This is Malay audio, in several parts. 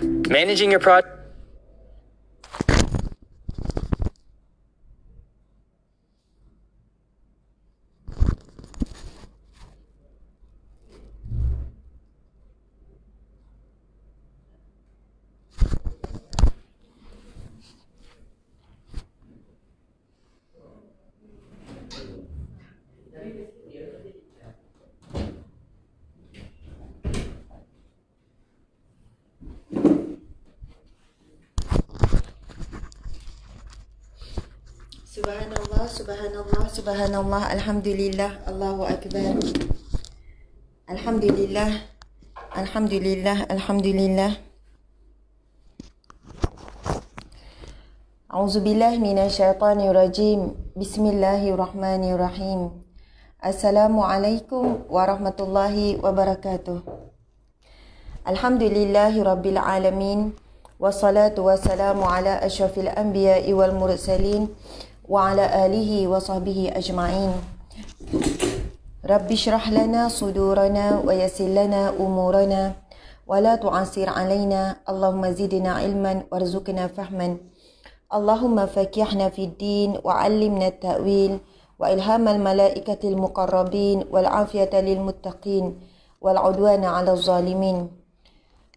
Managing your project. Subhanallah, subhanallah, subhanallah, alhamdulillah, Allahu akbar. Alhamdulillah, alhamdulillah, alhamdulillah. A'udzubillahi minasyaitonirrajim. Bismillahirrahmanirrahim. Assalamualaikum warahmatullahi wabarakatuh. Alhamdulillahi rabbil alamin. Wassalatu wassalamu ala asyrafil anbiya'i wal mursalin wa ala alihi wa sahbihi ajma'in. Rabbi syrah lana sudurana wa yassir lana umurana wa la tu'assir alaina. Allahumma zidna ilman warzuqna fahman. Allahumma fakihna fid din wa 'allimna at-ta'wil wa ilhamal malaikatil muqarrabin wal 'afiyata lil muttaqin wal 'udwana 'alal zalimin.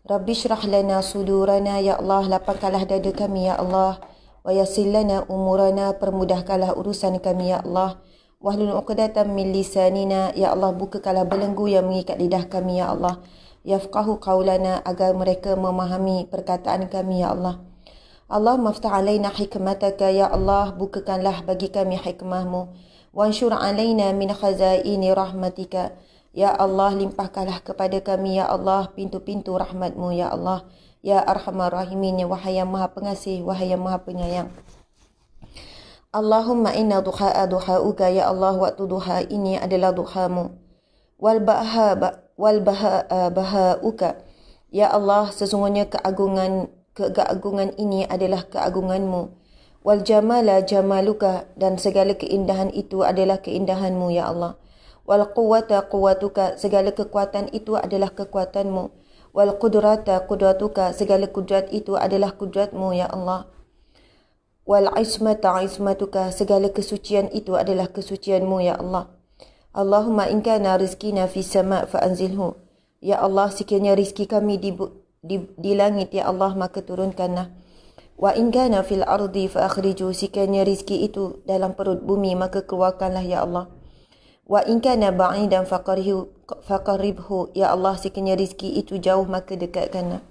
Rabbi syrah lana sudurana, ya Allah, lapangkanlah dada kami, ya Allah. Wa yassir lana umurana, permudahkanlah urusan kami, ya Allah. Wahlul 'uqdatam min lisanina, ya Allah, bukakanlah belenggu yang mengikat lidah kami, ya Allah. Yafqahu qaulana, agar mereka memahami perkataan kami, ya Allah. Allahumma aftah alaina hikmataka, ya Allah, bukakanlah bagi kami hikmahmu. Wansyur alaina min khazaini rahmatika, ya Allah, limpahkanlah kepada kami, ya Allah, pintu-pintu rahmatmu, ya Allah. Ya Arhamar Rahimin, ya Wahai yang Maha Pengasih, Wahai yang Maha Penyayang. Allahumma inna duha'a duha'uka, ya Allah, waktu duha ini adalah duhamu. Wal baha'uka, ya Allah, sesungguhnya keagungan ini adalah keagunganmu. Wal jamala jamaluka, dan segala keindahan itu adalah keindahanmu, ya Allah. Wal quwwata quwwatuka, segala kekuatan itu adalah kekuatanmu. Wal qudrata qudratuka, segala kudrat itu adalah kudratmu, ya Allah. Wal ismata ismatuka, segala kesucian itu adalah kesucianmu, ya Allah. Allahumma in kana rizqina fis sama' fa anzilhu, ya Allah, sekiranya rizki kami di langit, ya Allah, maka turunkanlah. Wa in kana fil ardi fa akhriju, sekiranya rizki itu dalam perut bumi, maka keluarkanlah, ya Allah. Wa in kana ba'idan faqarribhu, ya Allah, sekiranya rizki itu jauh, maka dekatkanlah.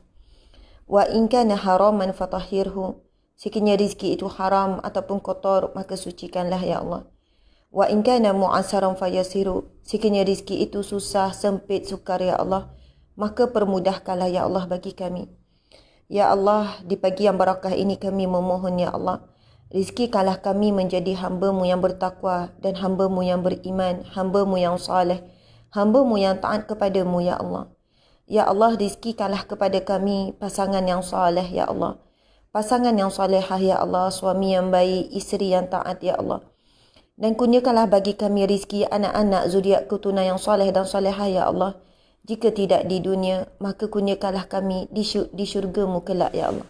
Wa in kana haraman fatahhirhu, sekiranya rizki itu haram ataupun kotor, maka sucikanlah, ya Allah. Wa in kana mu'assaran fayasiru, sekiranya rizki itu susah, sempit, sukar, ya Allah, maka permudahkanlah, ya Allah, bagi kami. Ya Allah, di pagi yang barakah ini kami memohon, ya Allah, rizkikanlah kami menjadi hamba-Mu yang bertakwa dan hamba-Mu yang beriman, hamba-Mu yang saleh, hamba-Mu yang taat kepada-Mu, ya Allah. Ya Allah, rizkikanlah kepada kami pasangan yang saleh, ya Allah. Pasangan yang salehah, ya Allah, suami yang baik, isteri yang taat, ya Allah. Dan kurniakanlah bagi kami rizki anak-anak zuriat keturunan yang saleh dan salehah, ya Allah. Jika tidak di dunia, maka kurniakanlah kami di syurga-Mu kelak, ya Allah.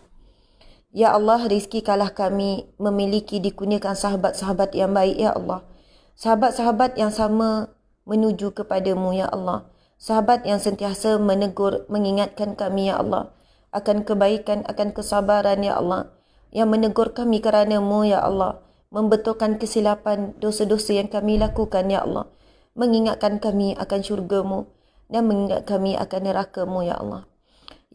Ya Allah, rizkikanlah kami memiliki, dikurniakan sahabat-sahabat yang baik, ya Allah. Sahabat-sahabat yang sama menuju kepada-Mu, ya Allah. Sahabat yang sentiasa menegur, mengingatkan kami, ya Allah, akan kebaikan, akan kesabaran, ya Allah. Yang menegur kami kerana-Mu, ya Allah. Membetulkan kesilapan, dosa-dosa yang kami lakukan, ya Allah. Mengingatkan kami akan syurga-Mu dan mengingat kami akan neraka-Mu, ya Allah.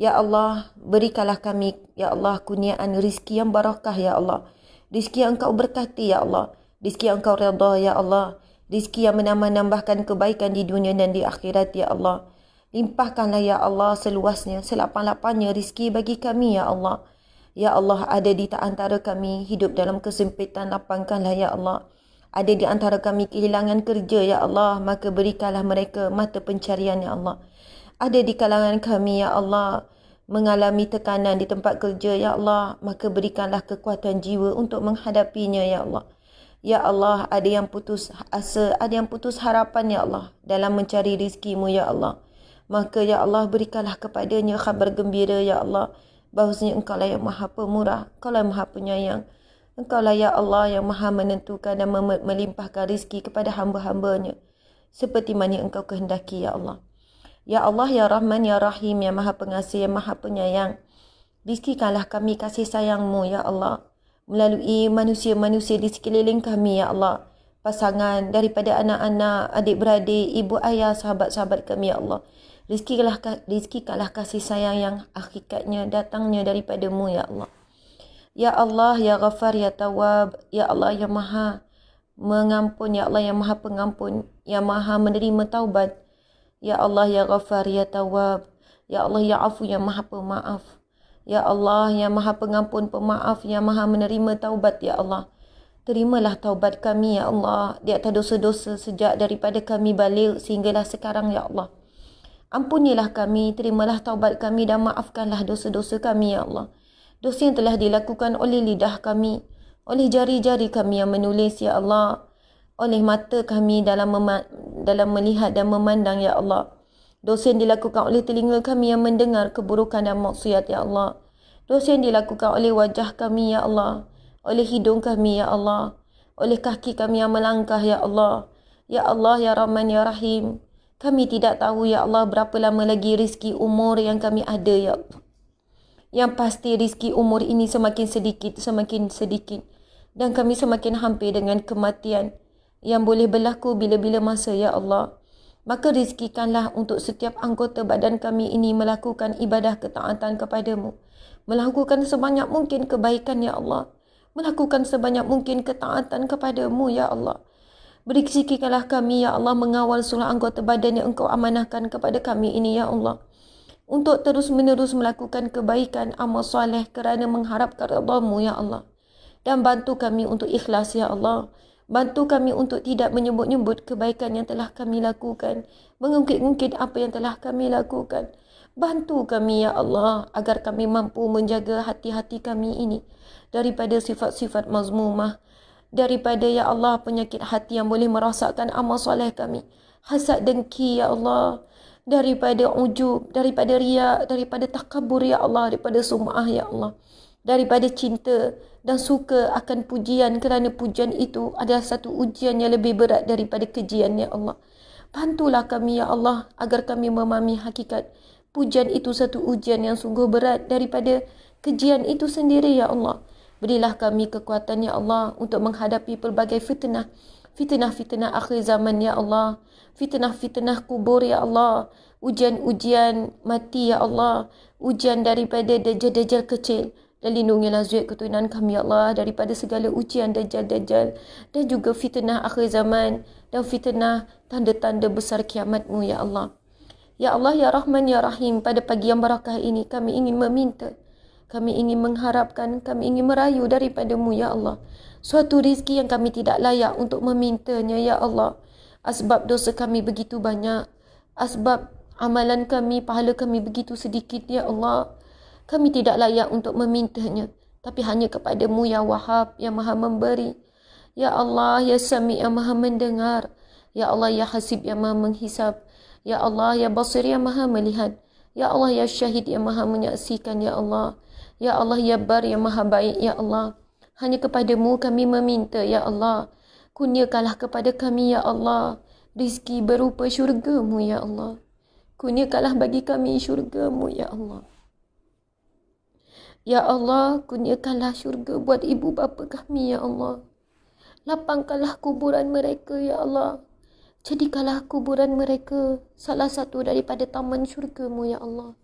Ya Allah, berikanlah kami, ya Allah, kurniaan rizki yang barakah, ya Allah. Rizki yang Engkau berkati, ya Allah. Rizki yang Engkau redha, ya Allah. Rizki yang menambahkan kebaikan di dunia dan di akhirat, ya Allah. Limpahkanlah, ya Allah, seluasnya, selapang-lapangnya rizki bagi kami, ya Allah. Ya Allah, ada di antara kami hidup dalam kesempitan, lapangkanlah, ya Allah. Ada di antara kami kehilangan kerja, ya Allah, maka berikanlah mereka mata pencarian, ya Allah. Ada di kalangan kami, ya Allah, mengalami tekanan di tempat kerja, ya Allah, maka berikanlah kekuatan jiwa untuk menghadapinya, ya Allah. Ya Allah, ada yang putus asa, ada yang putus harapan, ya Allah, dalam mencari rizki-Mu, ya Allah. Maka, ya Allah, berikanlah kepadanya khabar gembira, ya Allah. bahawasanya Engkau lah yang maha pemurah, Engkau lah yang maha penyayang. Engkau lah ya Allah yang maha menentukan dan melimpahkan rizki kepada hamba-hambanya seperti mana Engkau kehendaki ya Allah. Ya Allah, ya Rahman, ya Rahim, yang maha pengasih, yang maha penyayang. Rizkikanlah kami kasih sayang-Mu ya Allah melalui manusia-manusia di sekeliling kami ya Allah. Pasangan daripada anak-anak, adik-beradik, ibu ayah, sahabat-sahabat kami ya Allah. Rizkikanlah kasih sayang yang hakikatnya datangnya daripada-Mu ya Allah. Ya Allah, ya Ghafar, ya Tawwab, ya Allah yang maha mengampun, ya Allah yang maha pengampun, yang maha menerima taubat. Ya Allah, ya Ghafar, ya Tawwab, ya Allah ya Afu, yang maha pemaaf. Ya Allah yang maha pengampun, pemaaf, yang maha menerima taubat ya Allah. Terimalah taubat kami ya Allah di atas dosa-dosa sejak daripada kami balik sehinggalah sekarang ya Allah. Ampunilah kami, terimalah taubat kami dan maafkanlah dosa-dosa kami ya Allah. Dosa yang telah dilakukan oleh lidah kami, oleh jari-jari kami yang menulis ya Allah, oleh mata kami dalam melihat dan memandang ya Allah. Dosa yang dilakukan oleh telinga kami yang mendengar keburukan dan maksiat ya Allah. Dosa yang dilakukan oleh wajah kami ya Allah, oleh hidung kami ya Allah, oleh kaki kami yang melangkah ya Allah. Ya Allah, ya Rahman, ya Rahim, kami tidak tahu ya Allah berapa lama lagi rizki umur yang kami ada ya Allah. Yang pasti rizki umur ini semakin sedikit. Dan kami semakin hampir dengan kematian yang boleh berlaku bila-bila masa ya Allah. Maka rizkikanlah untuk setiap anggota badan kami ini melakukan ibadah ketaatan kepadamu. Melakukan sebanyak mungkin kebaikan ya Allah. Melakukan sebanyak mungkin ketaatan kepadamu ya Allah. Rizkikanlah kami ya Allah mengawal seluruh anggota badan yang Engkau amanahkan kepada kami ini ya Allah. Untuk terus-menerus melakukan kebaikan amal soleh kerana mengharapkan redha-Mu ya Allah. Dan bantu kami untuk ikhlas ya Allah. Bantu kami untuk tidak menyebut-nyebut kebaikan yang telah kami lakukan. Mengungkit-ungkit apa yang telah kami lakukan. Bantu kami ya Allah agar kami mampu menjaga hati-hati kami ini daripada sifat-sifat mazmumah. Daripada ya Allah penyakit hati yang boleh merosakkan amal soleh kami. Hasad, dengki ya Allah. Daripada ujub, daripada riak, daripada takabur ya Allah, daripada sum'ah ya Allah. Daripada cinta dan suka akan pujian kerana pujian itu adalah satu ujian yang lebih berat daripada kejian ya Allah. Bantulah kami ya Allah agar kami memahami hakikat pujian itu satu ujian yang sungguh berat daripada kejian itu sendiri ya Allah. Berilah kami kekuatan ya Allah untuk menghadapi pelbagai fitnah. Fitnah-fitnah akhir zaman ya Allah. Fitnah-fitnah kubur ya Allah. Ujian-ujian mati ya Allah. Ujian daripada dajjal-dajjal kecil. Dan lindungilah zuriat keturunan kami ya Allah daripada segala ujian dajjal-dajjal. Dan juga fitnah akhir zaman. Dan fitnah tanda-tanda besar kiamat-Mu ya Allah. Ya Allah, ya Rahman, ya Rahim, pada pagi yang barakah ini kami ingin meminta. Kami ingin mengharapkan, kami ingin merayu daripada-Mu ya Allah. Suatu rizki yang kami tidak layak untuk memintanya ya Allah. Asbab dosa kami begitu banyak. Asbab amalan kami, pahala kami begitu sedikit ya Allah. Kami tidak layak untuk memintanya. Tapi hanya kepada-Mu ya Wahhab, yang maha memberi. Ya Allah, ya Sami, yang maha mendengar. Ya Allah, ya Hasib, yang maha menghisab. Ya Allah, ya Basir, yang maha melihat. Ya Allah, ya Syahid, yang maha menyaksikan ya Allah. Ya Allah, ya Bar, yang maha baik ya Allah. Hanya kepada-Mu kami meminta ya Allah. Kurniakanlah kepada kami ya Allah rizki berupa syurga-Mu ya Allah. Kurniakanlah bagi kami syurga-Mu ya Allah. Ya Allah, kurniakanlah syurga buat ibu bapa kami ya Allah. Lapangkanlah kuburan mereka ya Allah. Jadikanlah kuburan mereka salah satu daripada taman syurga-Mu ya Allah.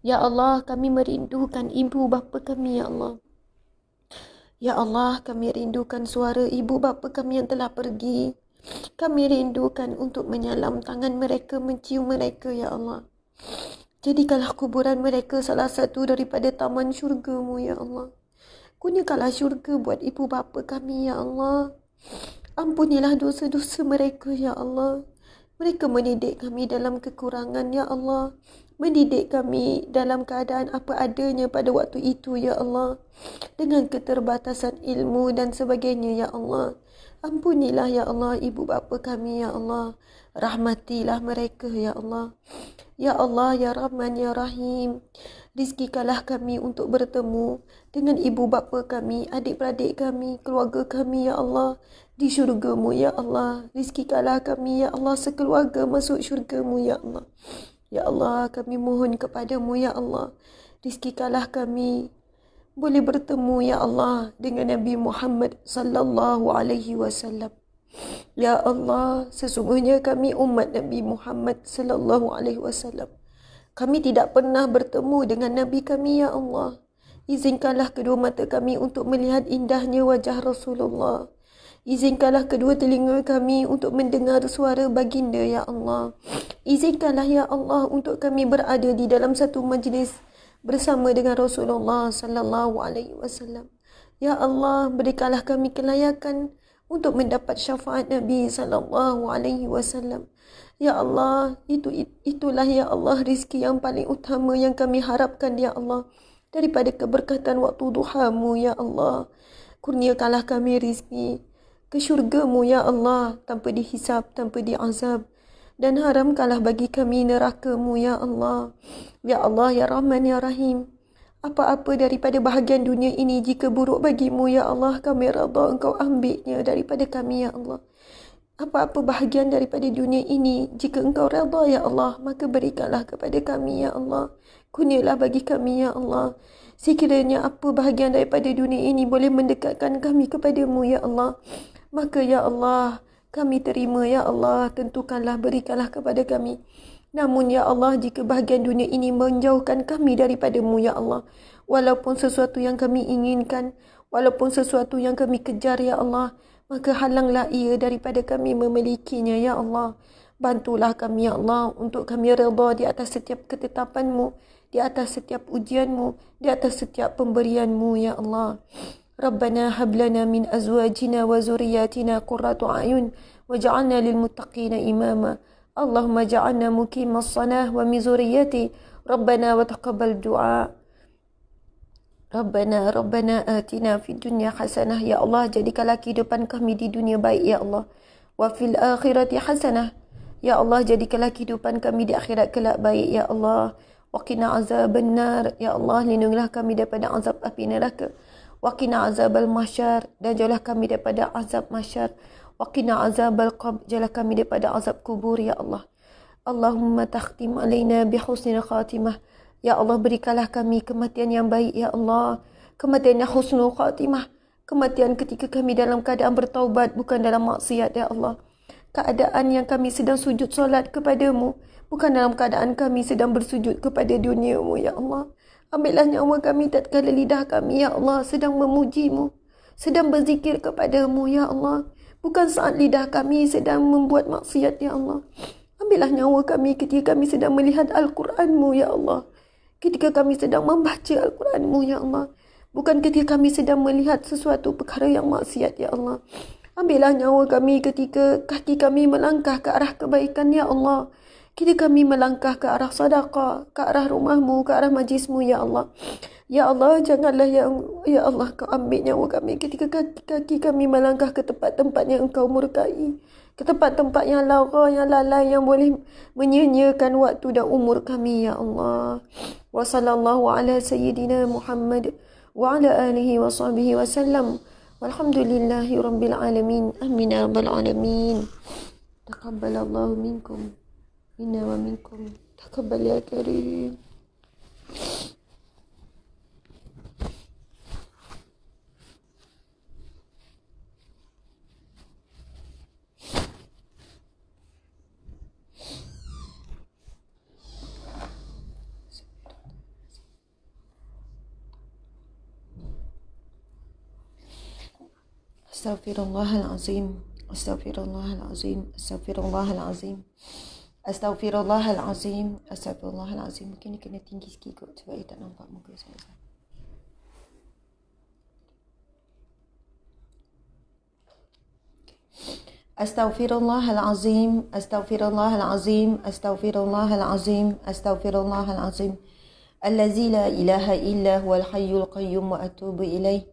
Ya Allah, kami merindukan ibu bapa kami ya Allah. Ya Allah, kami rindukan suara ibu bapa kami yang telah pergi. Kami rindukan untuk menyalam tangan mereka, mencium mereka ya Allah. Jadikanlah kuburan mereka salah satu daripada taman syurga-Mu ya Allah. Kurniakanlah syurga buat ibu bapa kami ya Allah. Ampunilah dosa-dosa mereka ya Allah. Mereka mendidik kami dalam kekurangan ya Allah. Mendidik kami dalam keadaan apa adanya pada waktu itu ya Allah. Dengan keterbatasan ilmu dan sebagainya ya Allah. Ampunilah ya Allah ibu bapa kami ya Allah. Rahmatilah mereka ya Allah. Ya Allah, Ya Rahman, Ya Rahim, rizkikanlah kami untuk bertemu dengan ibu bapa kami, adik-beradik kami, keluarga kami, Ya Allah, di syurga-Mu, Ya Allah. Rizkikanlah kami, Ya Allah, sekeluarga masuk syurga-Mu, Ya Allah. Ya Allah, kami mohon kepadamu, Ya Allah, rizkikanlah kami boleh bertemu, Ya Allah, dengan Nabi Muhammad sallallahu alaihi wasallam. Ya Allah, sesungguhnya kami umat Nabi Muhammad sallallahu alaihi wasallam. Kami tidak pernah bertemu dengan Nabi kami, Ya Allah. Izinkanlah kedua mata kami untuk melihat indahnya wajah Rasulullah. Izinkanlah kedua telinga kami untuk mendengar suara baginda, Ya Allah. Izinkanlah, Ya Allah, untuk kami berada di dalam satu majlis bersama dengan Rasulullah sallallahu alaihi wasallam. Ya Allah, berikanlah kami kelayakan untuk mendapat syafaat Nabi sallallahu alaihi wasallam. Ya Allah, itulah, Ya Allah, rizki yang paling utama yang kami harapkan, Ya Allah, daripada keberkatan waktu duha-Mu, Ya Allah. Kurniakanlah kami rizki ke syurga-Mu, Ya Allah, tanpa dihisab, tanpa diazab. Dan haramkanlah bagi kami neraka-Mu, Ya Allah. Ya Allah, Ya Rahman, Ya Rahim, apa-apa daripada bahagian dunia ini jika buruk bagimu, Ya Allah, kami redha Engkau ambilnya daripada kami, Ya Allah. Apa-apa bahagian daripada dunia ini jika Engkau redha, Ya Allah, maka berikanlah kepada kami, Ya Allah. Kurnialah bagi kami, Ya Allah. Sekiranya apa bahagian daripada dunia ini boleh mendekatkan kami kepadamu, Ya Allah, maka, Ya Allah, kami terima, Ya Allah. Tentukanlah, berikanlah kepada kami. Namun, Ya Allah, jika bahagian dunia ini menjauhkan kami daripada-Mu, Ya Allah, walaupun sesuatu yang kami inginkan, walaupun sesuatu yang kami kejar, Ya Allah, maka halanglah ia daripada kami memilikinya, Ya Allah. Bantulah kami, Ya Allah, untuk kami redha di atas setiap ketetapan-Mu, di atas setiap ujian-Mu, di atas setiap pemberian-Mu, Ya Allah. Rabbana hab lana min azwajina wa zurriyatina qurratu a'yun waj'alna lil muttaqina imama. Allahumma ja'alna muqimas salah wa min zurriyyati. Rabbana wa taqabbal du'a. Rabbana atina fid dunya hasanah. Ya Allah, jadikanlah kehidupan kami di dunia baik, Ya Allah. Wa fil akhirati hasanah. Ya Allah, jadikanlah kehidupan kami di akhirat kelak baik, Ya Allah. Wa qina azaban nar. Ya Allah, lindungilah kami daripada azab api neraka. Wa qina azabal mahsyar, dan jauhlah kami daripada azab mahsyar. Wa qina azabal qabr, jauhlah kami daripada azab kubur, Ya Allah. Allahumma takhtim alaina bi husnil khatimah. Ya Allah, berikanlah kami kematian yang baik, Ya Allah. Kematian yang husnul khatimah. Kematian ketika kami dalam keadaan bertaubat, bukan dalam maksiat, Ya Allah. Keadaan yang kami sedang sujud solat kepada-Mu, bukan dalam keadaan kami sedang bersujud kepada dunia-Mu, Ya Allah. Ambillah nyawa kami tatkala lidah kami, Ya Allah, sedang memuji-Mu, sedang berzikir kepada-Mu, Ya Allah. Bukan saat lidah kami sedang membuat maksiat, Ya Allah. Ambillah nyawa kami ketika kami sedang melihat Al-Quran-Mu, Ya Allah. Ketika kami sedang membaca Al-Quran-Mu, Ya Allah. Bukan ketika kami sedang melihat sesuatu perkara yang maksiat, Ya Allah. Ambillah nyawa kami ketika kaki kami melangkah ke arah kebaikan, Ya Allah. Ketika kami melangkah ke arah sedekah, ke arah rumah-Mu, ke arah majlis-Mu, Ya Allah. Ya Allah, janganlah, Ya Allah, Kau ambil nyawa kami ketika kaki kami melangkah ke tempat-tempat yang Engkau murkai. Ke tempat-tempat yang lara, yang lalai, yang boleh menyia-nyiakan waktu dan umur kami, Ya Allah. Wa sallallahu ala sayyidina Muhammad wa ala alihi wa sahbihi wa sallam. Walhamdulillahi rabbil alamin. Amin ya rabbal alamin. Taqabbalallahu minkum, minna wa minkum. Taqabbal ya karim. Astaghfirullahalazim. Astaghfirullahalazim. Astaghfirullahalazim. Astaghfirullahalazim. Astaghfirullahalazim. Mungkin dia kena tinggi sikit kot sebab dia tak nampak muka saya. Astaghfirullahalazim. Astaghfirullahalazim. Astaghfirullahalazim. Astaghfirullahalazim. Allazi la ilaha illa huwal hayyul qayyum wa atubu ilaih.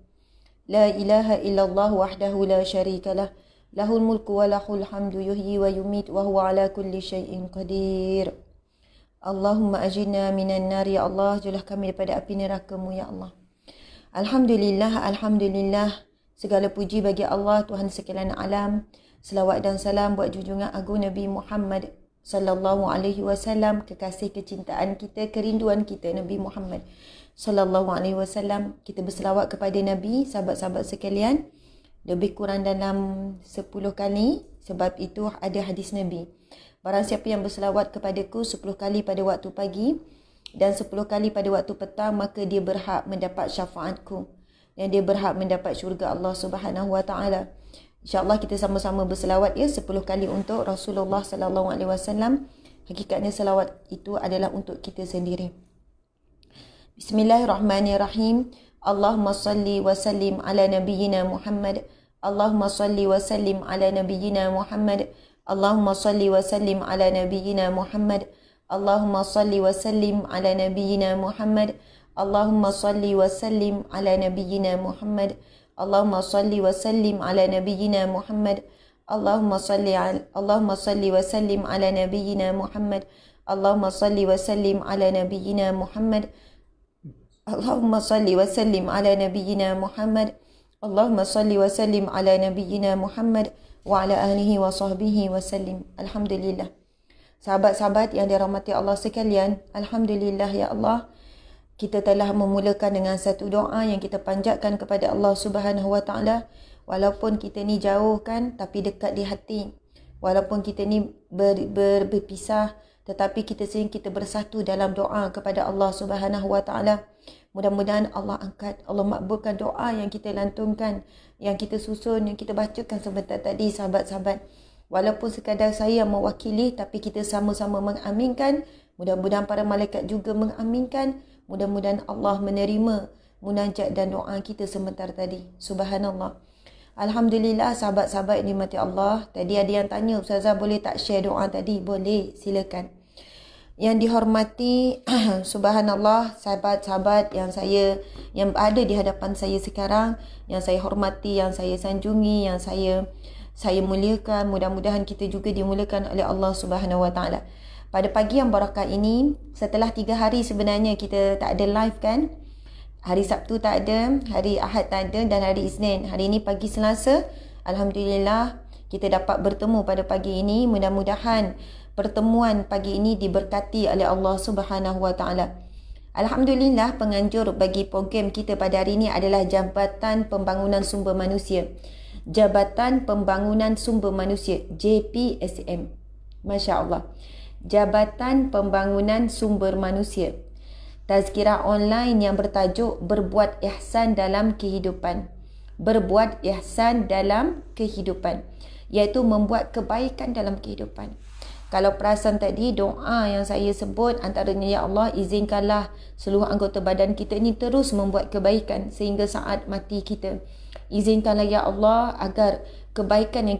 لا إله إلا الله وحده لا شريك له له الملك وله الحمد يحيي ويميت وهو على كل شيء قدير Allahumma ajirna minan nar ya Allah, jauhlah kami daripada api neraka-Mu ya Allah. Alhamdulillah, alhamdulillah. Segala puji bagi Allah, Tuhan sekalian alam. Selawat dan salam buat junjungan agung Nabi Muhammad sallallahu alaihi wasallam, kekasih kecintaan kita, kerinduan kita Nabi Muhammad sallallahu alaihi wasallam. Kita berselawat kepada Nabi, sahabat-sahabat sekalian, lebih kurang dalam 10 kali. Sebab itu ada hadis Nabi, barang siapa yang berselawat kepadaku 10 kali pada waktu pagi dan 10 kali pada waktu petang, maka dia berhak mendapat syafaatku dan dia berhak mendapat syurga Allah Subhanahu wa taala. InsyaAllah kita sama-sama berselawat 10 kali untuk Rasulullah sallallahu alaihi wasallam. Hakikatnya selawat itu adalah untuk kita sendiri. Bismillahirrahmanirrahim. Allahumma salli wa sallim ala nabiyyina Muhammad. Allahumma salli wa sallim ala nabiyyina Muhammad. Allahumma salli wa sallim ala nabiyyina Muhammad. Allahumma salli wa sallim ala nabiyyina Muhammad. Allahumma salli wa sallim ala nabiyyina Muhammad. Allahumma salli wa sallim ala nabiyyina Muhammad. Allahumma salli wa sallim ala nabiyyina Muhammad. Allahumma salli wa sallim ala nabiyyina Muhammad. Allahumma salli wa sallim ala nabiyyina Muhammad. Allahumma salli wa sallim ala nabiyyina Muhammad wa ala alihi wa sahbihi wa sallim. Alhamdulillah. Sahabat-sahabat yang dirahmati Allah sekalian, alhamdulillah ya Allah, kita telah memulakan dengan satu doa yang kita panjatkan kepada Allah Subhanahu wa taala. Walaupun kita ni jauh kan, tapi dekat di hati. Walaupun kita ni berpisah, tetapi kita sering kita bersatu dalam doa kepada Allah Subhanahu wa taala. Mudah-mudahan Allah angkat, Allah makbulkan doa yang kita lantunkan, yang kita susun, yang kita bacakan sebentar tadi, sahabat-sahabat. Walaupun sekadar saya yang mewakili, tapi kita sama-sama mengaminkan. Mudah-mudahan para malaikat juga mengaminkan. Mudah-mudahan Allah menerima munajat dan doa kita sebentar tadi. Subhanallah. Alhamdulillah, sahabat-sahabat yang dimati Allah. Tadi ada yang tanya, Ustazah boleh tak share doa tadi? Boleh, silakan. Yang dihormati, subhanallah, sahabat-sahabat yang ada di hadapan saya sekarang, yang saya hormati, yang saya sanjungi, yang saya muliakan. Mudah-mudahan kita juga dimuliakan oleh Allah Subhanahu wa taala. Pada pagi yang barakah ini, setelah 3 hari sebenarnya kita tak ada live kan. Hari Sabtu tak ada, hari Ahad tak ada dan hari Isnin. Hari ini pagi Selasa, alhamdulillah kita dapat bertemu pada pagi ini. Mudah-mudahan pertemuan pagi ini diberkati oleh Allah Subhanahu wa taala. Alhamdulillah, penganjur bagi program kita pada hari ini adalah Jabatan Pembangunan Sumber Manusia. Jabatan Pembangunan Sumber Manusia, JPSM. Masya-Allah. Jabatan Pembangunan Sumber Manusia. Tazkirah online yang bertajuk Berbuat Ihsan dalam Kehidupan. Berbuat ihsan dalam kehidupan, iaitu membuat kebaikan dalam kehidupan. Kalau perasan tadi, doa yang saya sebut antaranya, ya Allah, izinkanlah seluruh anggota badan kita ini terus membuat kebaikan sehingga saat mati kita. Izinkanlah ya Allah agar kebaikan yang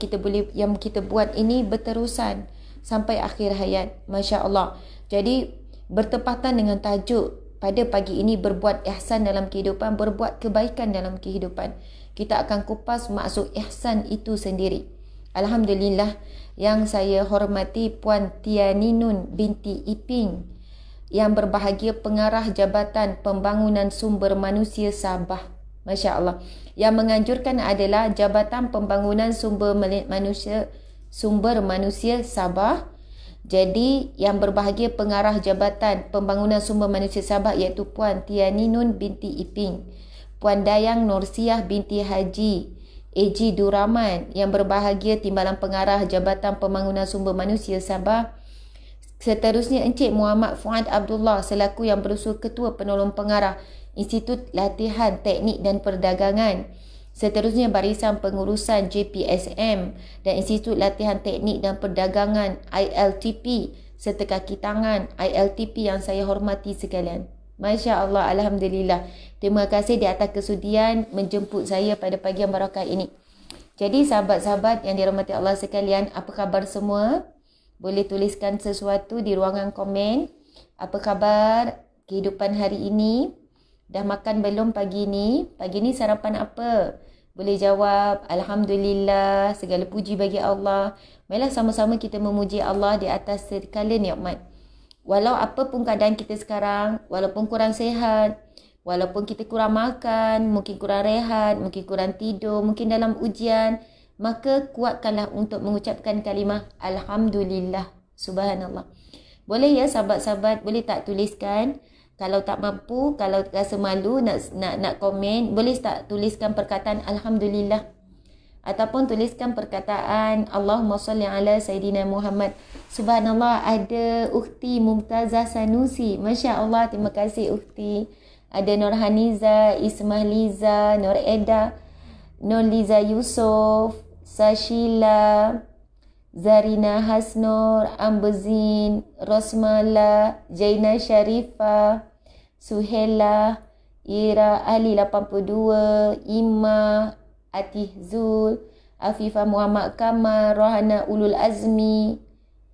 kita buat ini berterusan sampai akhir hayat. Masya Allah. Jadi bertepatan dengan tajuk pada pagi ini, berbuat ihsan dalam kehidupan, berbuat kebaikan dalam kehidupan. Kita akan kupas maksud ihsan itu sendiri. Alhamdulillah, yang saya hormati Puan Tianinun binti Iping, yang berbahagia pengarah Jabatan Pembangunan Sumber Manusia Sabah. Masya Allah. Yang menganjurkan adalah Jabatan Pembangunan Sumber Manusia Sabah. Jadi yang berbahagia pengarah Jabatan Pembangunan Sumber Manusia Sabah iaitu Puan Tianinun binti Iping, Puan Dayang Nursiah binti Haji Eji Duraman, yang berbahagia Timbalan Pengarah Jabatan Pembangunan Sumber Manusia Sabah. Seterusnya Encik Muhammad Fuad Abdullah selaku yang berusul Ketua Penolong Pengarah Institut Latihan Teknik dan Perdagangan. Seterusnya Barisan Pengurusan JPSM dan Institut Latihan Teknik dan Perdagangan ILTP serta kaki tangan ILTP yang saya hormati sekalian. Masya Allah, alhamdulillah. Terima kasih di atas kesudian menjemput saya pada pagi yang barakah ini. Jadi sahabat-sahabat yang dirahmati Allah sekalian, apa khabar semua? Boleh tuliskan sesuatu di ruangan komen. Apa khabar kehidupan hari ini? Dah makan belum pagi ni? Pagi ni sarapan apa? Boleh jawab. Alhamdulillah, segala puji bagi Allah. Marilah sama-sama kita memuji Allah di atas segala nikmat. Walau apa pun keadaan kita sekarang, walaupun kurang sihat, walaupun kita kurang makan, mungkin kurang rehat, mungkin kurang tidur, mungkin dalam ujian, maka kuatkanlah untuk mengucapkan kalimah Alhamdulillah, Subhanallah. Boleh ya sahabat-sahabat, boleh tak tuliskan? Kalau tak mampu, kalau rasa malu nak komen, boleh tak tuliskan perkataan Alhamdulillah. Ataupun tuliskan perkataan Allahumma salli ala Sayyidina Muhammad. Subhanallah, ada Ukhti Mumtazah Sanusi. Masya Allah, terima kasih Ukhti. Ada Nurhaniza, Ismah Liza, Nur Eda, Nur Liza Yusof, Sashila, Zarina Hasnur, Ambezin, Rosmala, Jaina Sharifah, Suhela, Ira Ali 82, Ima, Atih Zul, Afifah Muhammad Kamal, Rohana Ulul Azmi,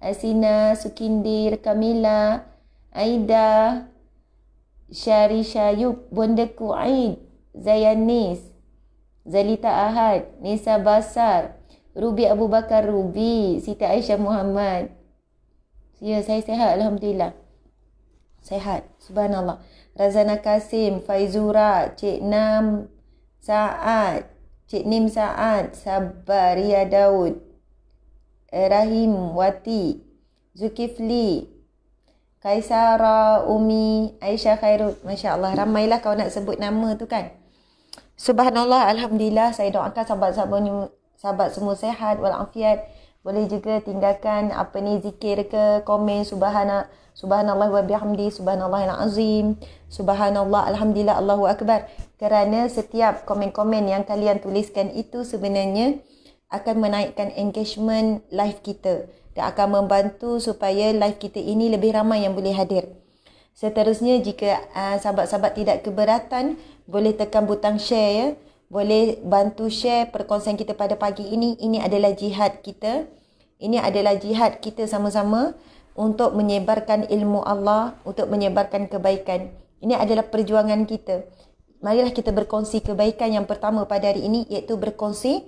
Asina Sukindir, Kamila, Aida, Syari Syayub, Bonda Kuaid, Zayanis, Zalita Ahad, Nisa Basar, Ruby Abu Bakar Ruby, Siti Aisyah Muhammad. Ya, saya sihat Alhamdulillah. Sihat, Subhanallah. Razana Kasim, Faizura, Cik Nam Saad, Cik Nim Saad, Sabar Ria Daud, Rahim Wati, Zulkifli, Kaisara, Umi, Aisyah Khairul. Masya Allah, ramailah kau nak sebut nama tu kan. Subhanallah, Alhamdulillah. Saya doakan sahabat semua sehat walafiat. Boleh juga tinggalkan zikir ke komen subhanallah wa bihamdi, subhanallahil azim, subhanallah, alhamdulillah, Allahu akbar. Kerana setiap komen-komen yang kalian tuliskan itu sebenarnya akan menaikkan engagement live kita dan akan membantu supaya live kita ini lebih ramai yang boleh hadir. Seterusnya, jika sahabat-sahabat tidak keberatan, boleh tekan butang share ya. Boleh bantu share perkongsian kita pada pagi ini. Ini adalah jihad kita. Ini adalah jihad kita sama-sama untuk menyebarkan ilmu Allah, untuk menyebarkan kebaikan. Ini adalah perjuangan kita. Marilah kita berkongsi kebaikan yang pertama pada hari ini, iaitu berkongsi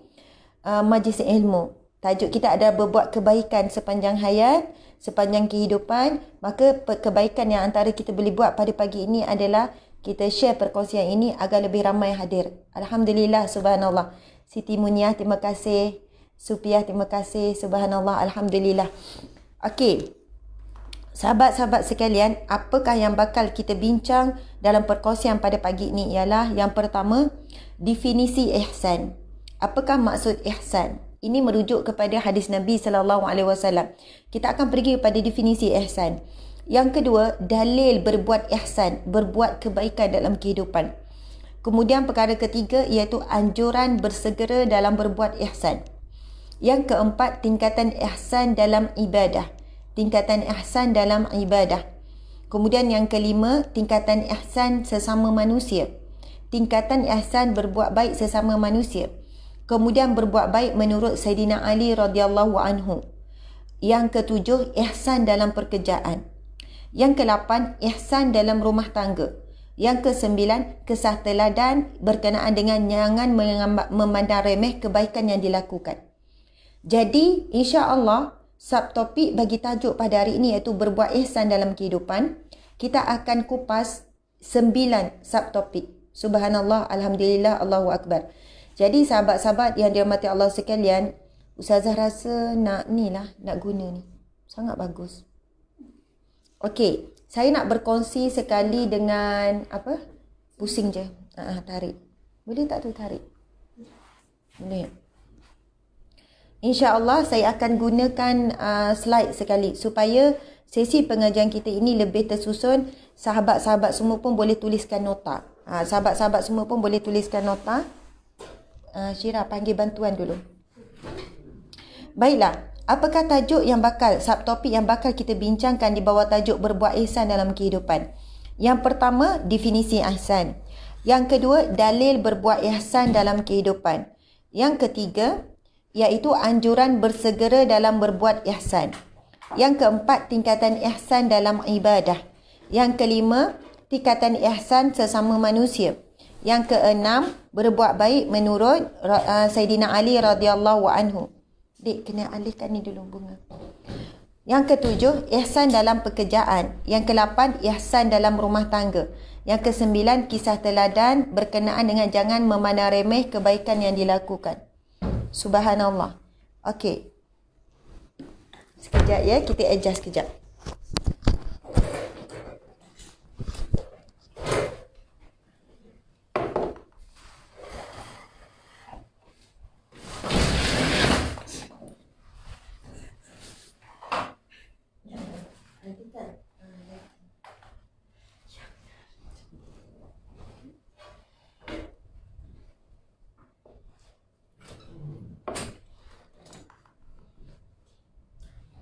majlis ilmu. Tajuk kita adalah berbuat kebaikan sepanjang hayat, sepanjang kehidupan. Maka kebaikan yang antara kita boleh buat pada pagi ini adalah kita share perkongsian ini agar lebih ramai hadir. Alhamdulillah, subhanallah. Siti Muniah, terima kasih. Supiah, terima kasih. Subhanallah, alhamdulillah. Okey. Sahabat-sahabat sekalian, apakah yang bakal kita bincang dalam perkongsian pada pagi ini ialah yang pertama, definisi ihsan. Apakah maksud ihsan? Ini merujuk kepada hadis Nabi SAW. Kita akan pergi kepada definisi ihsan. Yang kedua, dalil berbuat ihsan, berbuat kebaikan dalam kehidupan. Kemudian perkara ketiga iaitu anjuran bersegera dalam berbuat ihsan. Yang keempat, tingkatan ihsan dalam ibadah. Tingkatan ihsan dalam ibadah. Kemudian yang kelima, tingkatan ihsan sesama manusia. Tingkatan ihsan berbuat baik sesama manusia. Kemudian berbuat baik menurut Sayyidina Ali radhiyallahu anhu. Yang ketujuh, ihsan dalam pekerjaan. Yang ke-8, ihsan dalam rumah tangga. Yang ke-9, kesah teladan berkenaan dengan jangan memandang remeh kebaikan yang dilakukan. Jadi, insya-Allah, subtopik bagi tajuk pada hari ini iaitu berbuat ihsan dalam kehidupan. Kita akan kupas 9 subtopik. Subhanallah, alhamdulillah, Allahu akbar. Jadi, sahabat-sahabat yang dirahmati Allah sekalian, Ustazah rasa nak guna ni. Sangat bagus. Okey, saya nak berkongsi sekali dengan pusing je. Tarik. Boleh tak tu tarik? Boleh. InsyaAllah saya akan gunakan slide sekali supaya sesi pengajian kita ini lebih tersusun. Sahabat-sahabat semua pun boleh tuliskan nota. Sahabat-sahabat semua pun boleh tuliskan nota. Syira, panggil bantuan dulu. Baiklah. Apakah tajuk yang subtopik yang bakal kita bincangkan di bawah tajuk berbuat ihsan dalam kehidupan? Yang pertama, definisi ihsan. Yang kedua, dalil berbuat ihsan dalam kehidupan. Yang ketiga, iaitu anjuran bersegera dalam berbuat ihsan. Yang keempat, tingkatan ihsan dalam ibadah. Yang kelima, tingkatan ihsan sesama manusia. Yang keenam, berbuat baik menurut Sayyidina Ali radhiyallahu anhu. Dek, kena alihkan ni dulu bunga. Yang ketujuh, ihsan dalam pekerjaan. Yang kelapan, ihsan dalam rumah tangga. Yang kesembilan, kisah teladan berkenaan dengan jangan memandang remeh kebaikan yang dilakukan. Subhanallah. Okey. Sekejap ya, kita adjust sekejap.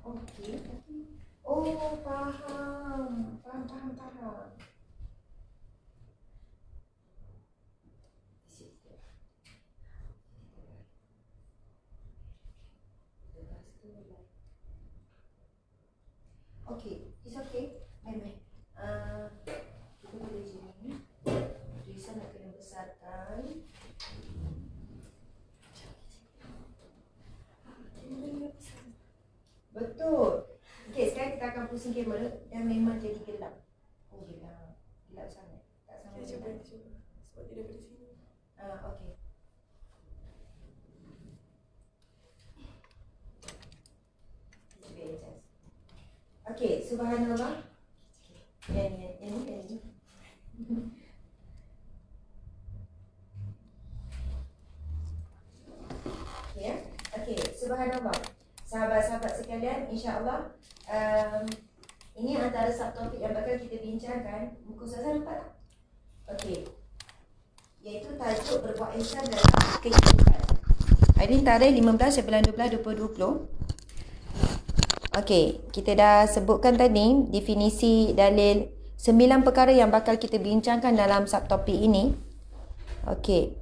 Okey. Oh, faham. Faham. Okey, it's okay. Baik. Kita boleh sini. Tulisan nak kena besarkan. Betul. Okey, sekarang kita akan pusing kamera dan memang jadi gelap. Oh, gelap. Gelap sangat. Tak sama dengan. Sebab dia daripada sini. Okey. Okey, subhanallah. Ini. Ya. Okey, subhanallah. Sahabat-sahabat sekalian, insya-Allah ini antara subtopik yang bakal kita bincangkan. Muka Ustazah nampak tak? Okey. Iaitu tajuk berbuat ihsan dalam kehidupan. Hari ini tarikh 15/12/2020. Okey, kita dah sebutkan tadi definisi dalil 9 perkara yang bakal kita bincangkan dalam subtopik ini. Okey.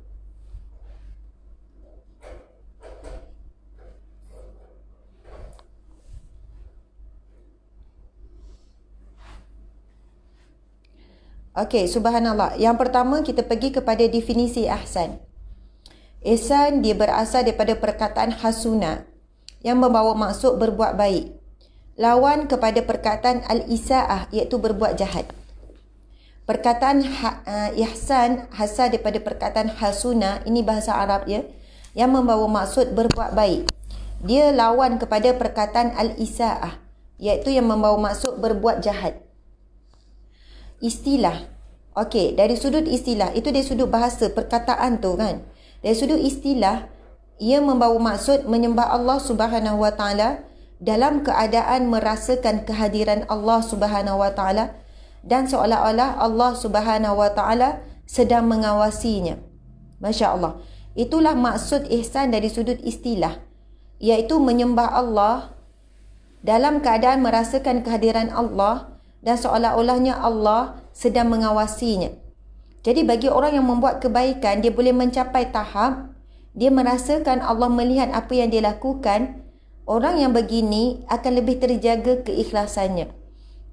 Okey, subhanallah. Yang pertama kita pergi kepada definisi ihsan. Ihsan dia berasal daripada perkataan hasuna yang membawa maksud berbuat baik. Lawan kepada perkataan al-isaah iaitu berbuat jahat. Perkataan ihsan asal daripada perkataan hasuna, ini bahasa Arab ya, yang membawa maksud berbuat baik. Dia lawan kepada perkataan al-isaah iaitu yang membawa maksud berbuat jahat. Istilah. Okey, dari sudut istilah, itu dari sudut bahasa perkataan tu kan. Dari sudut istilah, ia membawa maksud menyembah Allah Subhanahu Wa Taala dalam keadaan merasakan kehadiran Allah Subhanahu Wa Taala dan seolah-olah Allah Subhanahu Wa Taala sedang mengawasinya. Masya-Allah. Itulah maksud ihsan dari sudut istilah, iaitu menyembah Allah dalam keadaan merasakan kehadiran Allah dan seolah-olahnya Allah sedang mengawasinya. Jadi bagi orang yang membuat kebaikan, dia boleh mencapai tahap dia merasakan Allah melihat apa yang dia lakukan. Orang yang begini akan lebih terjaga keikhlasannya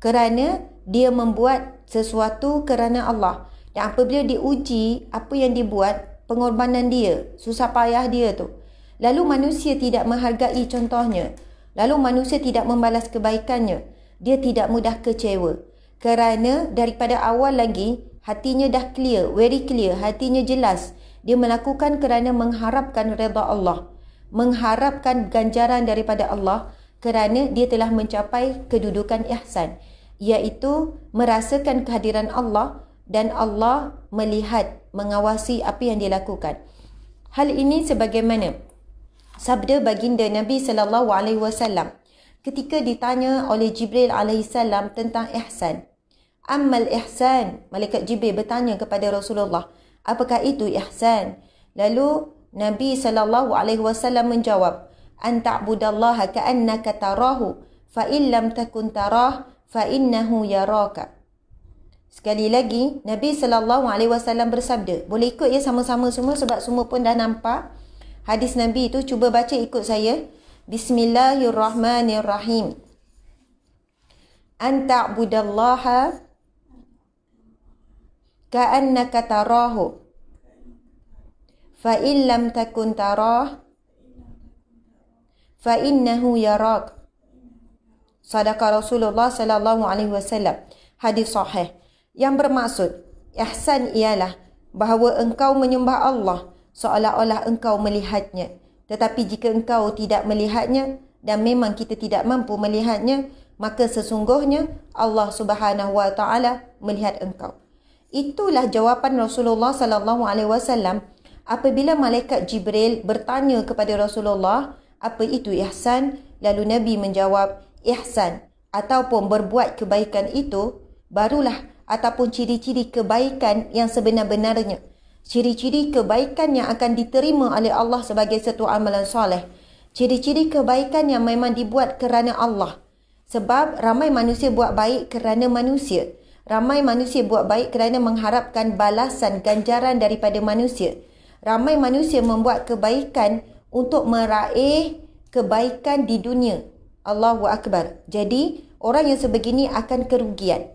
kerana dia membuat sesuatu kerana Allah. Dan apabila diuji apa yang dibuat, pengorbanan dia, susah payah dia tu, lalu manusia tidak menghargai contohnya, lalu manusia tidak membalas kebaikannya, dia tidak mudah kecewa. Kerana daripada awal lagi hatinya dah clear, very clear, hatinya jelas. Dia melakukan kerana mengharapkan redha Allah, mengharapkan ganjaran daripada Allah, kerana dia telah mencapai kedudukan ihsan, iaitu merasakan kehadiran Allah dan Allah melihat, mengawasi apa yang dia lakukan. Hal ini sebagaimana sabda baginda Nabi sallallahu alaihi wasallam ketika ditanya oleh Jibril alaihissalam tentang ihsan. Ammal ihsan, malaikat Jibril bertanya kepada Rasulullah, apakah itu ihsan? Lalu Nabi SAW menjawab, an ta'budallaha ka'annaka tarahu fa in lam takun tarah fa innahu yaraka. Sekali lagi Nabi SAW bersabda, boleh ikut ya sama-sama semua sebab semua pun dah nampak hadis Nabi itu. Cuba baca ikut saya. Bismillahirrahmanirrahim. An ta'budallaha ka'annaka tarahu fa in lam takun tarah fa innahu yarak. Sadaqa Rasulullah sallallahu alaihi wasallam. Hadis sahih. Yang bermaksud ihsan ialah bahawa engkau menyembah Allah seolah-olah engkau melihatnya. Tetapi jika engkau tidak melihatnya dan memang kita tidak mampu melihatnya, maka sesungguhnya Allah Subhanahu wa taala melihat engkau. Itulah jawapan Rasulullah sallallahu alaihi wasallam apabila malaikat Jibril bertanya kepada Rasulullah, apa itu ihsan? Lalu Nabi menjawab, ihsan ataupun berbuat kebaikan itu barulah ataupun ciri-ciri kebaikan yang sebenar-benarnya. Ciri-ciri kebaikan yang akan diterima oleh Allah sebagai satu amalan soleh. Ciri-ciri kebaikan yang memang dibuat kerana Allah. Sebab ramai manusia buat baik kerana manusia. Ramai manusia buat baik kerana mengharapkan balasan ganjaran daripada manusia. Ramai manusia membuat kebaikan untuk meraih kebaikan di dunia. Allahu Akbar. Jadi, orang yang sebegini akan kerugian.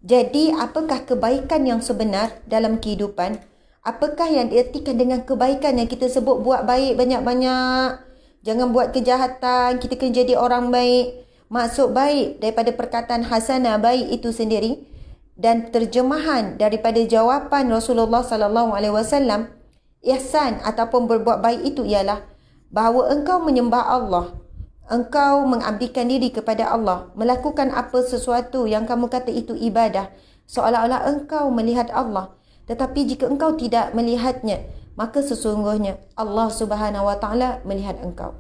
Jadi, apakah kebaikan yang sebenar dalam kehidupan? Apakah yang diartikan dengan kebaikan yang kita sebut buat baik banyak-banyak? Jangan buat kejahatan, kita kena jadi orang baik. Maksud baik daripada perkataan hasanah baik itu sendiri dan terjemahan daripada jawapan Rasulullah sallallahu alaihi wasallam, ihsan ataupun berbuat baik itu ialah bahawa engkau menyembah Allah. Engkau mengabdikan diri kepada Allah, melakukan apa sesuatu yang kamu kata itu ibadah, seolah-olah engkau melihat Allah. Tetapi jika engkau tidak melihatnya, maka sesungguhnya Allah Subhanahu wa taala melihat engkau.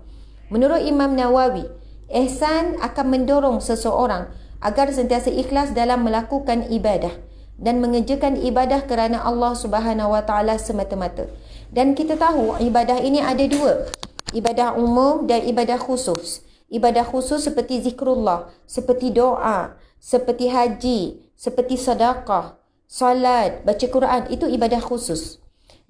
Menurut Imam Nawawi, ihsan akan mendorong seseorang agar sentiasa ikhlas dalam melakukan ibadah dan mengerjakan ibadah kerana Allah Subhanahu wa taala semata-mata. Dan kita tahu ibadah ini ada dua. Ibadah umum dan ibadah khusus. Ibadah khusus seperti zikrullah, seperti doa, seperti haji, seperti sedekah, salat, baca Quran, itu ibadah khusus.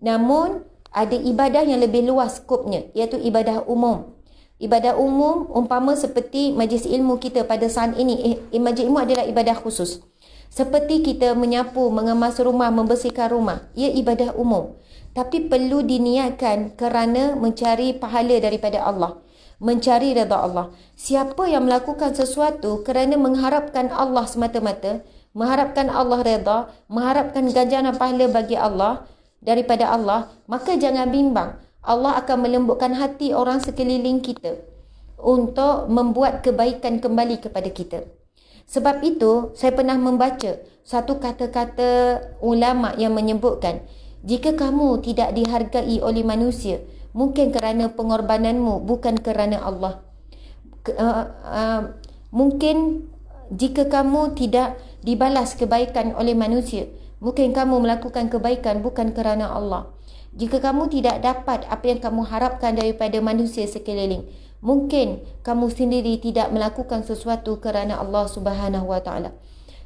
Namun, ada ibadah yang lebih luas skopnya, iaitu ibadah umum. Ibadah umum umpama seperti majlis ilmu kita pada saat ini. Majlis ilmu adalah ibadah khusus. Seperti kita menyapu, mengemas rumah, membersihkan rumah. Ia ibadah umum. Tapi perlu diniatkan kerana mencari pahala daripada Allah. Mencari redha Allah. Siapa yang melakukan sesuatu kerana mengharapkan Allah semata-mata, mengharapkan Allah redha, mengharapkan ganjaran pahala bagi Allah, daripada Allah, maka jangan bimbang. Allah akan melembutkan hati orang sekeliling kita untuk membuat kebaikan kembali kepada kita. Sebab itu, saya pernah membaca satu kata-kata ulama yang menyebutkan, jika kamu tidak dihargai oleh manusia, mungkin kerana pengorbananmu, bukan kerana Allah. Mungkin jika kamu tidak dibalas kebaikan oleh manusia, mungkin kamu melakukan kebaikan bukan kerana Allah. Jika kamu tidak dapat apa yang kamu harapkan daripada manusia sekeliling, mungkin kamu sendiri tidak melakukan sesuatu kerana Allah Subhanahu wa taala.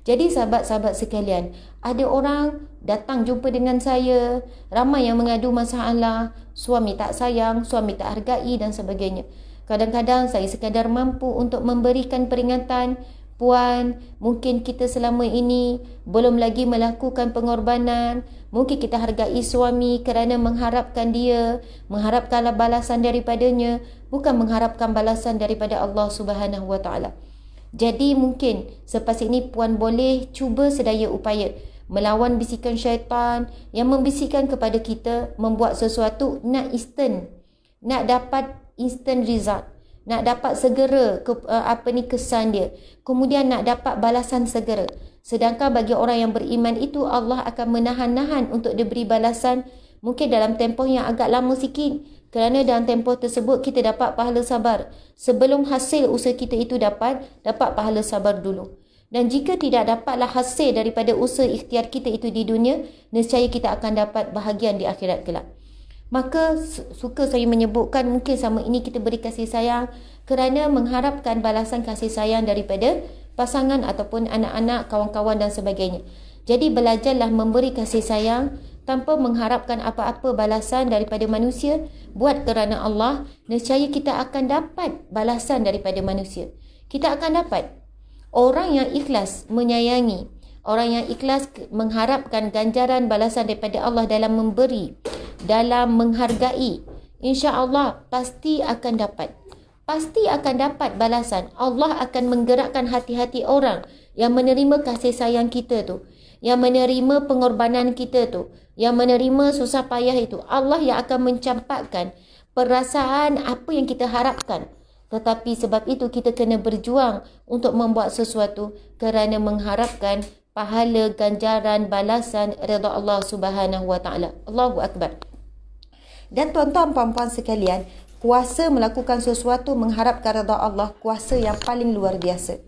Jadi sahabat-sahabat sekalian, ada orang datang jumpa dengan saya, ramai yang mengadu masalah, suami tak sayang, suami tak hargai dan sebagainya. Kadang-kadang saya sekadar mampu untuk memberikan peringatan, puan, mungkin kita selama ini belum lagi melakukan pengorbanan, mungkin kita hargai suami kerana mengharapkan dia, mengharapkan balasan daripadanya, bukan mengharapkan balasan daripada Allah Subhanahu wa taala. Jadi mungkin selepas ini puan boleh cuba sedaya upaya melawan bisikan syaitan yang membisikkan kepada kita membuat sesuatu nak instant, nak dapat instant result, nak dapat segera kesan dia, kemudian nak dapat balasan segera. Sedangkan bagi orang yang beriman itu, Allah akan menahan-nahan untuk diberi balasan mungkin dalam tempoh yang agak lama sikit. Kerana dalam tempoh tersebut kita dapat pahala sabar. Sebelum hasil usaha kita itu dapat pahala sabar dulu. Dan jika tidak dapatlah hasil daripada usaha ikhtiar kita itu di dunia, nescaya kita akan dapat bahagian di akhirat kelak. Maka suka saya menyebutkan mungkin sama ini kita beri kasih sayang kerana mengharapkan balasan kasih sayang daripada pasangan ataupun anak-anak, kawan-kawan dan sebagainya. Jadi belajarlah memberi kasih sayang tanpa mengharapkan apa-apa balasan daripada manusia. Buat kerana Allah, nescaya kita akan dapat balasan daripada manusia. Kita akan dapat. Orang yang ikhlas menyayangi, orang yang ikhlas mengharapkan ganjaran balasan daripada Allah dalam memberi, dalam menghargai, insya-Allah pasti akan dapat. pasti akan dapat balasan. Allah akan menggerakkan hati-hati orang yang menerima kasih sayang kita tu, yang menerima pengorbanan kita tu, yang menerima susah payah itu. Allah yang akan mencampakkan perasaan apa yang kita harapkan. Tetapi sebab itu kita kena berjuang untuk membuat sesuatu kerana mengharapkan pahala, ganjaran, balasan redha Allah Subhanahu wa taala. Allahu akbar. Dan tuan-tuan puan-puan sekalian, kuasa melakukan sesuatu mengharapkan redha Allah, kuasa yang paling luar biasa.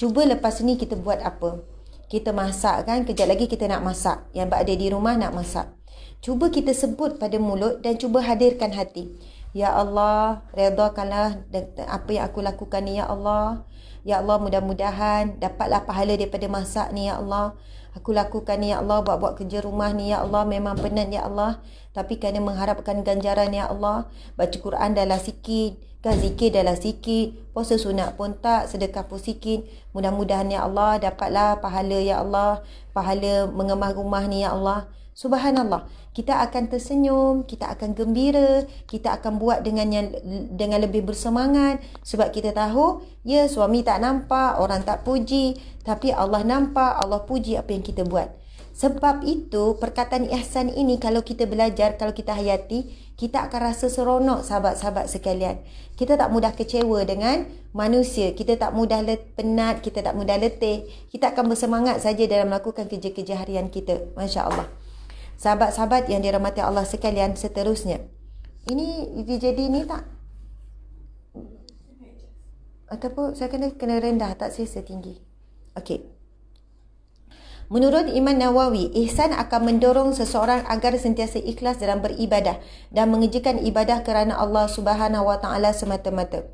Cuba lepas ni kita buat apa? Kita masak kan, kejap lagi kita nak masak. Yang berada di rumah nak masak. Cuba kita sebut pada mulut dan cuba hadirkan hati. Ya Allah, redakanlah apa yang aku lakukan ni ya Allah. Ya Allah, mudah-mudahan dapatlah pahala daripada masak ni ya Allah. Aku lakukan ni ya Allah, buat-buat kerja rumah ni ya Allah, memang penat ya Allah. Tapi kerana mengharapkan ganjaran ya Allah, baca Quran dah sikit, kan zikir dah sikit, puasa sunat pun tak, sedekah pun sikit. Mudah-mudahan ya Allah, dapatlah pahala ya Allah, pahala mengemah rumah ni ya Allah. Subhanallah, kita akan tersenyum, kita akan gembira, kita akan buat dengan lebih bersemangat sebab kita tahu, ya suami tak nampak, orang tak puji, tapi Allah nampak, Allah puji apa yang kita buat. Sebab itu perkataan ihsan ini kalau kita belajar, kalau kita hayati, kita akan rasa seronok sahabat-sahabat sekalian. Kita tak mudah kecewa dengan manusia, kita tak mudah penat, kita tak mudah letih, kita akan bersemangat saja dalam melakukan kerja-kerja harian kita. Masya Allah. Sahabat-sahabat yang dirahmati Allah sekalian, seterusnya. Ini jadi ni tak? Ataupun saya kena rendah, tak saya setinggi. Okey. Menurut Imam Nawawi, ihsan akan mendorong seseorang agar sentiasa ikhlas dalam beribadah dan mengerjakan ibadah kerana Allah Subhanahu wa taala semata-mata.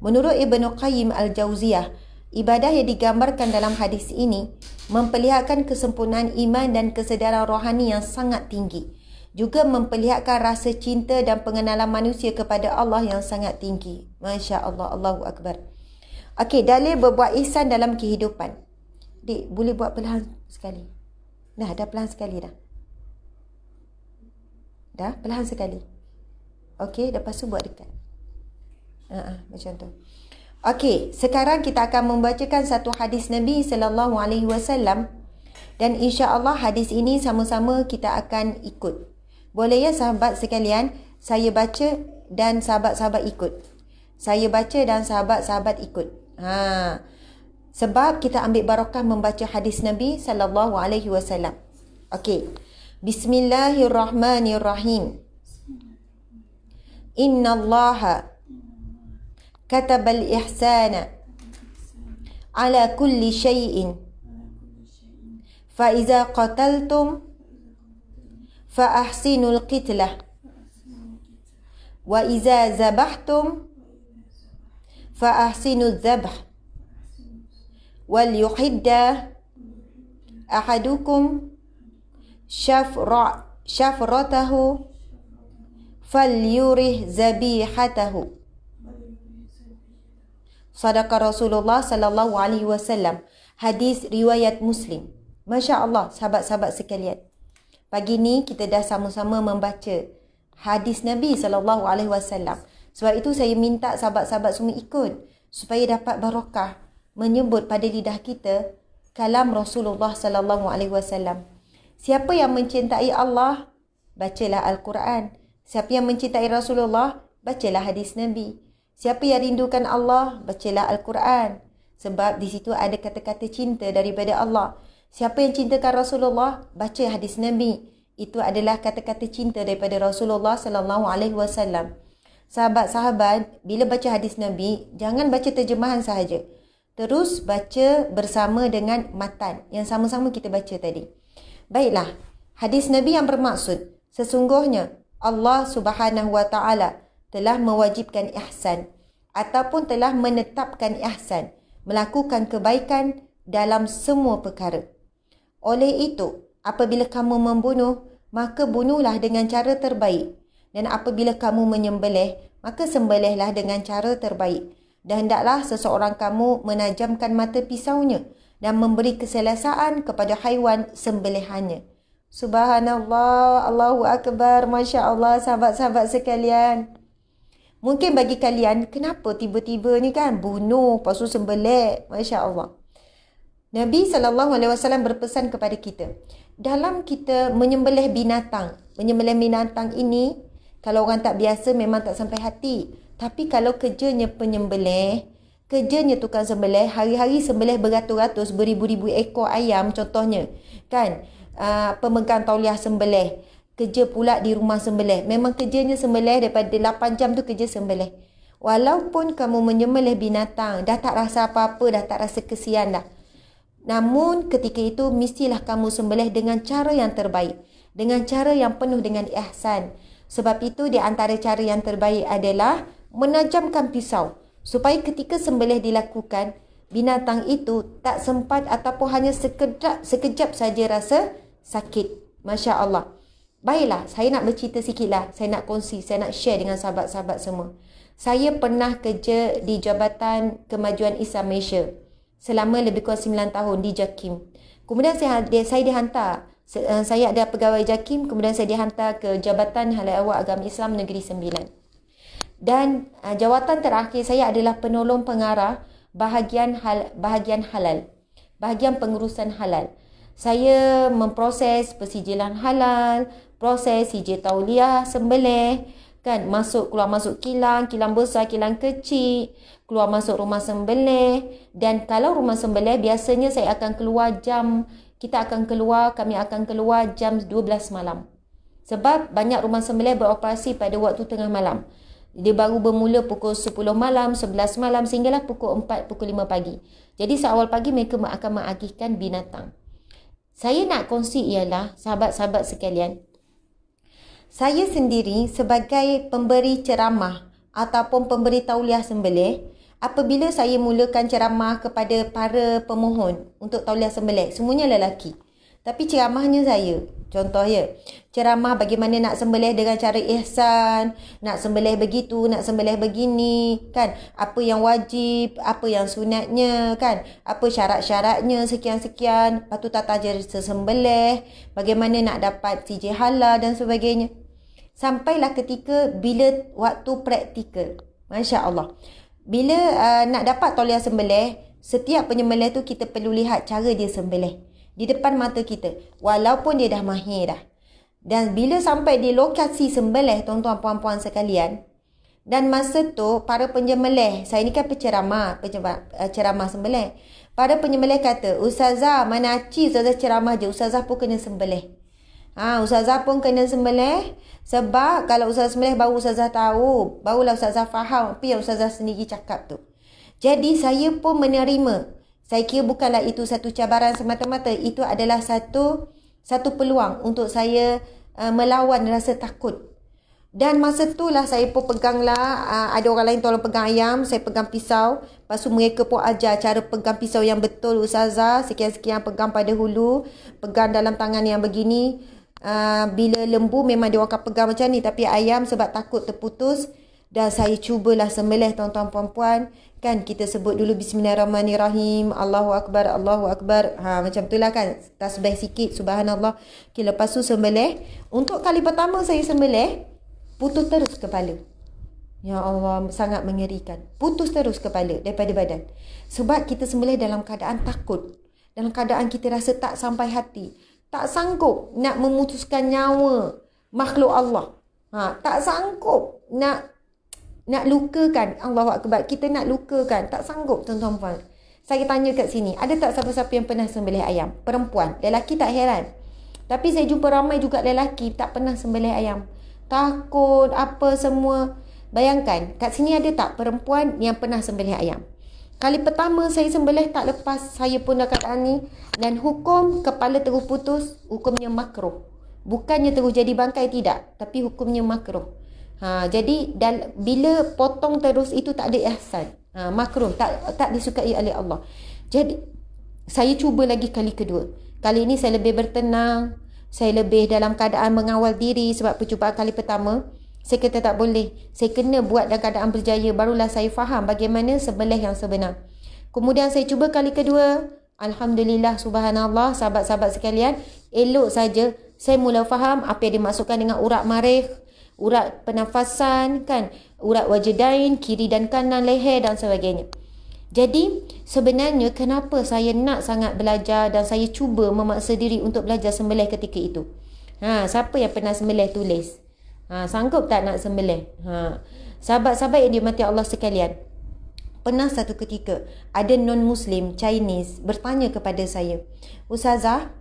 Menurut Ibnu Qayyim Al-Jauziyah, ibadah yang digambarkan dalam hadis ini memperlihatkan kesempurnaan iman dan kesedaran rohani yang sangat tinggi. Juga memperlihatkan rasa cinta dan pengenalan manusia kepada Allah yang sangat tinggi. Masya Allah, Allahu Akbar. Okey, dalil berbuat ihsan dalam kehidupan. Dik, boleh buat perlahan sekali. Dah perlahan sekali dah. Dah, perlahan sekali. Okey, lepas tu buat dekat. Macam tu. Okey, sekarang kita akan membacakan satu hadis Nabi sallallahu alaihi wasallam dan insya-Allah hadis ini sama-sama kita akan ikut. Boleh ya sahabat sekalian, saya baca dan sahabat-sahabat ikut. Saya baca dan sahabat-sahabat ikut. Sebab kita ambil barakah membaca hadis Nabi sallallahu alaihi wasallam. Okey. Bismillahirrahmanirrahim. Innallaha كتب الإحسان على كل شيء فإذا قتلتم فأحسنوا القتلة وإذا ذبحتم فأحسنوا الذبح وليحد أحدكم شفرته فليره ذبيحته. Sadaqa Rasulullah sallallahu alaihi wasallam. Hadis riwayat Muslim. Masya Allah, sahabat-sahabat sekalian. Pagi ni kita dah sama-sama membaca hadis Nabi sallallahu alaihi wasallam. Sebab itu saya minta sahabat-sahabat semua ikut supaya dapat barakah menyebut pada lidah kita kalam Rasulullah sallallahu alaihi wasallam. Siapa yang mencintai Allah, bacalah Al-Quran. Siapa yang mencintai Rasulullah, bacalah hadis Nabi. Siapa yang rindukan Allah, bacalah Al-Quran. Sebab di situ ada kata-kata cinta daripada Allah. Siapa yang cintakan Rasulullah, baca hadis Nabi. Itu adalah kata-kata cinta daripada Rasulullah sallallahu alaihi wasallam. Sahabat-sahabat, bila baca hadis Nabi, jangan baca terjemahan sahaja. Terus baca bersama dengan matan yang sama-sama kita baca tadi. Baiklah, hadis Nabi yang bermaksud, sesungguhnya Allah Subhanahu wa taala telah mewajibkan ihsan ataupun telah menetapkan ihsan, melakukan kebaikan dalam semua perkara. Oleh itu, apabila kamu membunuh, maka bunuhlah dengan cara terbaik. Dan apabila kamu menyembelih, maka sembelihlah dengan cara terbaik. Dan hendaklah seseorang kamu menajamkan mata pisaunya dan memberi keselesaan kepada haiwan sembelihannya. Subhanallah, Allahu Akbar, Masya Allah, sahabat-sahabat sekalian. Mungkin bagi kalian, kenapa tiba-tiba ni kan bunuh, lepas tu sembelih, Masya Allah. Nabi SAW berpesan kepada kita, dalam kita menyembelih binatang ini, kalau orang tak biasa memang tak sampai hati. Tapi kalau kerjanya penyembelih, kerjanya tukang sembelih, hari-hari sembelih beratus-ratus, beribu-ribu ekor ayam contohnya, kan, pemegang tauliah sembelih, kerja pula di rumah sembelih. Memang kerjanya sembelih, daripada 8 jam tu kerja sembelih. Walaupun kamu menyembelih binatang, dah tak rasa apa-apa, dah tak rasa kesian dah. Namun ketika itu mestilah kamu sembelih dengan cara yang terbaik, dengan cara yang penuh dengan ihsan. Sebab itu di antara cara yang terbaik adalah menajamkan pisau, supaya ketika sembelih dilakukan, binatang itu tak sempat ataupun hanya sekejap saja rasa sakit. Masya Allah. Baiklah, saya nak bercerita sikit lah. Saya nak kongsi, saya nak share dengan sahabat-sahabat semua. Saya pernah kerja di Jabatan Kemajuan Islam Malaysia selama lebih kurang 9 tahun di JAKIM. Kemudian saya dihantar. Saya ada pegawai JAKIM, kemudian saya dihantar ke Jabatan Halal Awak Agama Islam Negeri Sembilan. Dan jawatan terakhir saya adalah penolong pengarah bahagian halal, bahagian pengurusan halal. Saya memproses persijilan halal, proses sijil tauliah sembelih, kan, keluar masuk kilang besar, kilang kecil, keluar masuk rumah sembelih. Dan kalau rumah sembelih, biasanya kami akan keluar jam 12 malam. Sebab banyak rumah sembelih beroperasi pada waktu tengah malam. Dia baru bermula pukul 10 malam, 11 malam sehinggalah pukul 4, pukul 5 pagi. Jadi seawal pagi mereka akan mengagihkan binatang. Saya nak kongsi ialah, sahabat-sahabat sekalian, saya sendiri sebagai pemberi ceramah ataupun pemberi tauliah sembelih, apabila saya mulakan ceramah kepada para pemohon untuk tauliah sembelih, semuanya lelaki. Tapi ceramahnya saya, contoh ya, ceramah bagaimana nak sembelih dengan cara ihsan, nak sembelih begitu, nak sembelih begini, kan, apa yang wajib, apa yang sunatnya, kan, apa syarat-syaratnya, sekian-sekian, lepas tu tata cara sembelih, bagaimana nak dapat sijil halal dan sebagainya. Sampailah ketika bila waktu praktikal, Masya Allah, bila nak dapat tauliah sembelih, setiap penyembelih tu kita perlu lihat cara dia sembelih di depan mata kita, walaupun dia dah mahir dah. Dan bila sampai di lokasi sembelih, tuan-tuan puan-puan sekalian, dan masa tu para penyembelih, saya ni kan penceramah, ceramah sembelih, para penyembelih kata, Ustazah, mana aci Ustazah ceramah je, Ustazah pun kena sembelih. Ustazah pun kena sembelih, sebab kalau Ustazah sembelih baru Ustazah tahu, barulah Ustazah faham apa yang Ustazah sendiri cakap tu. Jadi saya pun menerima. Saya kira bukanlah itu satu cabaran semata-mata, itu adalah satu peluang untuk saya melawan rasa takut. Dan masa itulah saya pun peganglah, ada orang lain tolong pegang ayam, saya pegang pisau. Lepas tu mereka pun ajar cara pegang pisau yang betul, Ustazah, sekian-sekian pegang pada hulu, pegang dalam tangan yang begini. Bila lembu memang dia akan pegang macam ni, tapi ayam sebab takut terputus. Dan saya cubalah sembelih, tuan-tuan puan-puan. Kan kita sebut dulu Bismillahirrahmanirrahim, Allahu Akbar, Allahu Akbar. Macam itulah kan, tasbih sikit, Subhanallah. Okay, lepas tu sembelih. Untuk kali pertama saya sembelih, putus terus kepala. Ya Allah, sangat mengerikan. Putus terus kepala daripada badan. Sebab kita sembelih dalam keadaan takut. Dalam keadaan kita rasa tak sampai hati. Tak sanggup nak memutuskan nyawa makhluk Allah. Tak sanggup nak lukakan. Allahu Akbar. Kita nak lukakan. Tak sanggup, tuan-tuan puan. Saya tanya kat sini, ada tak siapa-siapa yang pernah sembelih ayam? Perempuan. Lelaki tak heran. Tapi saya jumpa ramai juga lelaki tak pernah sembelih ayam. Takut, apa semua. Bayangkan, kat sini ada tak perempuan yang pernah sembelih ayam? Kali pertama saya sembelih tak lepas, saya pun dah keadaan ni. Dan hukum kepala terus putus, hukumnya makruh. Bukannya terus jadi bangkai, tidak. Tapi hukumnya makruh. Jadi bila potong terus itu tak ada ihsan. Makruh, tak disukai oleh Allah. Jadi saya cuba lagi kali kedua. Kali ini saya lebih bertenang, saya lebih dalam keadaan mengawal diri. Sebab percubaan kali pertama saya kata tak boleh, saya kena buat dalam keadaan berjaya. Barulah saya faham bagaimana sembelih yang sebenar. Kemudian saya cuba kali kedua, Alhamdulillah, Subhanallah, sahabat-sahabat sekalian, elok saja saya mula faham apa yang dimaksudkan dengan urat marikh. urat pernafasan kan, urat wajdain, kiri dan kanan leher dan sebagainya. Jadi sebenarnya kenapa saya nak sangat belajar dan saya cuba memaksa diri untuk belajar sembelih ketika itu? Siapa yang pernah sembelih tulis? Sanggup tak nak sembelih? Sahabat-sahabat yang dirahmati Allah sekalian, pernah satu ketika ada non-Muslim Chinese bertanya kepada saya, Ustazah,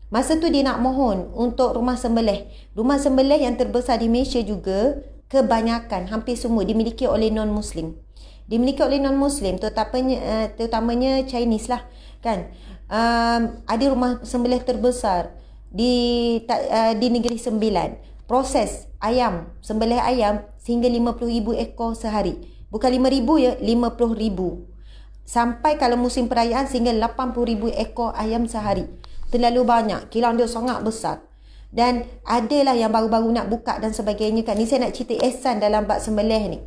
masa tu dia nak mohon untuk rumah sembelih. Rumah sembelih yang terbesar di Malaysia juga kebanyakan, hampir semua dimiliki oleh non-Muslim. Dimiliki oleh non-Muslim, terutamanya Chinese lah kan. Ada rumah sembelih terbesar di Negeri Sembilan. Proses ayam, sembelih ayam sehingga 50,000 ekor sehari. Bukan 5,000 ya, 50,000. Sampai kalau musim perayaan sehingga 80,000 ekor ayam sehari. Terlalu banyak, kilang dia sangat besar. Dan adalah yang baru-baru nak buka dan sebagainya kan. Ni saya nak cerita ihsan dalam bab sembelih ni.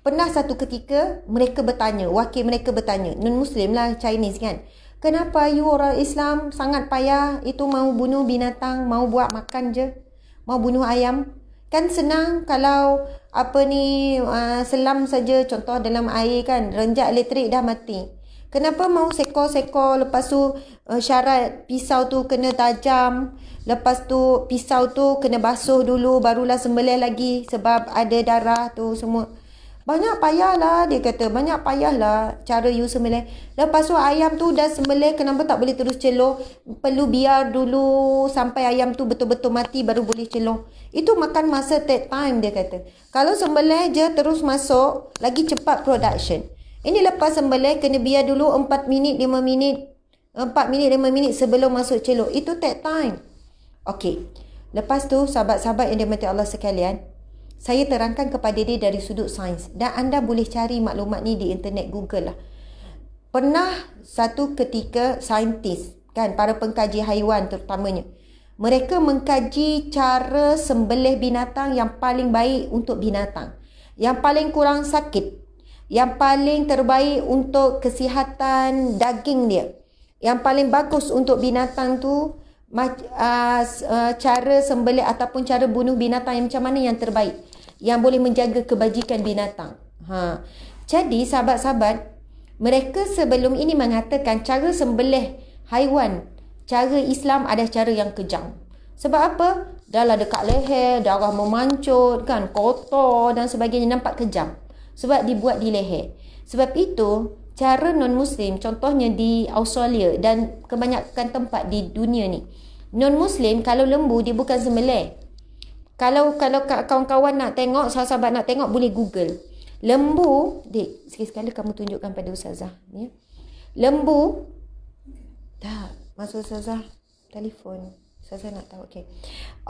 Pernah satu ketika mereka bertanya, wakil mereka bertanya, non-Muslim lah, Chinese kan, kenapa you orang Islam sangat payah itu mau bunuh binatang, mau buat makan je, mau bunuh ayam? Kan senang kalau selam saja, contoh dalam air kan, renjak elektrik dah mati. Kenapa mau sekor-sekor, lepas tu syarat pisau tu kena tajam, lepas tu pisau tu kena basuh dulu barulah sembelih lagi sebab ada darah tu semua. Banyak payah lah, dia kata, banyak payah lah cara you sembelih. Lepas tu ayam tu dah sembelih, kenapa tak boleh terus celuh? Perlu biar dulu sampai ayam tu betul-betul mati baru boleh celuh. Itu makan masa, take time, dia kata. Kalau sembelih je terus masuk, lagi cepat production. Ini lepas sembelih kena biar dulu 4 minit 5 minit 4 minit 5 minit sebelum masuk celuh. Itu take time. Okey. Lepas tu sahabat-sahabat yang dirahmati Allah sekalian, saya terangkan kepada dia dari sudut sains. Dan anda boleh cari maklumat ni di internet, Google lah. Pernah satu ketika saintis, kan, para pengkaji haiwan terutamanya, mereka mengkaji cara sembelih binatang yang paling baik untuk binatang, yang paling kurang sakit, yang paling terbaik untuk kesihatan daging dia, yang paling bagus untuk binatang tu, cara sembelih ataupun cara bunuh binatang yang macam mana yang terbaik, yang boleh menjaga kebajikan binatang. Jadi sahabat-sahabat, mereka sebelum ini mengatakan cara sembelih haiwan, cara Islam ada cara yang kejam. Sebab apa? Darah dekat leher, darah memancut kan, kotor dan sebagainya, nampak kejam. Sebab dibuat di leher. Sebab itu cara non-Muslim, contohnya di Australia dan kebanyakan tempat di dunia ni, non-Muslim kalau lembu dia bukan sembelih. Kalau kawan-kawan nak tengok, sahabat-sahabat nak tengok, boleh Google. Lembu, Dik, sekali-sekala kamu tunjukkan pada Ustazah. Ya. Lembu, tak, masuk Ustazah, telefon. Ustazah nak tahu,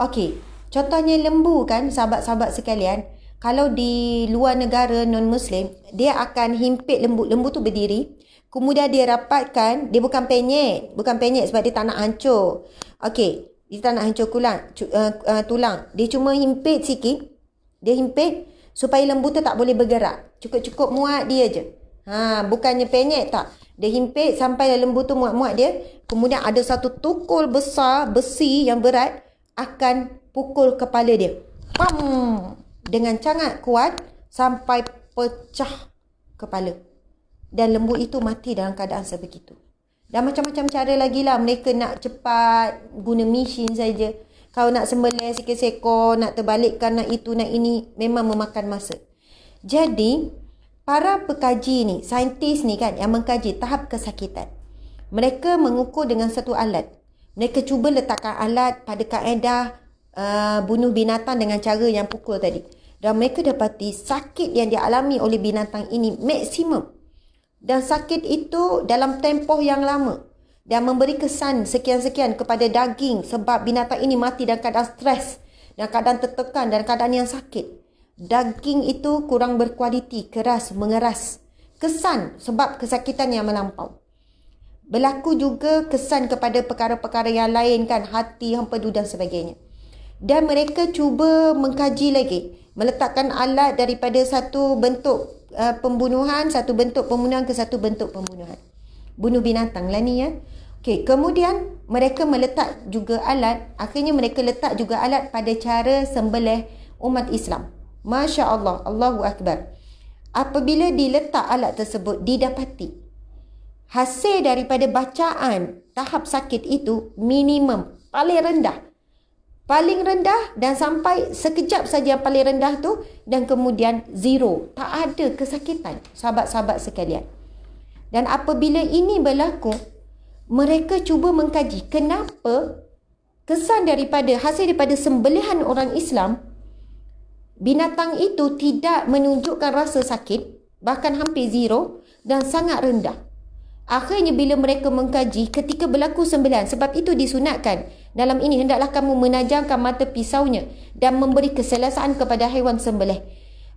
okey. Contohnya lembu kan, sahabat-sahabat sekalian, kalau di luar negara non-Muslim, dia akan himpit lembu tu berdiri, kemudian dia rapatkan, dia bukan penyek sebab dia tak nak hancur. Okey. Dia tak nak hancur tulang. Dia cuma himpit sikit. Dia himpit supaya lembu tu tak boleh bergerak. Cukup-cukup muat dia je. Bukannya penyek tak. Dia himpit sampai lembu tu muat-muat dia. Kemudian ada satu tukul besar, besi yang berat, akan pukul kepala dia. Pam! Dengan sangat kuat sampai pecah kepala. Dan lembu itu mati dalam keadaan sebegitu. Dan macam-macam cara lagi lah. Mereka nak cepat, guna mesin saja. Kalau nak sembelih sikit sekor, nak terbalikkan, nak itu, nak ini, memang memakan masa. Jadi, para pekaji ni, saintis ni kan, yang mengkaji tahap kesakitan, mereka mengukur dengan satu alat. Mereka cuba letakkan alat pada kaedah bunuh binatang dengan cara yang pukul tadi. Dan mereka dapati sakit yang dialami oleh binatang ini maksimum. Dan sakit itu dalam tempoh yang lama. Dan memberi kesan sekian-sekian kepada daging. Sebab binatang ini mati dalam keadaan stres. Dalam keadaan tertekan, dalam keadaan yang sakit. Daging itu kurang berkualiti, keras, mengeras. Kesan sebab kesakitan yang melampau. Berlaku juga kesan kepada perkara-perkara yang lain kan. Hati, hempedu dan sebagainya. Dan mereka cuba mengkaji lagi. Meletakkan alat daripada satu bentuk pembunuhan, satu bentuk pembunuhan ke satu bentuk pembunuhan. Bunuh binatang lah ni ya. Okey, kemudian mereka meletak juga alat, akhirnya mereka letak juga alat pada cara sembelih umat Islam. Masya Allah, Allahu Akbar. Apabila diletak alat tersebut, didapati hasil daripada bacaan tahap sakit itu minimum, paling rendah dan sampai sekejap saja yang paling rendah tu, dan kemudian zero, tak ada kesakitan, sahabat-sahabat sekalian. Dan apabila ini berlaku, mereka cuba mengkaji kenapa kesan daripada hasil daripada sembelihan orang Islam, binatang itu tidak menunjukkan rasa sakit, bahkan hampir zero dan sangat rendah. Akhirnya bila mereka mengkaji ketika berlaku sembelihan, sebab itu disunatkan dalam ini, hendaklah kamu menajamkan mata pisaunya dan memberi keselesaan kepada haiwan sembelih.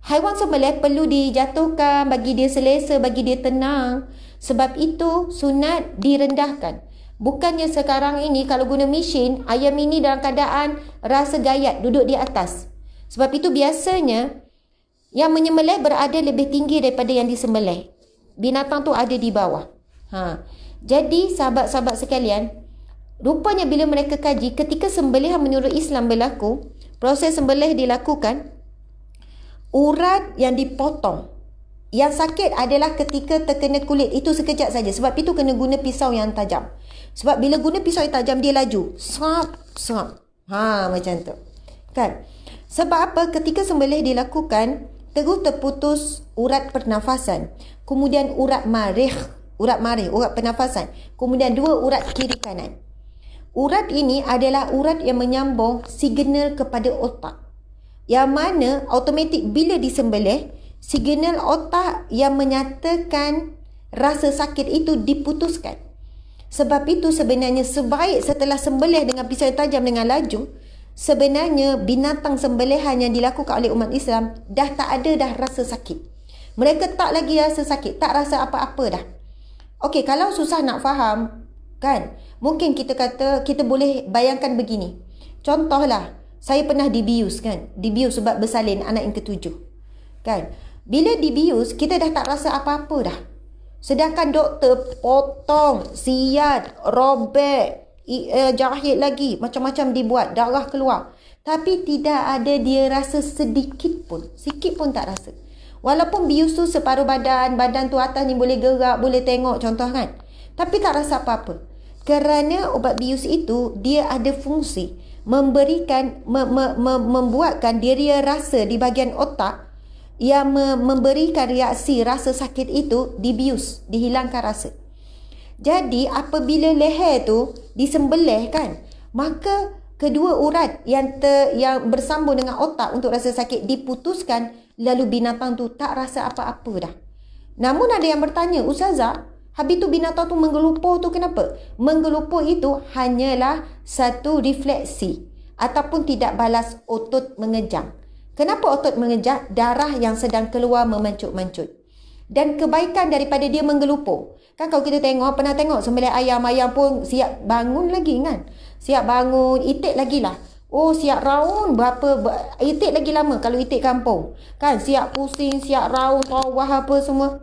Haiwan sembelih perlu dijatuhkan bagi dia selesa, bagi dia tenang. Sebab itu sunat direndahkan. Bukannya sekarang ini kalau guna mesin, ayam ini dalam keadaan rasa gayat duduk di atas. Sebab itu biasanya yang menyembelih berada lebih tinggi daripada yang disembelih. Binatang tu ada di bawah. Jadi sahabat-sahabat sekalian, rupanya bila mereka kaji, ketika sembelihan menurut Islam berlaku, proses sembelih dilakukan, urat yang dipotong, yang sakit adalah ketika terkena kulit, itu sekejap saja. Sebab itu kena guna pisau yang tajam. Sebab bila guna pisau yang tajam, dia laju. Serap. Macam tu. Kan? Sebab apa? Ketika sembelih dilakukan, terus terputus urat pernafasan. Kemudian urat marih, urat pernafasan. Kemudian 2 urat kiri kanan. Urat ini adalah urat yang menyambung signal kepada otak. Yang mana automatik bila disembelih, signal otak yang menyatakan rasa sakit itu diputuskan. Sebab itu sebenarnya sebaik setelah sembelih dengan pisau yang tajam dengan laju, sebenarnya binatang sembelihan yang dilakukan oleh umat Islam dah tak ada dah rasa sakit. Mereka tak lagi rasa sakit, tak rasa apa-apa dah. Okey, kalau susah nak faham, kan, mungkin kita kata, kita boleh bayangkan begini. Contohlah, saya pernah dibius, kan, dibius sebab bersalin anak yang ke-7, kan. Bila dibius, kita dah tak rasa apa-apa dah. Sedangkan doktor potong, siat, robek, jahit lagi, macam-macam dibuat, darah keluar. Tapi tidak ada dia rasa sedikit pun, sikit pun tak rasa. Walaupun bius tu separuh badan tu atas ni boleh gerak, boleh tengok contoh, kan. Tapi tak rasa apa-apa. Kerana ubat bius itu, dia ada fungsi memberikan, membuatkan dia rasa di bahagian otak yang memberikan reaksi rasa sakit itu dibius, dihilangkan rasa. Jadi apabila leher tu disembelih, kan, maka kedua urat yang bersambung dengan otak untuk rasa sakit diputuskan, lalu binatang tu tak rasa apa-apa dah. Namun ada yang bertanya, Ustazah, habis tu binatang tu menggelupur tu kenapa? Menggelupur itu hanyalah satu refleksi ataupun tidak balas otot mengejang. Kenapa otot mengejang? Darah yang sedang keluar memancut-mancut. Dan kebaikan daripada dia menggelupur, kan, kalau kita tengok, pernah tengok sembelih ayam pun siap bangun lagi, kan. Siap bangun, itik lagi lah. Oh, siap raun itik lagi lama kalau itik kampung, kan. Siap pusing, siap raun, tawah apa semua.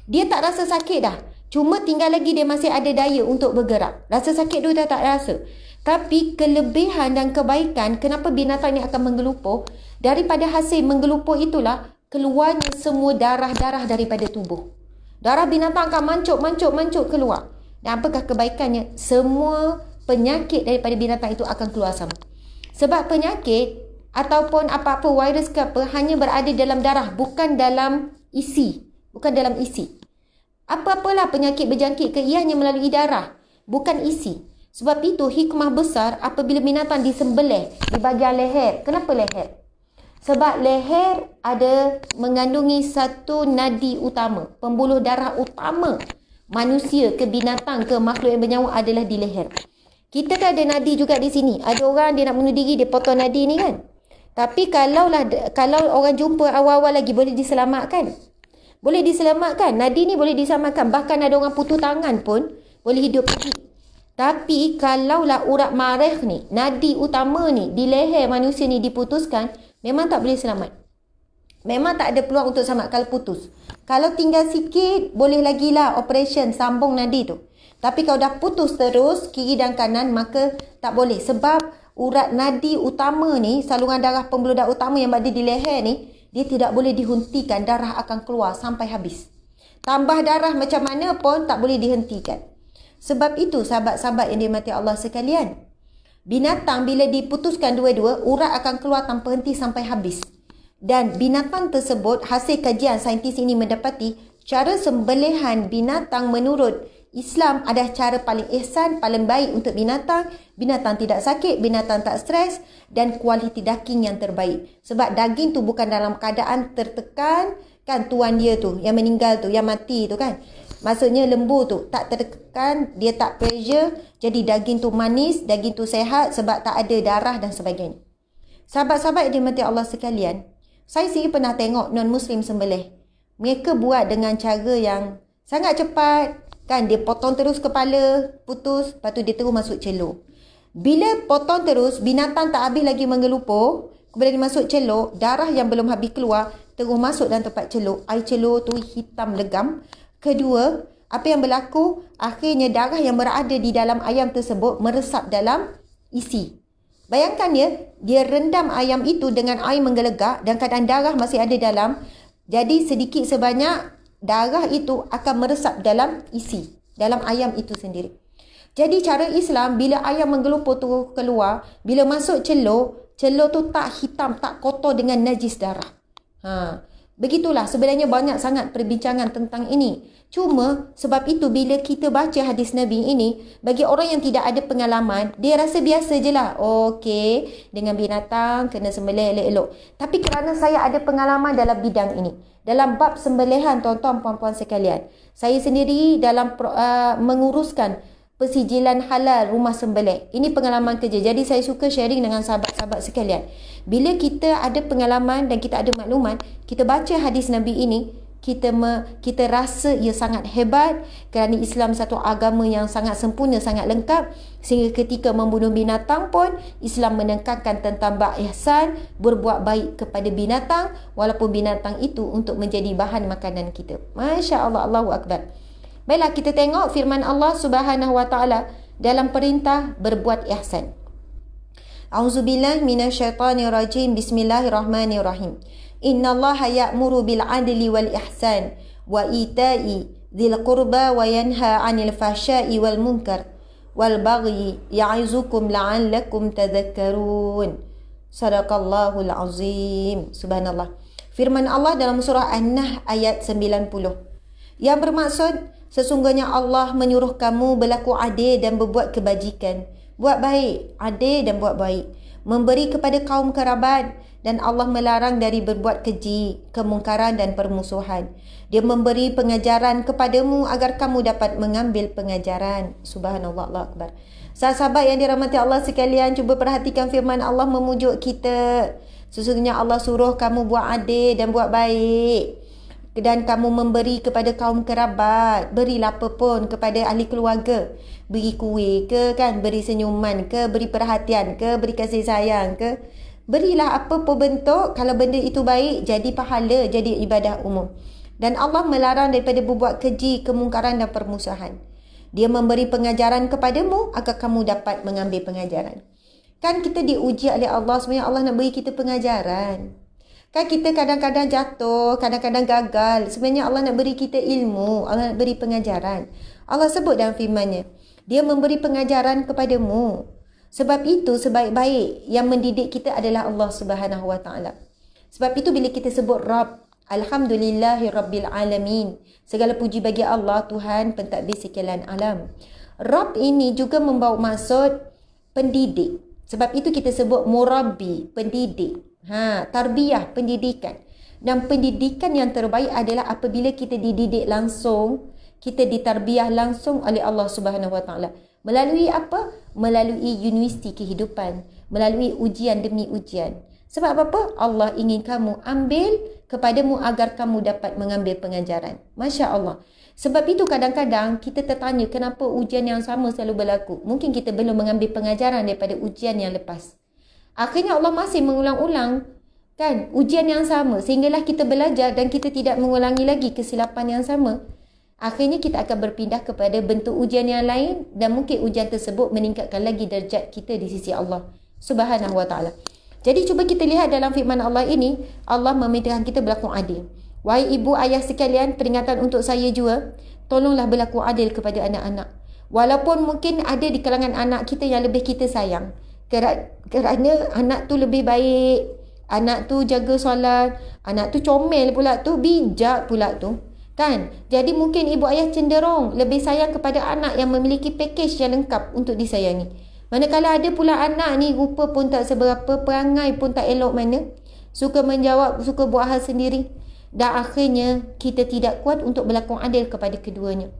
Dia tak rasa sakit dah. Cuma tinggal lagi dia masih ada daya untuk bergerak. Rasa sakit tu dah tak rasa. Tapi kelebihan dan kebaikan kenapa binatang ni akan menggelupur, daripada hasil menggelupur itulah keluarnya semua darah-darah daripada tubuh. Darah binatang akan mancuk keluar. Dan apakah kebaikannya? Semua penyakit daripada binatang itu akan keluar sama. Sebab penyakit ataupun apa-apa virus ke apa hanya berada dalam darah, bukan dalam isi. Apa-apalah penyakit berjangkit ke, ia hanya melalui darah, bukan isi. Sebab itu hikmah besar apabila binatang disembelih di bahagian leher. Kenapa leher? Sebab leher ada mengandungi satu nadi utama, pembuluh darah utama manusia ke binatang ke makhluk yang bernyawa adalah di leher. Kita kan ada nadi juga di sini. Ada orang dia nak bunuh diri, dia potong nadi ni, kan. Tapi kalau orang jumpa awal-awal lagi, boleh diselamatkan. Boleh diselamatkan. Nadi ni boleh diselamatkan. Bahkan ada orang putus tangan pun boleh hidup lagi. Tapi kalaulah urat marih ni, nadi utama ni di leher manusia ni diputuskan, memang tak boleh selamat. Memang tak ada peluang untuk selamat kalau putus. Kalau tinggal sikit, boleh lagi lah operation sambung nadi tu. Tapi kalau dah putus terus kiri dan kanan, maka tak boleh. Sebab urat nadi utama ni, saluran darah pembuluh darah utama yang berada di leher ni, dia tidak boleh dihentikan, darah akan keluar sampai habis. Tambah darah macam mana pun tak boleh dihentikan. Sebab itu sahabat-sahabat yang dirahmati Allah sekalian, binatang bila diputuskan dua-dua, urat akan keluar tanpa henti sampai habis. Dan binatang tersebut, hasil kajian saintis ini mendapati cara sembelihan binatang menurut Islam adalah cara paling ihsan, paling baik untuk binatang. Binatang tidak sakit, binatang tak stres dan kualiti daging yang terbaik. Sebab daging tu bukan dalam keadaan tertekan, kan tuan dia tu, yang meninggal tu, yang mati tu kan. Maksudnya lembu tu tak tertekan, dia tak pressure, jadi daging tu manis, daging tu sehat sebab tak ada darah dan sebagainya. Sahabat-sahabat yang dirahmati Allah sekalian, saya sendiri pernah tengok non-Muslim sembelih. Mereka buat dengan cara yang sangat cepat. Kan, dia potong terus kepala, putus, lepas tu dia terus masuk celur. Bila potong terus, binatang tak habis lagi menggelupur, kemudian dia masuk celur, darah yang belum habis keluar, terus masuk dalam tempat celur. Air celur tu hitam legam. Kedua, apa yang berlaku? Akhirnya darah yang berada di dalam ayam tersebut meresap dalam isi. Bayangkan dia rendam ayam itu dengan air menggelegak dan keadaan darah masih ada dalam. Jadi sedikit sebanyak darah itu akan meresap dalam isi, dalam ayam itu sendiri. Jadi cara Islam, bila ayam menggelupur tu keluar, bila masuk celur tu tak hitam, tak kotor dengan najis darah. Begitulah, sebenarnya banyak sangat perbincangan tentang ini. Cuma sebab itu bila kita baca hadis Nabi ini, bagi orang yang tidak ada pengalaman, dia rasa biasa je lah. Okey, dengan binatang kena sembelih elok-elok. Tapi kerana saya ada pengalaman dalam bidang ini, dalam bab sembelihan tuan-tuan puan-puan sekalian, saya sendiri dalam menguruskan persijilan halal rumah sembelih. Ini pengalaman kerja. Jadi saya suka sharing dengan sahabat-sahabat sekalian. Bila kita ada pengalaman dan kita ada maklumat, kita baca hadis Nabi ini, kita rasa ia sangat hebat kerana Islam satu agama yang sangat sempurna, sangat lengkap, sehingga ketika membunuh binatang pun Islam menekankan tentang bab ihsan, berbuat baik kepada binatang walaupun binatang itu untuk menjadi bahan makanan kita. Masya Allah, Allahu Akbar. Baiklah, kita tengok firman Allah Subhanahu wa taala dalam perintah berbuat ihsan. A'udzubillahi minasyaitonirrajim. Bismillahirrahmanirrahim. Innallaha ya'muru bil 'adli wal ihsan wa ita'i dzil qurba wa yanha 'anil fahsya'i wal munkar wal baghi ya'izukum la'allakum tadhakkarun. Sadaqallahul azim. Subhanallah. Firman Allah dalam surah An-Nahl ayat 90. Yang bermaksud, sesungguhnya Allah menyuruh kamu berlaku adil dan berbuat kebajikan. Buat baik, adil dan buat baik. Memberi kepada kaum kerabat, dan Allah melarang dari berbuat keji, kemungkaran dan permusuhan. Dia memberi pengajaran kepadamu agar kamu dapat mengambil pengajaran. Subhanallah, Allah Akbar. Sahabat yang dirahmati Allah sekalian, cuba perhatikan firman Allah memujuk kita. Sesungguhnya Allah suruh kamu buat adil dan buat baik. Dan kamu memberi kepada kaum kerabat, berilah apa pun kepada ahli keluarga. Beri kuih ke, kan, beri senyuman ke, beri perhatian ke, beri kasih sayang ke. Berilah apa pun bentuk, kalau benda itu baik, jadi pahala, jadi ibadah umum. Dan Allah melarang daripada berbuat keji, kemungkaran dan permusuhan. Dia memberi pengajaran kepadamu agar kamu dapat mengambil pengajaran. Kan kita diuji oleh Allah, sebenarnya Allah nak beri kita pengajaran. Kan kita kadang-kadang jatuh, kadang-kadang gagal. Sebenarnya Allah nak beri kita ilmu, Allah nak beri pengajaran. Allah sebut dalam firman-Nya, Dia memberi pengajaran kepadamu. Sebab itu sebaik-baik yang mendidik kita adalah Allah Subhanahu wa taala. Sebab itu bila kita sebut Rabb, Alhamdulillahirabbil alamin. Segala puji bagi Allah, Tuhan pentadbir sekalian alam. Rabb ini juga membawa maksud pendidik. Sebab itu kita sebut murabbi, pendidik. Tarbiyah, pendidikan. Dan pendidikan yang terbaik adalah apabila kita dididik langsung, kita ditarbiyah langsung oleh Allah Subhanahu wa taala. Melalui apa? Melalui universiti kehidupan, melalui ujian demi ujian. Sebab apa? Allah ingin kamu ambil kepadamu agar kamu dapat mengambil pengajaran. Masya Allah. Sebab itu kadang-kadang kita tertanya kenapa ujian yang sama selalu berlaku. Mungkin kita belum mengambil pengajaran daripada ujian yang lepas. Akhirnya Allah masih mengulang-ulang, kan, ujian yang sama, sehinggalah kita belajar dan kita tidak mengulangi lagi kesilapan yang sama. Akhirnya kita akan berpindah kepada bentuk ujian yang lain dan mungkin ujian tersebut meningkatkan lagi darjat kita di sisi Allah. Subhanahu wa ta'ala. Jadi cuba kita lihat dalam firman Allah ini, Allah memerintahkan kita berlaku adil. Wahai ibu ayah sekalian, peringatan untuk saya juga, tolonglah berlaku adil kepada anak-anak. Walaupun mungkin ada di kalangan anak kita yang lebih kita sayang. Kerana anak tu lebih baik, anak tu jaga solat, anak tu comel pula tu, bijak pula tu. Kan? Jadi mungkin ibu ayah cenderung lebih sayang kepada anak yang memiliki pakej yang lengkap untuk disayangi. Manakala ada pula anak ni rupa pun tak seberapa, perangai pun tak elok mana, suka menjawab, suka buat hal sendiri. Dan akhirnya kita tidak kuat untuk berlaku adil kepada keduanya.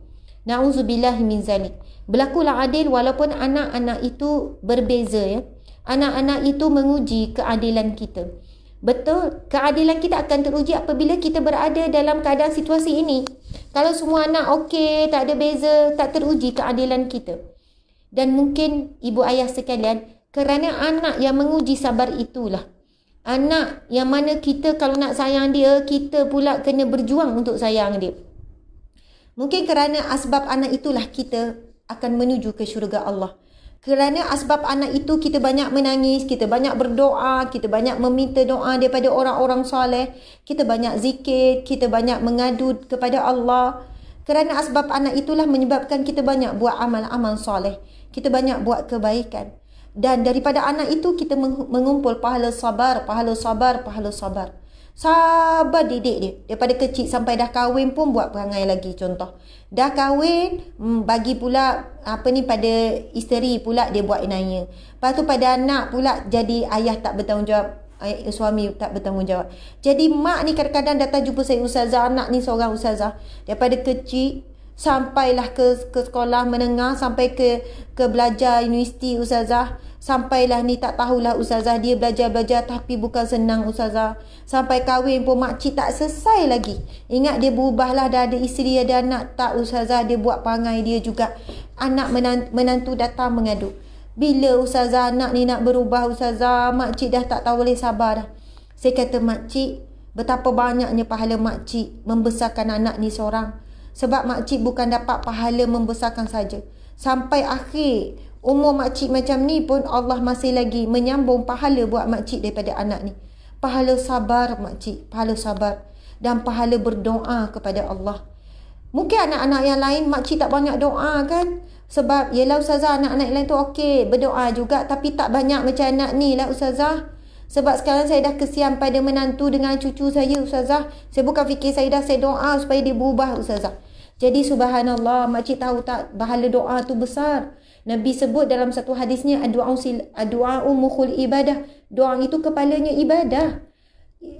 Na'udzubillah min zalik. Berlakulah adil walaupun anak-anak itu berbeza ya. Anak-anak itu menguji keadilan kita. Betul, keadilan kita akan teruji apabila kita berada dalam keadaan situasi ini. Kalau semua anak okey, tak ada beza, tak teruji keadilan kita. Dan mungkin ibu ayah sekalian, kerana anak yang menguji sabar itulah. Anak yang mana kita kalau nak sayang dia, kita pula kena berjuang untuk sayang dia. Mungkin kerana asbab anak itulah kita akan menuju ke syurga Allah. Kerana asbab anak itu kita banyak menangis, kita banyak berdoa, kita banyak meminta doa daripada orang-orang soleh, kita banyak zikir, kita banyak mengadu kepada Allah. Kerana asbab anak itulah menyebabkan kita banyak buat amal-amal soleh. Kita banyak buat kebaikan. Dan daripada anak itu kita mengumpul pahala sabar, pahala sabar, pahala sabar. Sabar didik dia. Daripada kecil sampai dah kahwin pun buat perangai lagi contoh. Dah kahwin, bagi pula pada isteri pula dia buat inaya. Lepas tu pada anak pula jadi ayah tak bertanggungjawab. Suami tak bertanggungjawab. Jadi mak ni kadang-kadang datang jumpa saya ustazah, anak ni seorang ustazah. Daripada kecil sampailah ke sekolah menengah, sampai ke belajar universiti ustazah. Sampailah ni tak tahulah ustazah, dia belajar-belajar tapi bukan senang ustazah. Sampai kahwin pun makcik tak selesai lagi. Ingat dia berubahlah, dah ada isteri, ada anak. Tak ustazah, dia buat perangai dia juga. Anak menantu datang mengadu. Bila ustazah anak ni nak berubah ustazah, makcik dah tak tahu boleh sabar dah. Saya kata makcik, betapa banyaknya pahala makcik membesarkan anak ni seorang. Sebab makcik bukan dapat pahala membesarkan saja. Sampai akhir umur makcik macam ni pun Allah masih lagi menyambung pahala buat makcik daripada anak ni. Pahala sabar makcik, pahala sabar. Dan pahala berdoa kepada Allah. Mungkin anak-anak yang lain makcik tak banyak doa kan. Sebab yelah ustazah, anak-anak lain tu okey, berdoa juga tapi tak banyak macam anak ni lah ustazah. Sebab sekarang saya dah kesian pada menantu dengan cucu saya ustazah. Saya bukan fikir saya doa supaya dia berubah ustazah. Jadi subhanallah, makcik tahu tak pahala doa tu besar. Nabi sebut dalam satu hadisnya, doa mukhul ibadah. Doa itu kepalanya ibadah.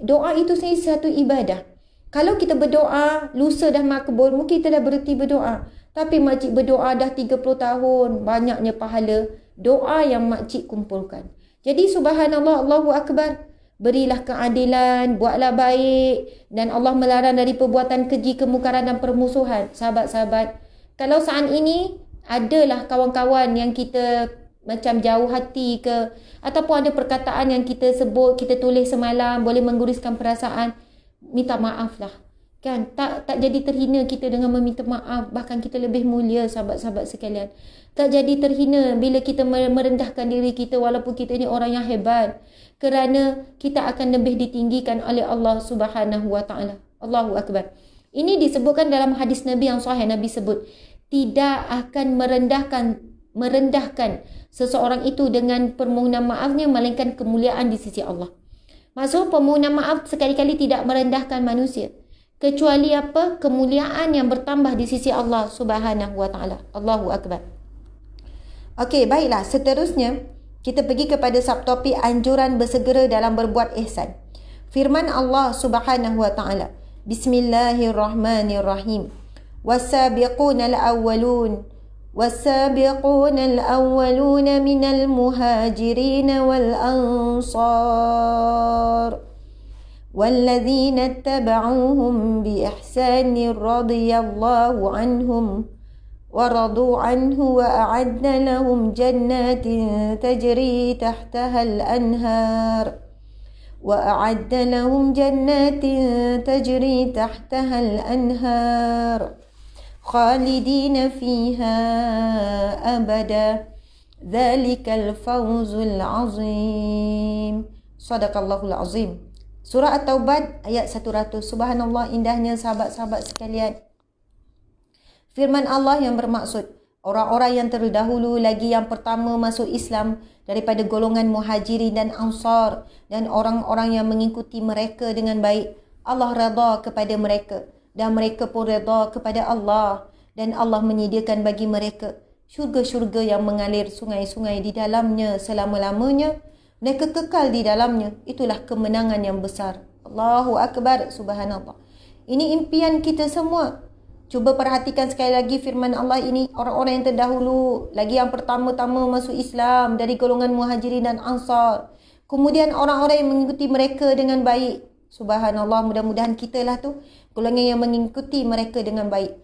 Doa itu satu ibadah. Kalau kita berdoa, lusa dah makbul, mungkin kita dah berhenti berdoa. Tapi makcik berdoa dah 30 tahun, banyaknya pahala doa yang makcik kumpulkan. Jadi subhanallah, Allahu Akbar. Berilah keadilan, buatlah baik. Dan Allah melarang dari perbuatan keji, kemukaran dan permusuhan. Sahabat-sahabat, kalau saat ini adalah kawan-kawan yang kita macam jauh hati ke, ataupun ada perkataan yang kita sebut, kita tulis semalam, boleh mengguriskan perasaan, minta maaf lah. Kan? Tak jadi terhina kita dengan meminta maaf. Bahkan kita lebih mulia sahabat-sahabat sekalian. Tak jadi terhina bila kita merendahkan diri kita walaupun kita ni orang yang hebat. Kerana kita akan lebih ditinggikan oleh Allah Subhanahu wa ta'ala. Allahu Akbar. Ini disebutkan dalam hadis Nabi yang sahih. Nabi sebut, tidak akan merendahkan seseorang itu dengan permohonan maafnya melainkan kemuliaan di sisi Allah. Maksud permohonan maaf sekali-kali tidak merendahkan manusia. Kecuali apa? Kemuliaan yang bertambah di sisi Allah Subhanahu wa ta'ala. Allahu Akbar. Okey, baiklah. Seterusnya, kita pergi kepada subtopik anjuran bersegera dalam berbuat ihsan. Firman Allah Subhanahu wa ta'ala. Bismillahirrahmanirrahim. والسابقون الأولون من المهاجرين والأنصار والذين اتبعوهم بإحسان رضي الله عنهم ورضوا عنه وأعد لهم جنات تجري تحتها الأنهار خالدين فيها أبدا Dzalikal fawzul azim. Sadaqallahul azim. Surah At-Taubah ayat 100. Subhanallah, indahnya sahabat-sahabat sekalian. Firman Allah yang bermaksud orang-orang yang terdahulu lagi yang pertama masuk Islam daripada golongan Muhajirin dan Ansar dan orang-orang yang mengikuti mereka dengan baik. Allah redha kepada mereka dan mereka pun redha kepada Allah, dan Allah menyediakan bagi mereka syurga-syurga yang mengalir sungai-sungai di dalamnya selama-lamanya. Mereka kekal di dalamnya. Itulah kemenangan yang besar. Allahu Akbar. Subhanallah. Ini impian kita semua. Cuba perhatikan sekali lagi firman Allah ini. Orang-orang yang terdahulu, lagi yang pertama-tama masuk Islam dari golongan Muhajirin dan Ansar. Kemudian orang-orang yang mengikuti mereka dengan baik. Subhanallah, mudah-mudahan kita lah tu golongan yang mengikuti mereka dengan baik.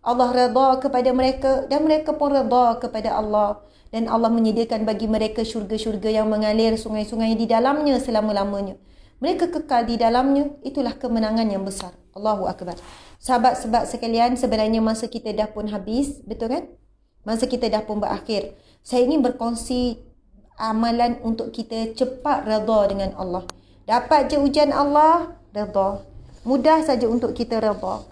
Allah redha kepada mereka dan mereka pun redha kepada Allah. Dan Allah menyediakan bagi mereka syurga-syurga yang mengalir sungai-sungai di dalamnya selama-lamanya. Mereka kekal di dalamnya. Itulah kemenangan yang besar. Allahu Akbar. Sahabat-sahabat sekalian, sebenarnya masa kita dah pun habis. Betul kan? Masa kita dah pun berakhir. Saya ingin berkongsi amalan untuk kita cepat redha dengan Allah. Dapat je ujian Allah, redha. Mudah saja untuk kita redha.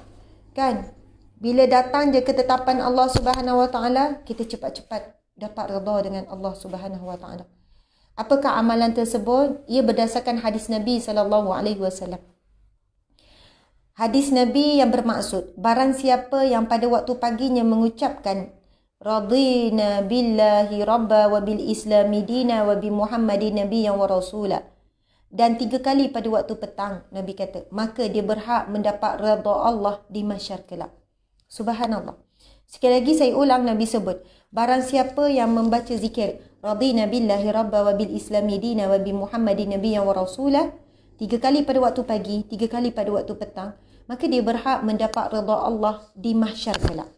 Kan? Bila datang je ketetapan Allah Subhanahu Wa Taala, kita cepat-cepat dapat redha dengan Allah Subhanahu Wa Taala. Apakah amalan tersebut? Ia berdasarkan hadis Nabi SAW. Hadis Nabi yang bermaksud, barang siapa yang pada waktu paginya mengucapkan radina billahi rabba wa bil islami dina wa bi Muhammadin nabiyyan wa rasula, dan 3 kali pada waktu petang, Nabi kata, maka dia berhak mendapat redha Allah di mahsyar kelak. Subhanallah. Sekali lagi saya ulang, Nabi sebut, barang siapa yang membaca zikir radina billahi rabba wa bil islami dina wa bi Muhammadin nabiyyan wa rasula 3 kali pada waktu pagi, 3 kali pada waktu petang, maka dia berhak mendapat redha Allah di mahsyar kelak.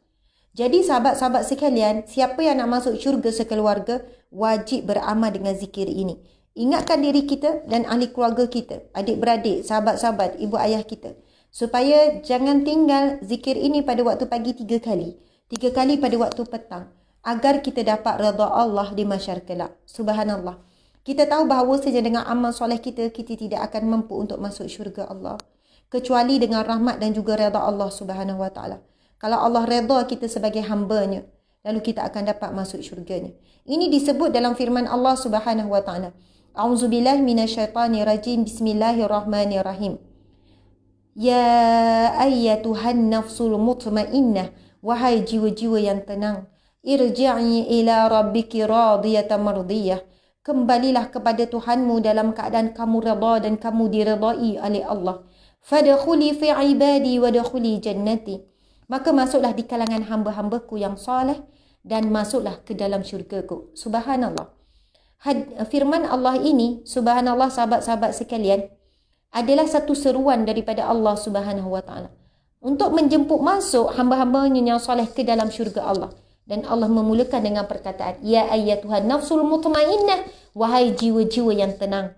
Jadi sahabat-sahabat sekalian, siapa yang nak masuk syurga sekeluarga wajib beramal dengan zikir ini. Ingatkan diri kita dan ahli keluarga kita, adik-beradik, sahabat-sahabat, ibu ayah kita, supaya jangan tinggal zikir ini pada waktu pagi 3 kali. 3 kali pada waktu petang, agar kita dapat redha Allah di mahsyar kelak. Subhanallah. Kita tahu bahawa saja dengan amal soleh kita, kita tidak akan mampu untuk masuk syurga Allah, kecuali dengan rahmat dan juga redha Allah Subhanahu Wa Taala. Kalau Allah redha kita sebagai hamba-Nya, lalu kita akan dapat masuk syurga-Nya. Ini disebut dalam firman Allah Subhanahu Wa Taala. A'udzubillahi minasyaitanir rajim. Bismillahirrahmanirrahim. Ya ayyatuhan nafsul mutmainnah, wahai jiwa-jiwa yang tenang, irji'i ila rabbiki radiyatan mardiyah, kembalilah kepada Tuhanmu dalam keadaan kamu redha dan kamu diredai oleh Allah. Fadkhuli fi ibadi wadkhuli jannati, maka masuklah di kalangan hamba-hambaku yang soleh dan masuklah ke dalam syurgaku. Subhanallah. Firman Allah ini, subhanallah sahabat-sahabat sekalian, adalah satu seruan daripada Allah Subhanahu Wa Taala untuk menjemput masuk hamba-hambanya yang soleh ke dalam syurga Allah. Dan Allah memulakan dengan perkataan, ya ayyatuhan nafsul mutmainnah, wahai jiwa-jiwa yang tenang,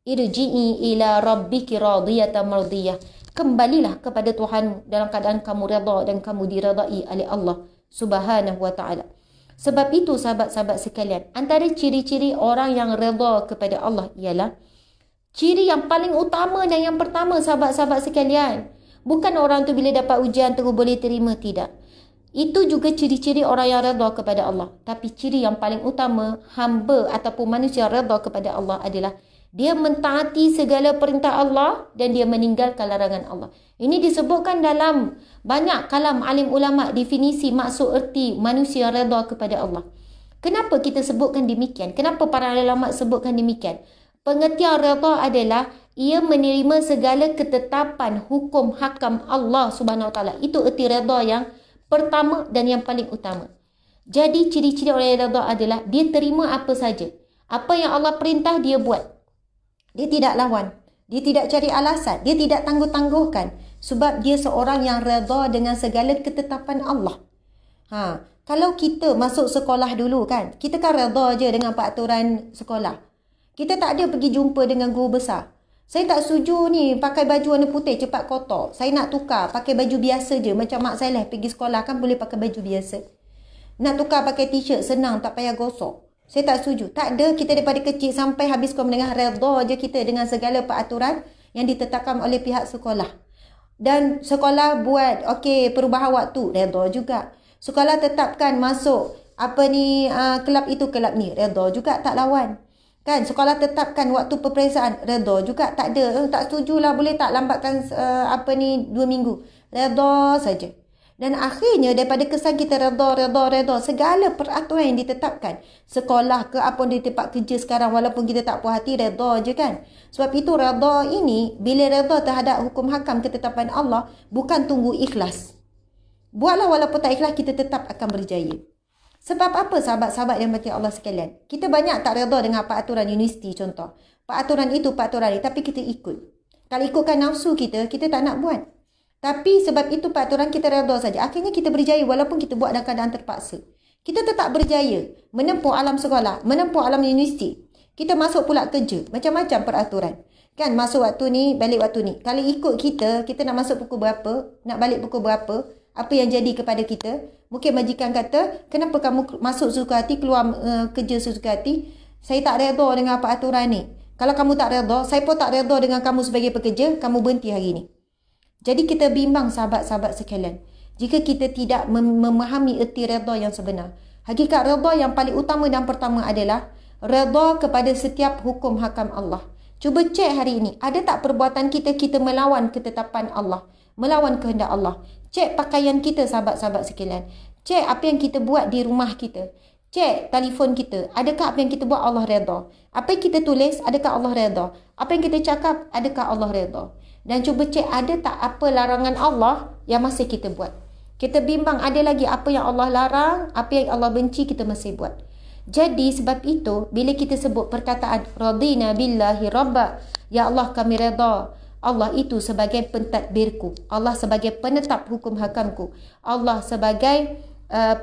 irji'i ila rabbiki radiyatan mardiyah, kembalilah kepada Tuhan dalam keadaan kamu redha dan kamu diredai oleh Allah Subhanahu Wa Taala. Sebab itu sahabat-sahabat sekalian, antara ciri-ciri orang yang redha kepada Allah ialah ciri yang paling utama dan yang pertama, sahabat-sahabat sekalian, bukan orang tu bila dapat ujian terus boleh terima, tidak. Itu juga ciri-ciri orang yang redha kepada Allah. Tapi ciri yang paling utama hamba ataupun manusia redha kepada Allah adalah dia mentaati segala perintah Allah dan dia meninggalkan larangan Allah. Ini disebutkan dalam banyak kalam alim ulama, definisi maksud erti manusia redha kepada Allah. Kenapa kita sebutkan demikian? Kenapa para ulama sebutkan demikian? Pengertian redha adalah ia menerima segala ketetapan hukum hakam Allah Subhanahu Wa Taala. Itu erti redha yang pertama dan yang paling utama. Jadi ciri-ciri orang yang redha adalah dia terima apa saja. Apa yang Allah perintah dia buat. Dia tidak lawan. Dia tidak cari alasan. Dia tidak tangguh-tangguhkan. Sebab dia seorang yang redha dengan segala ketetapan Allah. Kalau kita masuk sekolah dulu kan, kita kan redha je dengan peraturan sekolah. Kita tak ada pergi jumpa dengan guru besar. Saya tak setuju ni pakai baju warna putih cepat kotor. Saya nak tukar pakai baju biasa je. Macam mak saya lah pergi sekolah kan boleh pakai baju biasa. Nak tukar pakai t-shirt senang, tak payah gosok. Saya tak setuju. Tak ada, kita daripada kecil sampai habis sekolah menengah redha je kita dengan segala peraturan yang ditetapkan oleh pihak sekolah. Dan sekolah buat perubahan waktu, redha juga. Sekolah tetapkan masuk kelab itu, kelab ni, redha juga, tak lawan. Kan, sekolah tetapkan waktu peperiksaan, redha juga, tak ada. Tak setujulah, boleh tak lambatkan 2 minggu. Redha saja. Dan akhirnya daripada kesan kita redha, segala peraturan yang ditetapkan, sekolah ke apa di tempat kerja sekarang, walaupun kita tak puas hati, redha je kan. Sebab itu redha ini, bila redha terhadap hukum hakam ketetapan Allah, bukan tunggu ikhlas. Buatlah walaupun tak ikhlas, kita tetap akan berjaya. Sebab apa sahabat-sahabat yang mati Allah sekalian? Kita banyak tak redha dengan peraturan universiti contoh. Peraturan itu, peraturan ini, tapi kita ikut. Kalau ikutkan nafsu kita, kita tak nak buat. Tapi sebab itu peraturan kita redha saja. Akhirnya kita berjaya walaupun kita buat dalam keadaan terpaksa. Kita tetap berjaya menempuh alam sekolah, menempuh alam universiti. Kita masuk pula kerja, macam-macam peraturan. Kan, masuk waktu ni, balik waktu ni. Kalau ikut kita nak masuk pukul berapa, nak balik pukul berapa, apa yang jadi kepada kita. Mungkin majikan kata, kenapa kamu masuk sesuka hati, keluar kerja sesuka hati? Saya tak redha dengan peraturan ni. Kalau kamu tak redha, saya pun tak redha dengan kamu sebagai pekerja, kamu berhenti hari ni. Jadi kita bimbang sahabat-sahabat sekalian. Jika kita tidak memahami erti redha yang sebenar. Hakikat redha yang paling utama dan pertama adalah redha kepada setiap hukum hakam Allah. Cuba cek hari ini, ada tak perbuatan kita melawan ketetapan Allah, melawan kehendak Allah. Cek pakaian kita sahabat-sahabat sekalian. Cek apa yang kita buat di rumah kita. Cek telefon kita, adakah apa yang kita buat Allah redha? Apa yang kita tulis, adakah Allah redha? Apa yang kita cakap, adakah Allah redha? Dan cuba cek ada tak apa larangan Allah yang masih kita buat. Kita bimbang ada lagi apa yang Allah larang, apa yang Allah benci kita masih buat. Jadi sebab itu bila kita sebut perkataan radina billahi rabba, ya Allah kami redha, Allah itu sebagai pentadbirku, Allah sebagai penetap hukum hakamku, Allah sebagai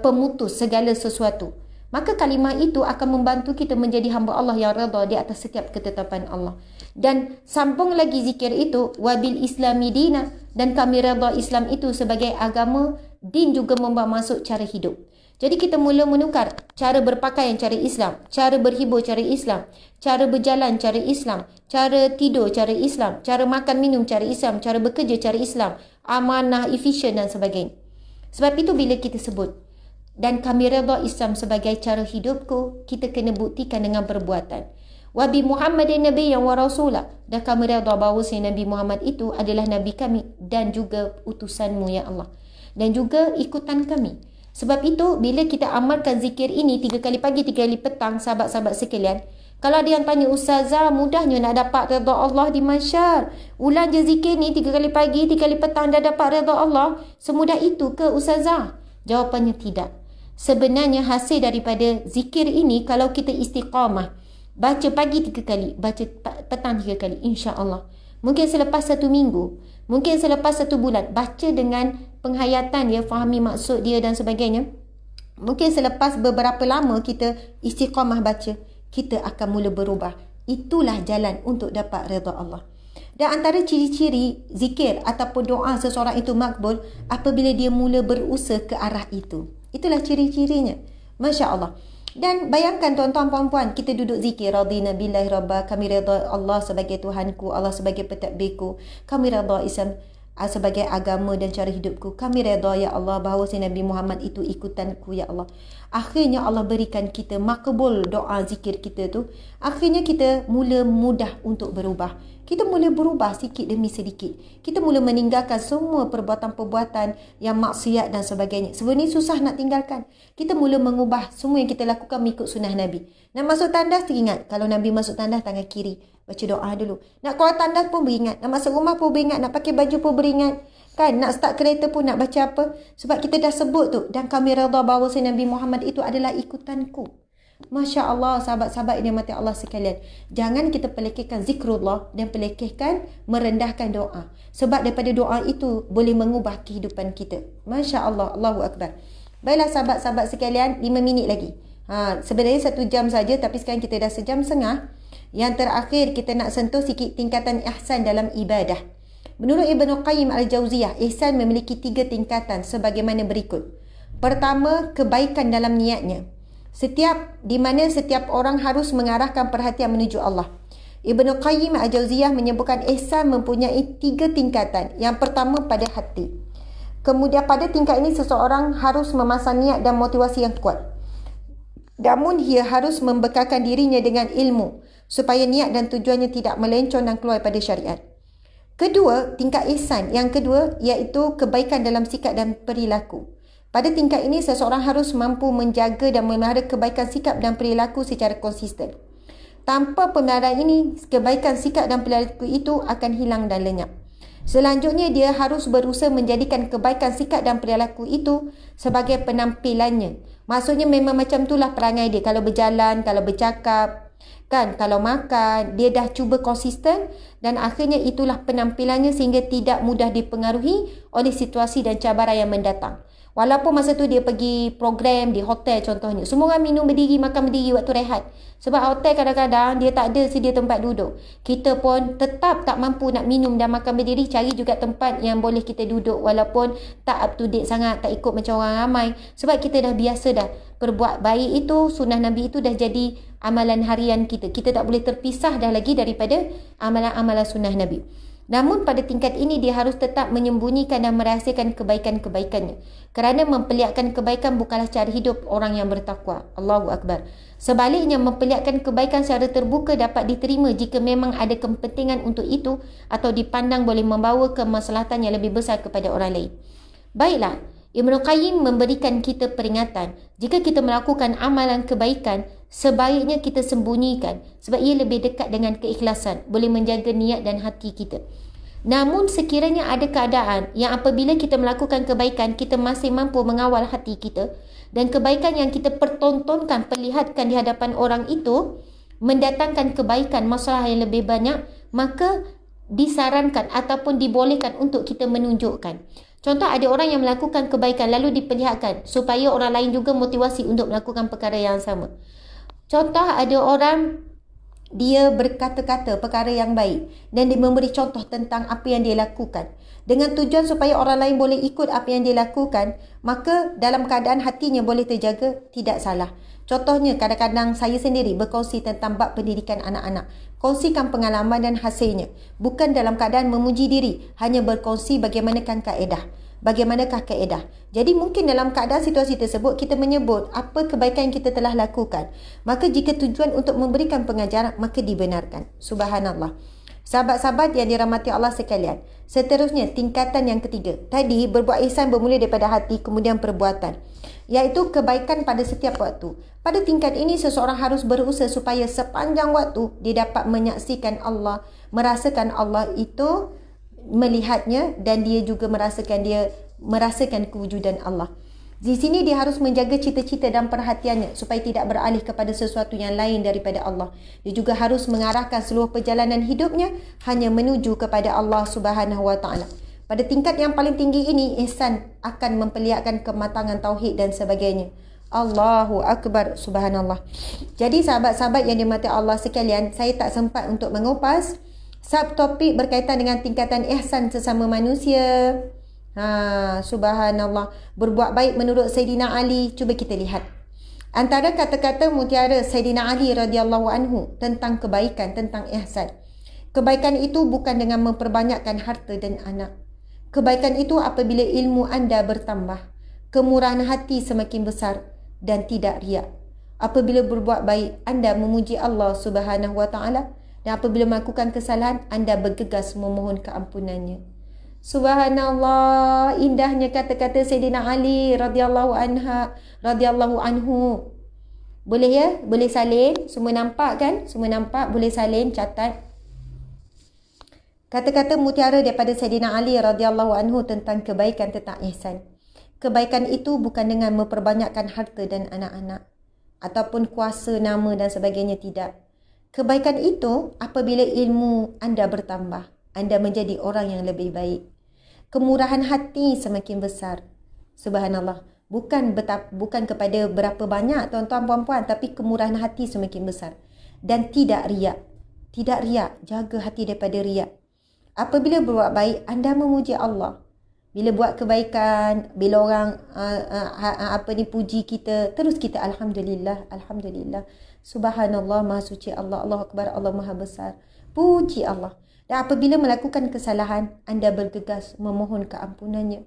pemutus segala sesuatu. Maka kalimah itu akan membantu kita menjadi hamba Allah yang redha di atas setiap ketetapan Allah. Dan sambung lagi zikir itu, wabil islami dina, dan kami redha Islam itu sebagai agama, din juga membawa masuk cara hidup. Jadi kita mula menukar cara berpakaian cara Islam, cara berhibur cara Islam, cara berjalan cara Islam, cara tidur cara Islam, cara makan minum cara Islam, cara bekerja cara Islam, amanah, efisien dan sebagainya. Sebab itu bila kita sebut dan kami redha Islam sebagai cara hidupku, kita kena buktikan dengan perbuatan. Wabi Muhammadin nabiyyan wa rasula, dan kami redha bahawa Nabi Muhammad itu adalah nabi kami dan juga utusanmu ya Allah, dan juga ikutan kami. Sebab itu bila kita amalkan zikir ini 3 kali pagi 3 kali petang sahabat-sahabat sekalian, kalau ada yang tanya, ustazah mudahnya nak dapat redha Allah di mahsyar, ulang je zikir ni 3 kali pagi 3 kali petang dah dapat redha Allah, semudah itu ke ustazah? Jawapannya tidak. Sebenarnya hasil daripada zikir ini, kalau kita istiqamah, baca pagi 3 kali, baca petang 3 kali, insya-Allah. Mungkin selepas 1 minggu, mungkin selepas 1 bulan, baca dengan penghayatan dia, fahami maksud dia dan sebagainya. Mungkin selepas beberapa lama kita istiqamah baca, kita akan mula berubah. Itulah jalan untuk dapat redha Allah. Dan antara ciri-ciri zikir ataupun doa seseorang itu makbul apabila dia mula berusaha ke arah itu. Itulah ciri-cirinya. Masya Allah. Dan bayangkan tuan-tuan puan-puan, kita duduk zikir radina billahi rabba, kami redha Allah sebagai Tuhanku, Allah sebagai pentadbirku, kami redha Islam sebagai agama dan cara hidupku, kami redha ya Allah bahawa Nabi Muhammad itu ikutanku ya Allah. Akhirnya Allah berikan kita makbul doa zikir kita tu. Akhirnya kita mula mudah untuk berubah. Kita mula berubah sikit demi sedikit. Kita mula meninggalkan semua perbuatan-perbuatan yang maksiat dan sebagainya. Sebenarnya susah nak tinggalkan. Kita mula mengubah semua yang kita lakukan mengikut sunnah Nabi. Nak masuk tandas, teringat. Kalau Nabi masuk tandas, tangan kiri. Baca doa dulu. Nak keluar tandas pun beringat. Nak masuk rumah pun beringat. Nak pakai baju pun beringat. Kan? Nak start kereta pun nak baca apa. Sebab kita dah sebut tu. Dan kami redha bahawa Nabi Muhammad itu adalah ikutanku. Masya Allah, sahabat-sahabat yang mati Allah sekalian. Jangan kita pelekehkan zikrullah dan pelekehkan merendahkan doa. Sebab daripada doa itu boleh mengubah kehidupan kita. Masya Allah, Allahu Akbar. Baiklah sahabat-sahabat sekalian, 5 minit lagi. Sebenarnya 1 jam saja, tapi sekarang kita dah 1 jam setengah. Yang terakhir kita nak sentuh sikit tingkatan ihsan dalam ibadah. Menurut Ibnu Qayyim Al-Jauziyah, ihsan memiliki 3 tingkatan sebagaimana berikut. Pertama, kebaikan dalam niatnya. Di mana setiap orang harus mengarahkan perhatian menuju Allah. Ibnu Qayyim Al-Jauziyah menyebutkan ihsan mempunyai 3 tingkatan. Yang pertama pada hati. Kemudian pada tingkat ini seseorang harus memasang niat dan motivasi yang kuat. Namun ia harus membekalkan dirinya dengan ilmu supaya niat dan tujuannya tidak melencong dan keluar pada syariat. Kedua, tingkat ihsan. Yang kedua iaitu kebaikan dalam sikap dan perilaku. Pada tingkat ini seseorang harus mampu menjaga dan memelihara kebaikan sikap dan perilaku secara konsisten. Tanpa pemeliharaan ini, kebaikan sikap dan perilaku itu akan hilang dan lenyap. Selanjutnya, dia harus berusaha menjadikan kebaikan sikap dan perilaku itu sebagai penampilannya. Maksudnya memang macam itulah perangai dia. Kalau berjalan, kalau bercakap, kan, kalau makan, dia dah cuba konsisten dan akhirnya itulah penampilannya sehingga tidak mudah dipengaruhi oleh situasi dan cabaran yang mendatang. Walaupun masa tu dia pergi program di hotel contohnya. Semua orang minum berdiri, makan berdiri waktu rehat. Sebab hotel kadang-kadang dia tak ada sedia tempat duduk. Kita pun tetap tak mampu nak minum dan makan berdiri. Cari juga tempat yang boleh kita duduk. Walaupun tak up to date sangat, tak ikut macam orang ramai. Sebab kita dah biasa dah. Perbuat baik itu, sunnah Nabi itu dah jadi amalan harian kita. Kita tak boleh terpisah dah lagi daripada amalan-amalan sunnah Nabi. Namun pada tingkat ini dia harus tetap menyembunyikan dan merahsiakan kebaikan-kebaikannya. Kerana memperlihatkan kebaikan bukanlah cara hidup orang yang bertakwa. Allahu Akbar. Sebaliknya memperlihatkan kebaikan secara terbuka dapat diterima jika memang ada kepentingan untuk itu atau dipandang boleh membawa kemaslahatan yang lebih besar kepada orang lain. Baiklah, Ibnu Qayyim memberikan kita peringatan. Jika kita melakukan amalan kebaikan, sebaiknya kita sembunyikan sebab ia lebih dekat dengan keikhlasan, boleh menjaga niat dan hati kita. Namun sekiranya ada keadaan yang apabila kita melakukan kebaikan, kita masih mampu mengawal hati kita dan kebaikan yang kita pertontonkan, perlihatkan di hadapan orang itu mendatangkan kebaikan, masalah yang lebih banyak, maka disarankan ataupun dibolehkan untuk kita menunjukkan. Contoh, ada orang yang melakukan kebaikan lalu diperlihatkan supaya orang lain juga motivasi untuk melakukan perkara yang sama. Contoh, ada orang dia berkata-kata perkara yang baik dan dia memberi contoh tentang apa yang dia lakukan dengan tujuan supaya orang lain boleh ikut apa yang dia lakukan, maka dalam keadaan hatinya boleh terjaga, tidak salah. Contohnya, kadang-kadang saya sendiri berkongsi tentang bab pendidikan anak-anak. Kongsikan pengalaman dan hasilnya. Bukan dalam keadaan memuji diri, hanya berkongsi bagaimanakah kaedah. Jadi mungkin dalam keadaan situasi tersebut kita menyebut apa kebaikan yang kita telah lakukan. Maka jika tujuan untuk memberikan pengajaran, maka dibenarkan. Subhanallah. Sahabat-sahabat yang dirahmati Allah sekalian. Seterusnya, tingkatan yang ketiga. Tadi berbuat ihsan bermula daripada hati, kemudian perbuatan. Iaitu kebaikan pada setiap waktu. Pada tingkat ini seseorang harus berusaha supaya sepanjang waktu dia dapat menyaksikan Allah, merasakan Allah itu, melihatnya dan dia juga merasakan kewujudan Allah. Di sini dia harus menjaga cita-cita dan perhatiannya supaya tidak beralih kepada sesuatu yang lain daripada Allah. Dia juga harus mengarahkan seluruh perjalanan hidupnya hanya menuju kepada Allah Subhanahu Wa Taala. Pada tingkat yang paling tinggi ini, ihsan akan memperlihatkan kematangan tauhid dan sebagainya. Allahu Akbar, subhanallah. Jadi sahabat-sahabat yang dirahmati Allah sekalian, saya tak sempat untuk mengupas subtopik berkaitan dengan tingkatan ihsan sesama manusia. Subhanallah. Berbuat baik menurut Sayyidina Ali. Cuba kita lihat. Antara kata-kata mutiara Sayyidina Ali radhiyallahu anhu tentang kebaikan, tentang ihsan. Kebaikan itu bukan dengan memperbanyakkan harta dan anak. Kebaikan itu apabila ilmu anda bertambah, kemurahan hati semakin besar dan tidak riak. Apabila berbuat baik, anda memuji Allah Subhanahu Wa Taala, dan apabila melakukan kesalahan, anda bergegas memohon keampunannya. Subhanallah, indahnya kata-kata Sayyidina Ali radhiyallahu anhu. Boleh ya? Boleh salin? Semua nampak kan? Semua nampak? Boleh salin, catat. Kata-kata mutiara daripada Sayyidina Ali radhiyallahu anhu tentang kebaikan, tentang ihsan. Kebaikan itu bukan dengan memperbanyakkan harta dan anak-anak ataupun kuasa, nama dan sebagainya, tidak. Kebaikan itu apabila ilmu anda bertambah, anda menjadi orang yang lebih baik. Kemurahan hati semakin besar. Subhanallah. Bukan kepada berapa banyak tuan-tuan puan-puan, tapi kemurahan hati semakin besar. Dan tidak riak. Tidak riak. Jaga hati daripada riak. Apabila berbuat baik, anda memuji Allah. Bila buat kebaikan, bila orang puji kita, terus kita alhamdulillah, alhamdulillah. Subhanallah, Maha suci Allah, Allahu Akbar, Allah Maha besar. Puji Allah. Dan apabila melakukan kesalahan, anda bergegas memohon keampunannya.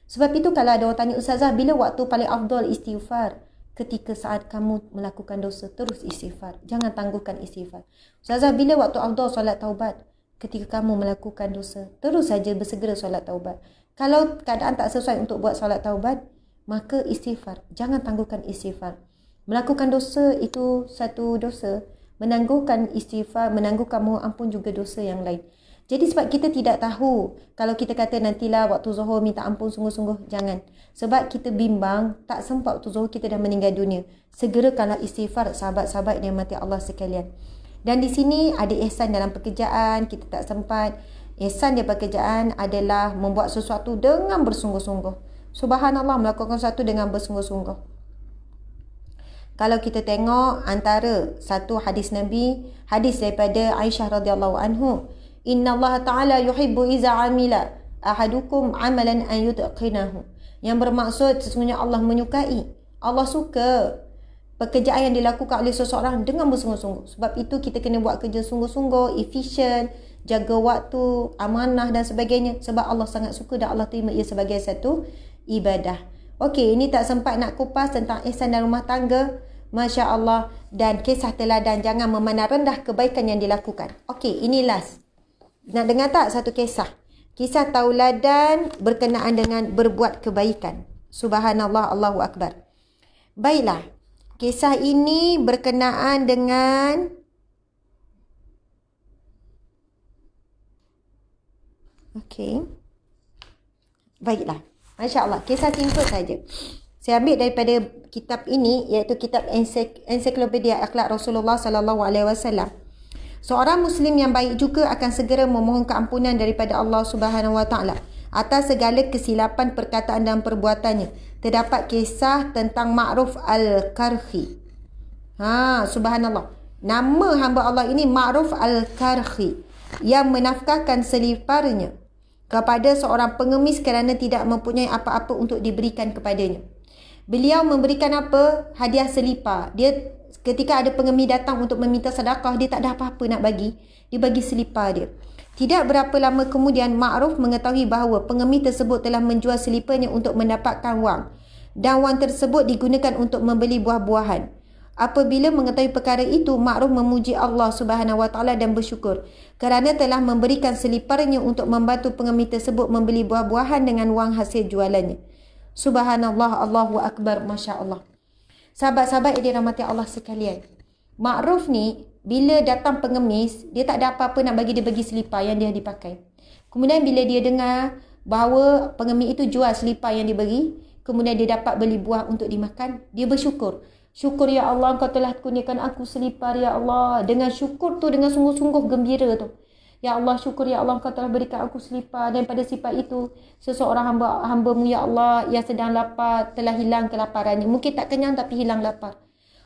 Sebab itu kalau ada orang tanya, Ustazah, bila waktu paling afdal istighfar? Ketika saat kamu melakukan dosa, terus istighfar. Jangan tangguhkan istighfar. Ustazah, bila waktu afdal solat taubat? Ketika kamu melakukan dosa, terus saja bersegera solat taubat. Kalau keadaan tak sesuai untuk buat solat taubat, maka istighfar. Jangan tangguhkan istighfar. Melakukan dosa itu satu dosa. Menangguhkan istighfar, menangguhkan mohon ampun juga dosa yang lain. Jadi sebab kita tidak tahu, kalau kita kata nantilah waktu zuhur minta ampun sungguh-sungguh, jangan. Sebab kita bimbang, tak sempat waktu zuhur kita dah meninggal dunia. Segerakanlah istighfar, sahabat-sahabat yang mati Allah sekalian. Dan di sini ada ihsan dalam pekerjaan, kita tak sempat. Ihsan di pekerjaan adalah membuat sesuatu dengan bersungguh-sungguh. Subhanallah, melakukan sesuatu dengan bersungguh-sungguh. Kalau kita tengok antara satu hadis Nabi, hadis daripada Aisyah radhiyallahu anhu, Inna Allah Ta'ala yuhibbu iza amila ahadukum amalan an yutqinahu. Yang bermaksud sesungguhnya Allah menyukai, Allah suka pekerjaan yang dilakukan oleh seseorang dengan bersungguh-sungguh. Sebab itu kita kena buat kerja sungguh-sungguh, efisien, jaga waktu, amanah dan sebagainya. Sebab Allah sangat suka dan Allah terima ia sebagai satu ibadah. Okey, ini tak sempat nak kupas tentang ihsan dalam rumah tangga. Masya Allah. Dan kisah teladan, jangan memandang rendah kebaikan yang dilakukan. Okey, ini last. Nak dengar tak satu kisah? Kisah tauladan berkenaan dengan berbuat kebaikan. Subhanallah, Allahu Akbar. Baiklah. Kisah ini berkenaan dengan okey. Baiklah. Masya Allah. Kisah singkat saja. Saya ambil daripada kitab ini, iaitu kitab Ensiklopedia Akhlak Rasulullah sallallahu alaihi wasallam. Seorang Muslim yang baik juga akan segera memohon keampunan daripada Allah Subhanahu wa Taala atas segala kesilapan perkataan dan perbuatannya. Terdapat kisah tentang Ma'ruf Al-Karhi. Subhanallah. Nama hamba Allah ini Ma'ruf Al-Karhi, yang menafkahkan seliparnya kepada seorang pengemis kerana tidak mempunyai apa-apa untuk diberikan kepadanya. Beliau memberikan apa? Hadiah selipar. Dia ketika ada pengemis datang untuk meminta sedekah, dia tak ada apa-apa nak bagi. Dia bagi selipar dia. Tidak berapa lama kemudian, Ma'ruf mengetahui bahawa pengemis tersebut telah menjual seliparnya untuk mendapatkan wang. Dan wang tersebut digunakan untuk membeli buah-buahan. Apabila mengetahui perkara itu, Ma'ruf memuji Allah Subhanahu wa Taala dan bersyukur kerana telah memberikan seliparnya untuk membantu pengemis tersebut membeli buah-buahan dengan wang hasil jualannya. Subhanallah, Allahu Akbar, Masya Allah. Sahabat-sahabat yang dirahmati Allah sekalian, Ma'ruf ni bila datang pengemis, dia tak ada apa-apa nak bagi, dia bagi selipar yang dia dipakai. Kemudian bila dia dengar bahawa pengemis itu jual selipar yang diberi, kemudian dia dapat beli buah untuk dimakan, dia bersyukur. Syukur ya Allah, Engkau telah kurniakan aku selipar ya Allah. Dengan syukur tu, dengan sungguh-sungguh gembira tu. Ya Allah, syukur ya Allah, Engkau telah berikan aku selipar. Dan pada selipar itu, seseorang hamba-Mu ya Allah yang sedang lapar telah hilang kelaparannya. Mungkin tak kenyang tapi hilang lapar.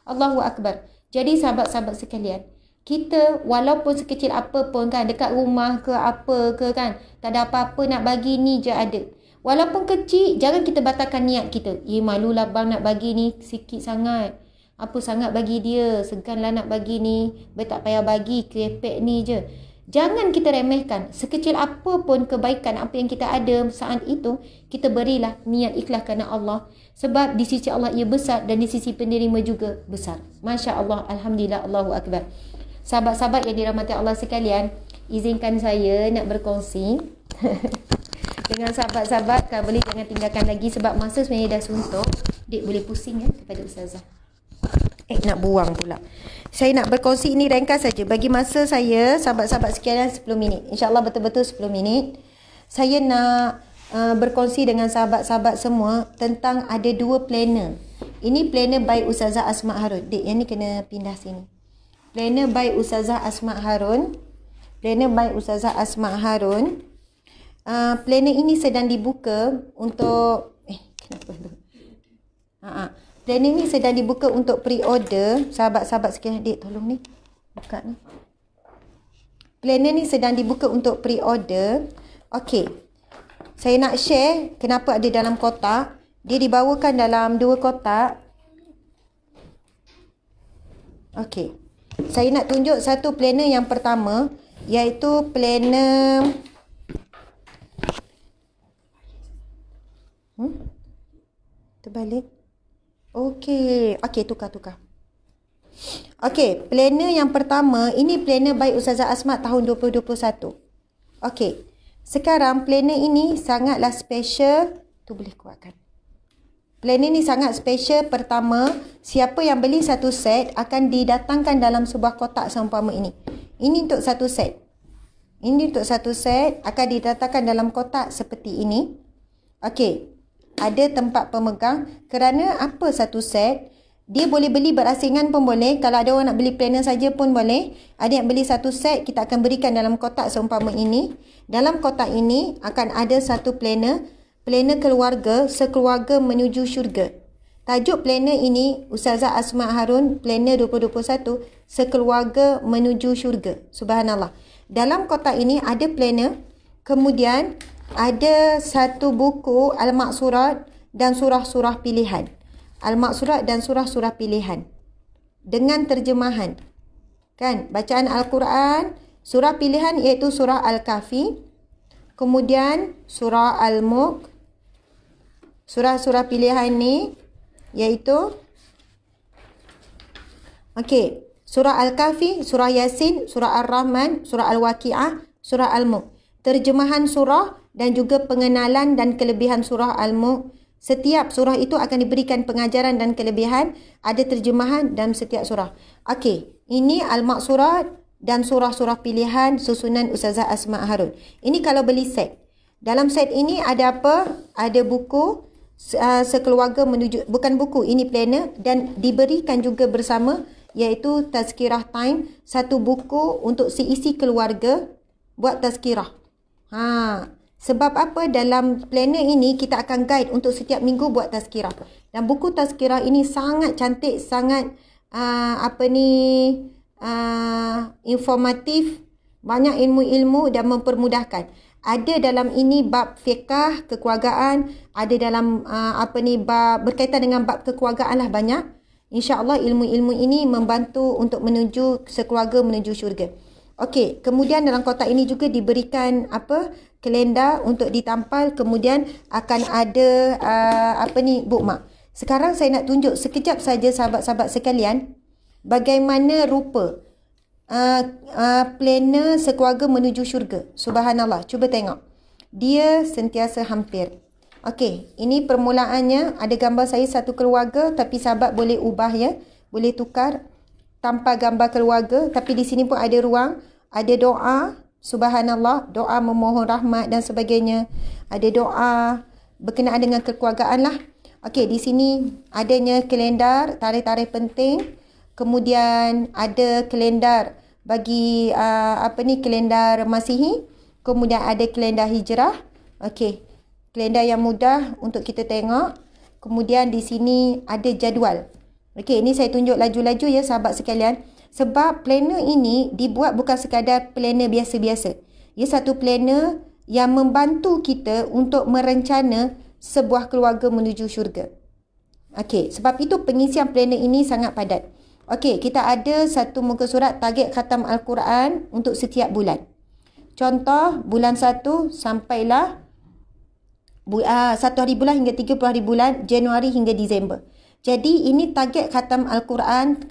Allahu Akbar. Jadi sahabat-sahabat sekalian, kita walaupun sekecil apa pun kan, dekat rumah ke apa ke kan, tak ada apa-apa nak bagi, ni je ada. Walaupun kecil, jangan kita batalkan niat kita. Malulah bang nak bagi ni sikit sangat. Apa sangat bagi dia, seganlah nak bagi ni. Tak payah bagi, kerepek ni je. Jangan kita remehkan. Sekecil apa pun kebaikan apa yang kita ada saat itu, kita berilah niat ikhlas kerana Allah. Sebab di sisi Allah ia besar dan di sisi penerima juga besar. Masya Allah, Alhamdulillah, Allahu Akbar. Sahabat-sahabat yang dirahmati Allah sekalian, izinkan saya nak berkongsi dengan sahabat-sahabat. Kalau boleh jangan tinggalkan lagi sebab masa sebenarnya dah suntuk. Dik boleh pusing kepada Ustazah. Nak buang pula. Saya nak berkongsi ini ringkas saja. Bagi masa saya, sahabat-sahabat sekalian, 10 minit. InsyaAllah betul-betul 10 minit. Saya nak berkongsi dengan sahabat-sahabat semua tentang ada 2 planner. Ini planner by Ustazah Asma Harun. Dik, yang ni kena pindah sini. Planner by Ustazah Asma Harun. Planner by Ustazah Asma Harun. Planner ini sedang dibuka untuk kenapa tu? Planner ni sedang dibuka untuk pre-order. Sahabat-sahabat sekalian, Dik tolong ni buka ni. Planner ni sedang dibuka untuk pre-order. Okey. saya nak share kenapa ada dalam kotak. Dia dibawakan dalam 2 kotak. Okey. Saya nak tunjuk satu planner yang pertama, iaitu planner terbalik. Okey, tukar. Okey, planner yang pertama, ini planner by Ustazah Asmat tahun 2021. Okey. Sekarang planner ini sangatlah special. Tu boleh kuatkan. Planner ni sangat special. Pertama, siapa yang beli satu set akan didatangkan dalam sebuah kotak seumpama ini. Ini untuk satu set. Ini untuk satu set akan didatangkan dalam kotak seperti ini. Okey. Ada tempat pemegang. Kerana apa satu set? Dia boleh beli berasingan pun boleh. Kalau ada orang nak beli planner saja pun boleh. Ada yang beli satu set, kita akan berikan dalam kotak seumpama ini. Dalam kotak ini akan ada satu planner. Planner keluarga, sekeluarga menuju syurga. Tajuk planner ini, Ustazah Asma Harun, planner 2021, sekeluarga menuju syurga. Subhanallah. Dalam kotak ini ada planner, kemudian ada satu buku Al-Maqsurat dan surah-surah pilihan. Al-Maqsurat dan surah-surah pilihan. Dengan terjemahan. Kan? Bacaan Al-Quran, surah pilihan iaitu surah Al-Kahfi, kemudian surah Al-Mulk. Surah-surah pilihan ni iaitu surah Al-Kahfi, surah Yasin, surah Ar-Rahman, surah Al-Waqi'ah, surah Al-Mulk. Terjemahan surah dan juga pengenalan dan kelebihan surah Al-Mulk. Setiap surah itu akan diberikan pengajaran dan kelebihan, ada terjemahan dalam setiap surah. Ini Al-Maqsurat dan surah-surah pilihan susunan Ustazah Asma Harun. Ini kalau beli set. Dalam set ini ada apa? Ada buku sekeluarga menuju, bukan buku, ini planner, dan diberikan juga bersama iaitu Tazkirah Time, satu buku untuk seisi keluarga buat tazkirah. Sebab apa? Dalam planner ini kita akan guide untuk setiap minggu buat tazkirah. Dan buku tazkirah ini sangat cantik, sangat informatif, banyak ilmu-ilmu dan mempermudahkan. Ada dalam ini bab fiqah, kekeluargaan, ada dalam bab berkaitan dengan bab kekeluargaan lah banyak. InsyaAllah ilmu-ilmu ini membantu untuk menuju sekeluarga menuju syurga. Kemudian dalam kotak ini juga diberikan kalender untuk ditampal, kemudian akan ada bookmark. Sekarang saya nak tunjuk sekejap saja sahabat-sahabat sekalian bagaimana rupa planner sekeluarga menuju syurga. Subhanallah, cuba tengok. Dia sentiasa hampir. Ini permulaannya, ada gambar saya satu keluarga, tapi sahabat boleh ubah ya, boleh tukar tanpa gambar keluarga, tapi di sini pun ada ruang, ada doa, subhanallah, doa memohon rahmat dan sebagainya. Ada doa berkenaan dengan kekeluargaan lah. Di sini adanya kalender tarikh-tarikh penting. Kemudian ada kalender bagi kalender Masihi. Kemudian ada kalender Hijrah. Kalender yang mudah untuk kita tengok. Kemudian di sini ada jadual. Ini saya tunjuk laju-laju ya sahabat sekalian. Sebab planner ini dibuat bukan sekadar planner biasa-biasa. Ia satu planner yang membantu kita untuk merencana sebuah keluarga menuju syurga. Sebab itu pengisian planner ini sangat padat. Kita ada satu muka surat target khatam Al-Quran untuk setiap bulan. Contoh, bulan 1 sampailah 1 hari bulan hingga 30 hari bulan, Januari hingga Disember. Jadi ini target khatam Al-Quran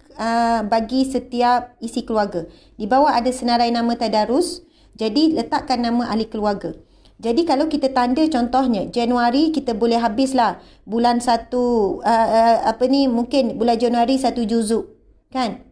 bagi setiap isi keluarga. Di bawah ada senarai nama tadarus. Jadi letakkan nama ahli keluarga. Jadi kalau kita tanda contohnya Januari, kita boleh habislah bulan 1 mungkin bulan Januari 1 juzuk. Kan?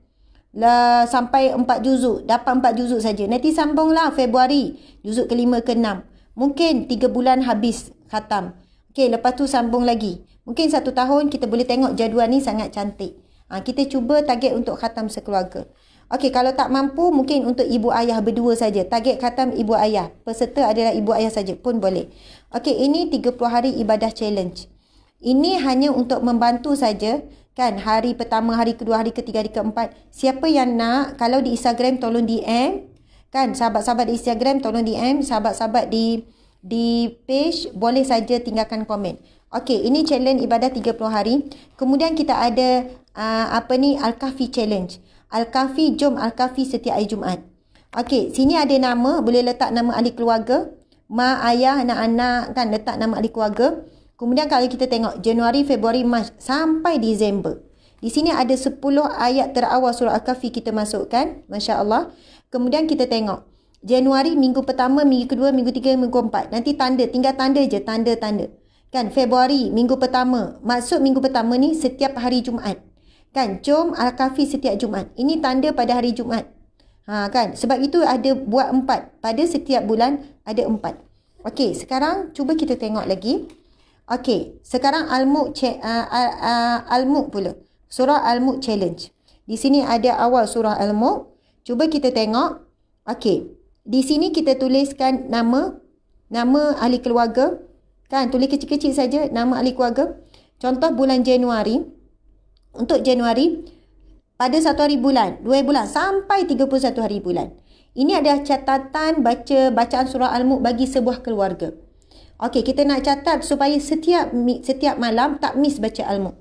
Sampai 4 juzuk, dapat 4 juzuk saja. Nanti sambunglah Februari, juzuk ke-5 ke-6. Mungkin 3 bulan habis khatam. Lepas tu sambung lagi. Mungkin 1 tahun kita boleh tengok jadual ni sangat cantik. Kita cuba target untuk khatam sekeluarga. Kalau tak mampu, mungkin untuk ibu ayah berdua saja. Target khatam ibu ayah. Peserta adalah ibu ayah saja pun boleh. Ini 30 hari ibadah challenge. Ini hanya untuk membantu saja. Kan, hari pertama, hari kedua, hari ketiga, hari keempat. Siapa yang nak, kalau di Instagram tolong DM. Kan, sahabat-sahabat di Instagram tolong DM. Sahabat-sahabat di di page, boleh saja tinggalkan komen. Okey, ini challenge ibadah 30 hari. Kemudian kita ada Al-Kahfi challenge. Al-Kahfi, jom Al-Kahfi setiap hari Jumaat. Okey, sini ada nama, boleh letak nama ahli keluarga, mak, ayah, anak-anak kan, letak nama ahli keluarga. Kemudian kalau kita tengok Januari, Februari, Mac sampai Disember. Di sini ada 10 ayat terawal surah Al-Kahfi kita masukkan, masya-Allah. Kemudian kita tengok Januari minggu pertama, minggu kedua, minggu tiga, minggu keempat. Nanti tanda, tinggal tanda je, tanda-tanda. Kan Februari minggu pertama, maksud minggu pertama ni setiap hari Jumaat. Kan jom Al-Kahfi setiap Jumaat. Ini tanda pada hari Jumaat. Kan sebab itu ada buat 4. Pada setiap bulan ada 4. Okey, sekarang cuba kita tengok lagi. Okey, sekarang Al-Mulk pula. Surah Al-Mulk challenge. Di sini ada awal surah Al-Mulk. Cuba kita tengok. Okey, di sini kita tuliskan nama ahli keluarga. Kan, tulis kecil-kecil saja nama ahli keluarga. Contoh bulan Januari. Untuk Januari, pada 1 hari bulan, 2 bulan, sampai 31 hari bulan. Ini adalah catatan bacaan surah Al-Mulk bagi sebuah keluarga. Okey, kita nak catat supaya setiap malam tak miss baca Al-Mulk.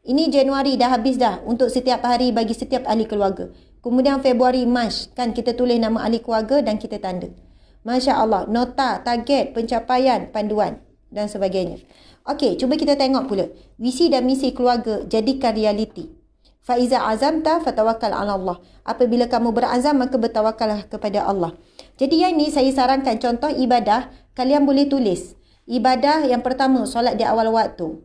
Ini Januari dah habis dah untuk setiap hari bagi setiap ahli keluarga. Kemudian Februari, Mac, kan kita tulis nama ahli keluarga dan kita tanda. Masya Allah, nota, target, pencapaian, panduan dan sebagainya. Okey, cuba kita tengok pula. Visi dan misi keluarga jadikan realiti. Faiza azamta fatawakkal ala Allah. Apabila kamu berazam maka bertawakallah kepada Allah. Jadi yang ni saya sarankan contoh ibadah, kalian boleh tulis. Ibadah yang pertama, solat di awal waktu.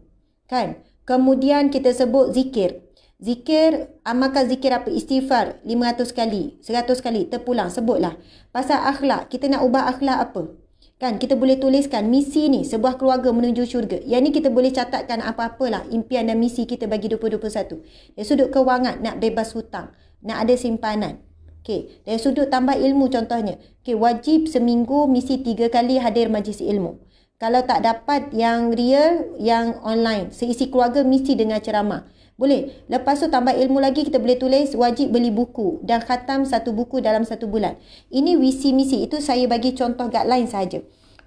Kan? Kemudian kita sebut zikir. Zikir, amalkan zikir apa? Istighfar 500 kali, 100 kali, terpulang, sebutlah. Pasal akhlak, kita nak ubah akhlak apa? Kan kita boleh tuliskan misi ni, sebuah keluarga menuju syurga. Yang ni kita boleh catatkan apa-apalah impian dan misi kita bagi 2021. Dari sudut kewangan, nak bebas hutang, nak ada simpanan. Okey, dari sudut tambah ilmu contohnya. Okey, wajib seminggu misi 3 kali hadir majlis ilmu. Kalau tak dapat yang real, yang online, seisi keluarga mesti dengar ceramah. Boleh. Lepas tu tambah ilmu lagi, kita boleh tulis wajib beli buku dan khatam 1 buku dalam 1 bulan. Ini visi misi. Itu saya bagi contoh guideline sahaja.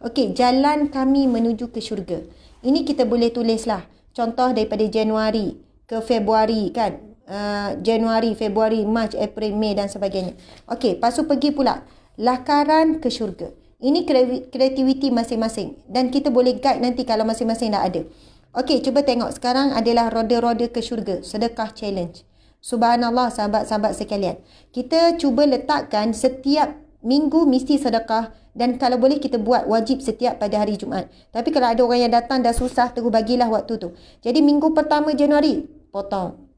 Okey, jalan kami menuju ke syurga. Ini kita boleh tulislah. Contoh daripada Januari ke Februari kan. Januari, Februari, Mac, April, Mei dan sebagainya. Okey, lepas tu pergi pula. Lakaran ke syurga. Ini kreativiti masing-masing. Dan kita boleh guide nanti kalau masing-masing dah ada. Okey, cuba tengok. Sekarang adalah roda-roda ke syurga. Sedekah challenge. Subhanallah sahabat-sahabat sekalian. Kita cuba letakkan setiap minggu mesti sedekah. Dan kalau boleh kita buat wajib setiap pada hari Jumaat. Tapi kalau ada orang yang datang dah susah, terus bagilah waktu tu. Jadi minggu pertama Januari, potong,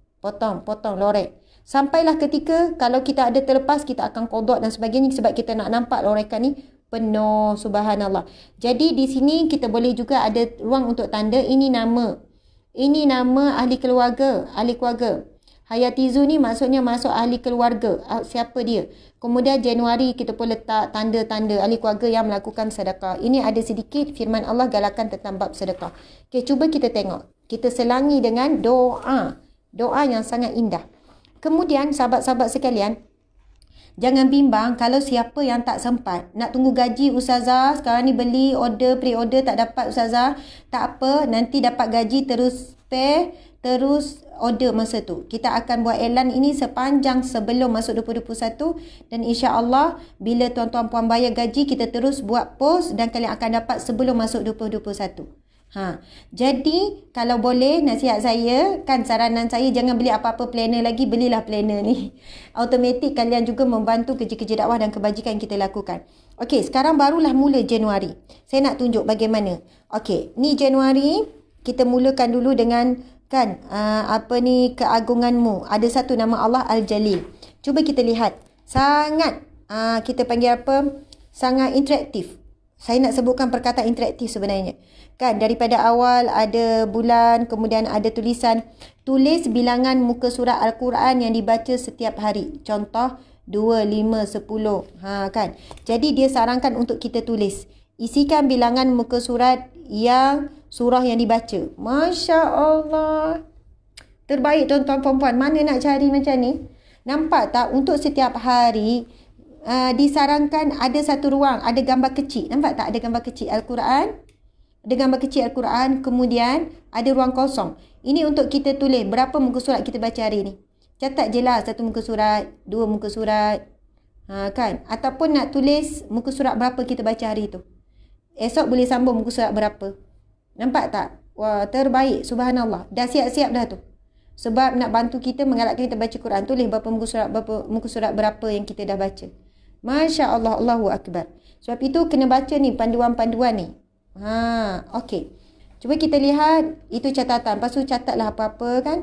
lorek. Sampailah ketika kalau kita ada terlepas, kita akan qada dan sebagainya. Sebab kita nak nampak lorekan ni penuh, subhanallah. Jadi di sini kita boleh juga ada ruang untuk tanda ini nama. Ini nama ahli keluarga, Hayatizu ni maksudnya masuk ahli keluarga. Siapa dia? Kemudian Januari kita pun letak tanda-tanda ahli keluarga yang melakukan sedekah. Ini ada sedikit firman Allah galakan tentang bab sedekah. Okey, cuba kita tengok. Kita selangi dengan doa. Doa yang sangat indah. Kemudian sahabat-sahabat sekalian, jangan bimbang kalau siapa yang tak sempat nak tunggu gaji ustazah, sekarang ni beli order, pre-order tak dapat ustazah, tak apa, nanti dapat gaji terus pay, terus order masa tu. Kita akan buat iklan ini sepanjang sebelum masuk 2021 dan insya-Allah bila tuan-tuan puan bayar gaji kita terus buat post dan kalian akan dapat sebelum masuk 2021. Jadi kalau boleh nasihat saya, kan saranan saya jangan beli apa-apa planner lagi, belilah planner ni. Automatik kalian juga membantu kerja-kerja dakwah dan kebajikan kita lakukan. Okey, sekarang barulah mula Januari. Saya nak tunjuk bagaimana. Okey, ni Januari, kita mulakan dulu dengan kan keagunganmu. Ada satu nama Allah Al-Jalil. Cuba kita lihat. Sangat kita panggil apa? Sangat interaktif. Saya nak sebutkan perkataan interaktif sebenarnya. Kan daripada awal ada bulan, kemudian ada tulisan. Tulis bilangan muka surat Al-Quran yang dibaca setiap hari. Contoh 2, 5, 10. Kan. Jadi dia sarankan untuk kita tulis. Isikan bilangan muka surat yang surah yang dibaca. Masya Allah. Terbaik tuan-tuan perempuan. Mana nak cari macam ni? Nampak tak? Untuk setiap hari disarankan ada satu ruang, ada gambar kecil. Nampak tak ada gambar kecil Al-Quran? Ada gambar kecil Al-Quran, kemudian ada ruang kosong. Ini untuk kita tulis berapa muka surat kita baca hari ni. Catat je lah 1 muka surat, 2 muka surat. Kan? Ataupun nak tulis muka surat berapa kita baca hari tu. Esok boleh sambung muka surat berapa. Nampak tak? Wah, terbaik. Subhanallah. Dah siap-siap dah tu. Sebab nak bantu kita, menggalakkan kita baca Quran. Tulis berapa muka surat berapa yang kita dah baca. Masya Allah, Allahu Akbar. Sebab itu kena baca ni panduan-panduan ni. Okey. Cuba kita lihat itu catatan. Lepas tu catatlah apa-apa kan.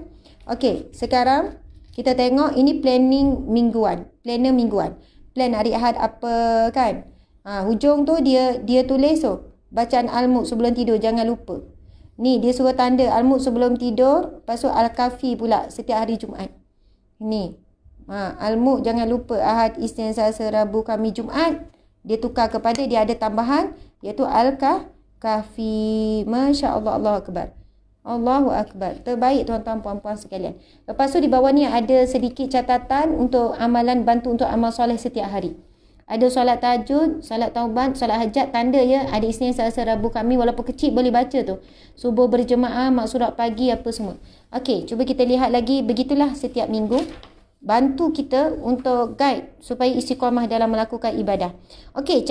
Okey, sekarang kita tengok ini planning mingguan. Planner mingguan. Plan hari Ahad apa kan. Hujung tu dia tulis tu. Bacaan Al-Mulk sebelum tidur, jangan lupa. Ni dia suruh tanda Al-Mulk sebelum tidur. Lepas tu Al-Kahfi pula setiap hari Jumaat. Ni. Al-Mulk jangan lupa Ahad, Isnin, Selasa, Rabu, Khamis, Jumaat. Dia tukar kepada, dia ada tambahan iaitu Al-Kahfi. Masya Allah, Allahu Akbar. Allahu Akbar. Terbaik tuan-tuan puan-puan sekalian. Lepas tu di bawah ni ada sedikit catatan untuk amalan, bantu untuk amal soleh setiap hari. Ada solat tahajud, solat taubat, solat hajat, tanda ya. Ada Isnin, Selasa, Rabu, Khamis. Walaupun kecil boleh baca tu. Subuh berjemaah, maksurat pagi, apa semua. Okey, cuba kita lihat lagi. Begitulah setiap minggu. Bantu kita untuk guide supaya istiqamah dalam melakukan ibadah. Okey,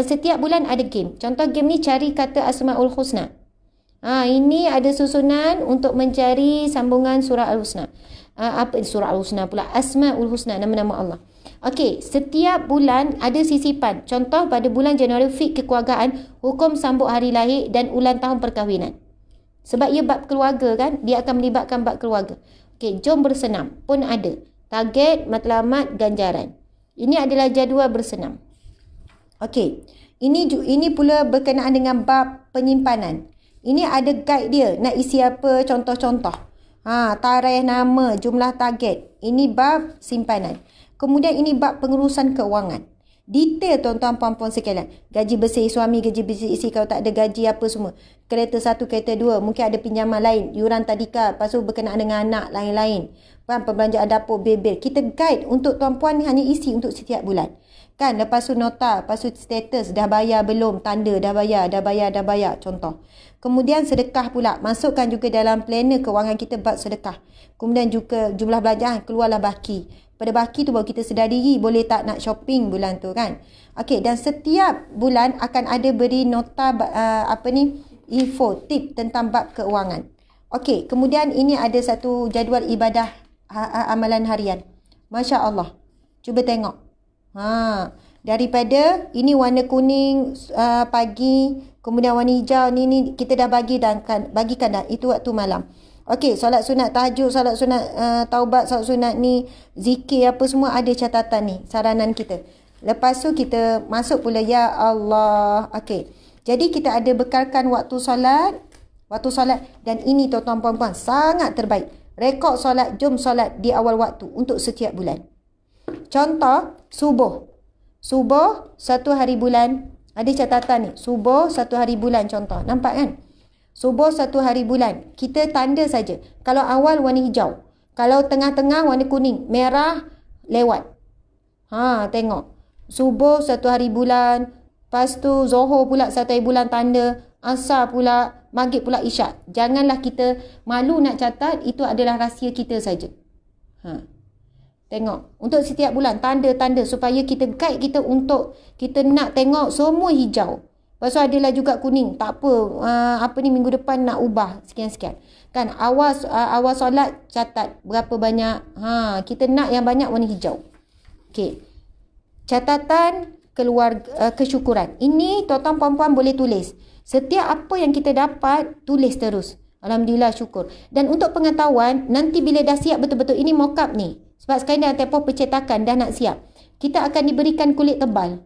setiap bulan ada game. Contoh game ni cari kata Asmaul Husna. Ini ada susunan untuk mencari sambungan surah Al-Husna. Surah Al-Husna pula. Asmaul Husna, nama-nama Allah. Okey, setiap bulan ada sisipan. Contoh pada bulan Januari, fiqh kekeluargaan, hukum sambut hari lahir dan ulang tahun perkahwinan. Sebab ia bab keluarga kan, dia akan melibatkan bab keluarga. Okey, jom bersenam pun ada. Target, matlamat, ganjaran. Ini adalah jadual bersenam. Okey, ini pula berkenaan dengan bab penyimpanan. Ini ada guide dia, nak isi apa, contoh-contoh. Tarikh, nama, jumlah target. Ini bab simpanan. Kemudian ini bab pengurusan keuangan. Detail tuan-tuan puan-puan sekalian. Gaji bersih suami, gaji bersih isteri, kalau tak ada gaji apa semua. Kereta 1, kereta 2, mungkin ada pinjaman lain, yuran tadika, lepas tu berkenaan dengan anak, lain-lain. Perbelanjaan dapur, bil-bil. Kita guide untuk tuan-puan hanya isi untuk setiap bulan. Kan, lepas tu nota, lepas tu status, dah bayar belum, tanda, dah bayar, contoh. Kemudian sedekah pula, masukkan juga dalam planner kewangan kita bab sedekah. Kemudian juga jumlah belanjaan, keluarlah baki. Pada baki tu baru kita sedar diri, boleh tak nak shopping bulan tu kan. Okey, dan setiap bulan akan ada beri nota info, tip tentang bab keuangan. Okey, kemudian ini ada satu jadual ibadah amalan harian. Masya Allah. Cuba tengok. Daripada ini warna kuning pagi, kemudian warna hijau ni kita dah bagikan dah. Itu waktu malam. Okey, solat sunat tahajud, solat sunat taubat, solat sunat ni, zikir apa semua ada catatan ni, saranan kita. Lepas tu kita masuk pula ya Allah. Okey. Jadi kita ada bekalkan waktu solat dan ini tuan-tuan puan-puan sangat terbaik. Rekod solat, jom solat di awal waktu untuk setiap bulan. Contoh, subuh. Subuh 1 hari bulan. Ada catatan ni. Subuh 1 hari bulan contoh. Nampak kan? Subuh 1 hari bulan. Kita tanda saja. Kalau awal warna hijau. Kalau tengah-tengah warna kuning. Merah lewat. Tengok. Subuh 1 hari bulan. Lepas tu Zohor pula 1 hari bulan tanda. Asar pula. Maghrib pula Isyak. Janganlah kita malu nak catat. Itu adalah rahsia kita saja. Tengok. Untuk setiap bulan. Tanda-tanda supaya kita guide kita untuk kita nak tengok semua hijau. Lepas tu adalah juga kuning. Tak apa. Minggu depan nak ubah. Sekian-sekian. Kan awal solat catat. Berapa banyak. Kita nak yang banyak warna hijau. Okey. Catatan kesyukuran. Ini tuan-tuan puan-puan boleh tulis. Setiap apa yang kita dapat, tulis terus. Alhamdulillah, syukur. Dan untuk pengetahuan, nanti bila dah siap betul-betul, ini mock-up ni. Sebab sekarang dah tempoh percetakan, dah nak siap. Kita akan diberikan kulit tebal.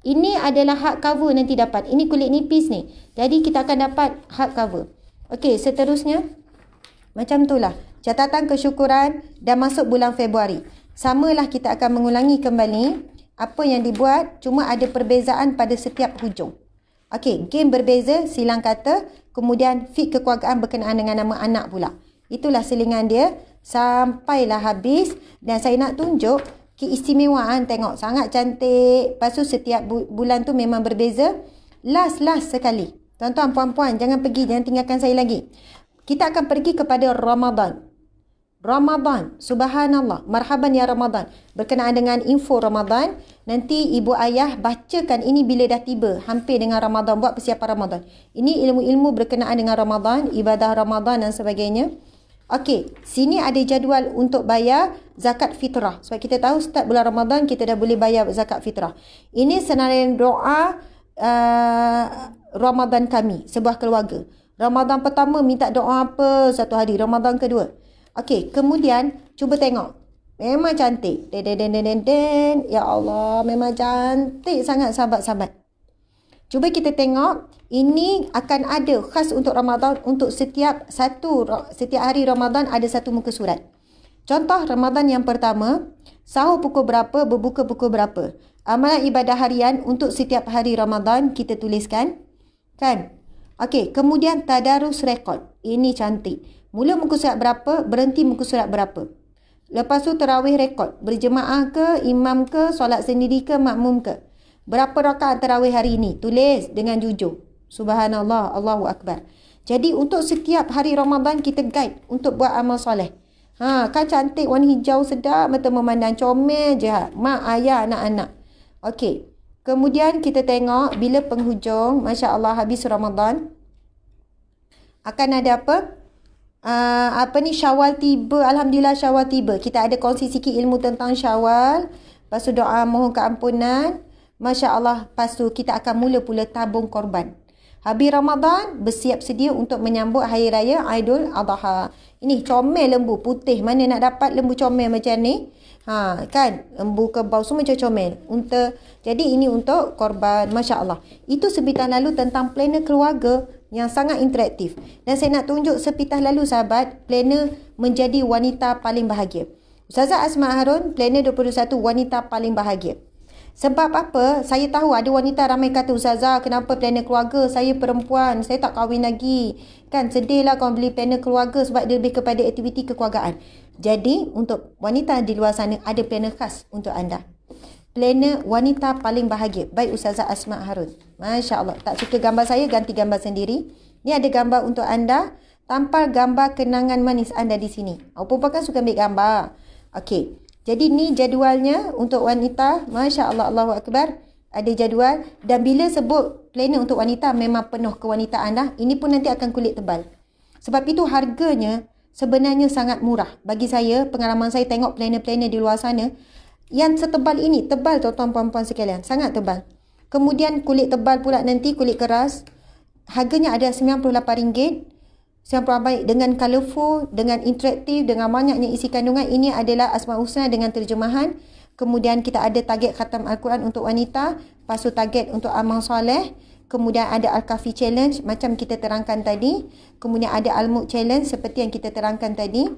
Ini adalah hard cover nanti dapat. Ini kulit nipis ni. Jadi kita akan dapat hard cover. Okey, seterusnya. Macam itulah. Catatan kesyukuran dah masuk bulan Februari. Samalah kita akan mengulangi kembali apa yang dibuat. Cuma ada perbezaan pada setiap hujung. Okey, game berbeza, silang kata. Kemudian fiqh kekeluargaan berkenaan dengan nama anak pula. Itulah selingan dia. Sampailah habis. Dan saya nak tunjuk keistimewaan. Tengok, sangat cantik. Lepas tu setiap bulan tu memang berbeza. Last sekali. Tuan-tuan, puan-puan, jangan pergi, jangan tinggalkan saya lagi. Kita akan pergi kepada Ramadan. Ramadan, subhanallah, marhaban ya Ramadan. Berkenaan dengan info Ramadan, nanti ibu ayah bacakan ini bila dah tiba, hampir dengan Ramadan, buat persiapan Ramadan. Ini ilmu-ilmu berkenaan dengan Ramadan, ibadah Ramadan dan sebagainya. Okey, sini ada jadual untuk bayar zakat fitrah. Sebab kita tahu start bulan Ramadan, kita dah boleh bayar zakat fitrah. Ini senarai doa Ramadan kami, sebuah keluarga. Ramadan pertama minta doa apa satu hari, Ramadan kedua. Okey, kemudian cuba tengok. Memang cantik. Ya Allah, memang cantik sangat sahabat-sahabat. Cuba kita tengok, ini akan ada khas untuk Ramadan, untuk setiap hari Ramadan ada satu muka surat. Contoh Ramadan yang pertama, sahur pukul berapa, berbuka pukul berapa. Amalan ibadah harian untuk setiap hari Ramadan kita tuliskan, kan? Okey, kemudian tadarus rekod. Ini cantik. Mula muka surat berapa, berhenti muka surat berapa. Lepas tu tarawih rekod. Berjemaah ke, imam ke, solat sendiri ke, makmum ke. Berapa rakaat tarawih hari ini? Tulis dengan jujur. Subhanallah, Allahu Akbar. Jadi untuk setiap hari Ramadan kita guide untuk buat amal soleh. Kan cantik, warna hijau sedap, mata memandang, comel je. Mak, ayah, anak-anak. Okey. Kemudian kita tengok bila penghujung, Masya Allah, habis Ramadan. Akan ada apa? Syawal tiba. Alhamdulillah Syawal tiba. Kita ada kongsi sikit ilmu tentang Syawal. Lepas tu doa mohon keampunan. Masya Allah. Lepas tu kita akan mula-mula tabung korban. Habis Ramadan, bersiap sedia untuk menyambut Hari Raya Aidul Adha. Ini comel lembu putih. Mana nak dapat lembu comel macam ni? Kan? Lembu kebau semua macam comel. Jadi ini untuk korban. Masya Allah. Itu sebitan lalu tentang planner keluarga yang sangat interaktif. Dan saya nak tunjuk sepintas lalu sahabat, planner menjadi wanita paling bahagia. Ustazah Asma Harun, planner 21 wanita paling bahagia. Sebab apa? Saya tahu ada wanita ramai kata, Ustazah, kenapa planner keluarga? Saya perempuan, saya tak kahwin lagi. Kan sedih lah kalau beli planner keluarga sebab dia lebih kepada aktiviti kekeluargaan. Jadi untuk wanita di luar sana ada planner khas untuk anda. Planner wanita paling bahagia. Baik Ustazah Asma Harun. Masya Allah. Tak suka gambar saya, ganti gambar sendiri. Ini ada gambar untuk anda. Tampal gambar kenangan manis anda di sini. Perempuan kan suka ambil gambar. Okey. Jadi ni jadualnya untuk wanita. Masya Allah, Allahu Akbar. Ada jadual. Dan bila sebut planner untuk wanita, memang penuh kewanitaan dah. Ini pun nanti akan kulit tebal. Sebab itu harganya sebenarnya sangat murah. Bagi saya, pengalaman saya tengok planner-planner di luar sana. Yang setebal ini, tebal tuan-tuan puan-puan sekalian, sangat tebal. Kemudian kulit tebal pula nanti, kulit keras. Harganya ada RM98. RM98 dengan colourful, dengan interaktif, dengan banyaknya isi kandungan. Ini adalah Asmaul Husna dengan terjemahan. Kemudian kita ada target khatam Al-Quran untuk wanita. Lepas tu target untuk amal soleh. Kemudian ada Al-Kafi Challenge macam kita terangkan tadi. Kemudian ada Al-Mulk Challenge seperti yang kita terangkan tadi.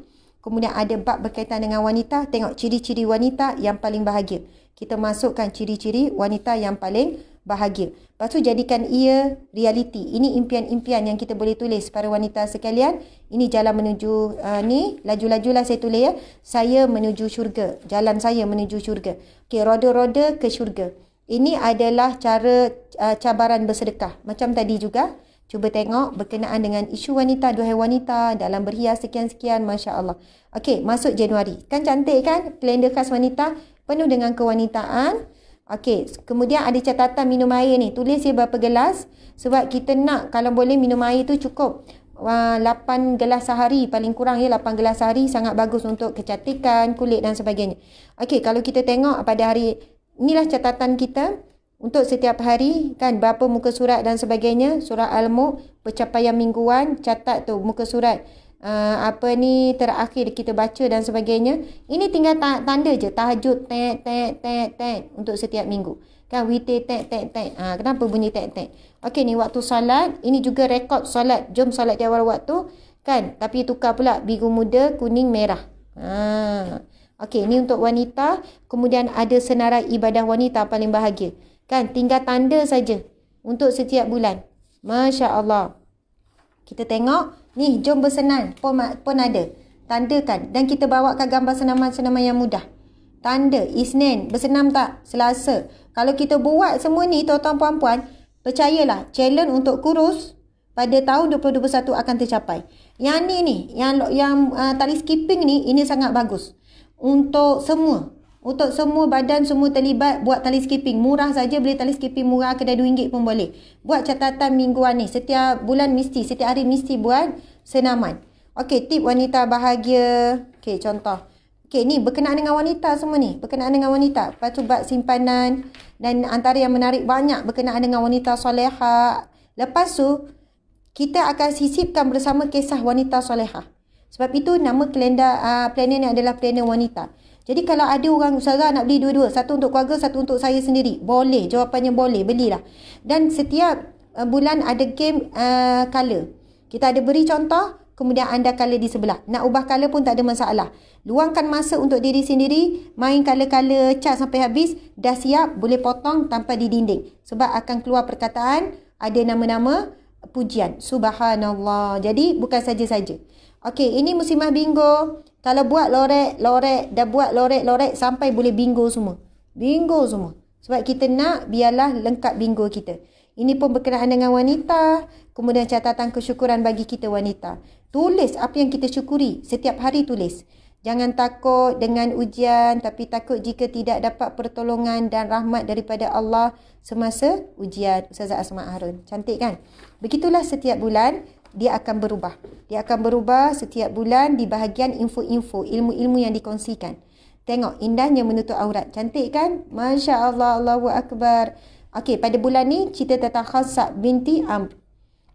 Kemudian ada bab berkaitan dengan wanita. Tengok ciri-ciri wanita yang paling bahagia. Kita masukkan ciri-ciri wanita yang paling bahagia. Lepas tu jadikan ia realiti. Ini impian-impian yang kita boleh tulis para wanita sekalian. Ini jalan menuju ni. Laju-lajulah saya tulis ya. Saya menuju syurga. Jalan saya menuju syurga. Okey, roda-roda ke syurga. Ini adalah cara cabaran bersedekah. Macam tadi juga. Cuba tengok berkenaan dengan isu wanita, duhai wanita dalam berhias sekian-sekian. Masya Allah. Okey, masuk Januari. Kan cantik kan? Kalender khas wanita penuh dengan kewanitaan. Okey, kemudian ada catatan minum air ni. Tulis dia berapa gelas. Sebab kita nak kalau boleh minum air tu cukup 8 gelas sehari. Paling kurang ya 8 gelas sehari. Sangat bagus untuk kecantikan, kulit dan sebagainya. Okey, kalau kita tengok pada hari, inilah catatan kita. Untuk setiap hari kan berapa muka surat dan sebagainya. Surah Al-Mulk, pencapaian mingguan, catat tu muka surat terakhir kita baca dan sebagainya. Ini tinggal tanda je. Tahajud tek untuk setiap minggu. Kan witir tek. Kenapa bunyi tek. Okey, ni waktu solat. Ini juga rekod solat. Jom solat di awal waktu kan. Tapi tukar pula biru muda, kuning, merah. Okey, ni untuk wanita. Kemudian ada senarai ibadah wanita paling bahagia. Kan, tinggal tanda saja untuk setiap bulan. Masya Allah. Kita tengok. Ni, jom bersenam pun ada. Tandakan. Dan kita bawakan gambar senaman-senaman yang mudah. tanda. Isnin, bersenam tak? Selasa. Kalau kita buat semua ni, tuan-tuan puan-puan, percayalah, challenge untuk kurus pada tahun 2021 akan tercapai. Yang ni, yang tali skipping ni, ini sangat bagus. Untuk semua badan semua terlibat buat tali skipping. Murah saja, boleh tali skipping murah, kedai RM2 pun boleh. Buat catatan mingguan ni. Setiap bulan mesti, setiap hari mesti buat senaman. Okey, tip wanita bahagia. Okey, contoh. Okey, ni berkenaan dengan wanita semua ni. Berkenaan dengan wanita. Lepas tu bab simpanan. Dan antara yang menarik banyak berkenaan dengan wanita solehah. Lepas tu, kita akan sisipkan bersama kisah wanita solehah. Sebab itu nama planner ni adalah planner wanita. Jadi kalau ada orang usaha nak beli dua-dua, satu untuk keluarga, satu untuk saya sendiri, boleh. Jawapannya boleh, belilah. Dan setiap bulan ada game color. Kita ada beri contoh, kemudian anda color di sebelah. Nak ubah color pun tak ada masalah. Luangkan masa untuk diri sendiri, main color-color, cat sampai habis, dah siap, boleh potong tanpa di dinding. Sebab akan keluar perkataan, ada nama-nama pujian. Subhanallah. Jadi bukan saja-saja. Okey, ini muslimah bingo. Kalau buat lorek, dah buat lorek sampai boleh bingo semua. Bingo semua. Sebab kita nak biarlah lengkap bingo kita. Ini pun berkenaan dengan wanita. Kemudian catatan kesyukuran bagi kita wanita. Tulis apa yang kita syukuri. Setiap hari tulis. Jangan takut dengan ujian, tapi takut jika tidak dapat pertolongan dan rahmat daripada Allah semasa ujian. Ustazah Asma Harun. Cantik kan? Begitulah setiap bulan. Dia akan berubah. Dia akan berubah setiap bulan di bahagian info-info, ilmu-ilmu yang dikongsikan. Tengok, indahnya menutup aurat. Cantik kan? Masya Allah, Allahu Akbar. Okey, pada bulan ni, cerita tentang Khasab binti Amr.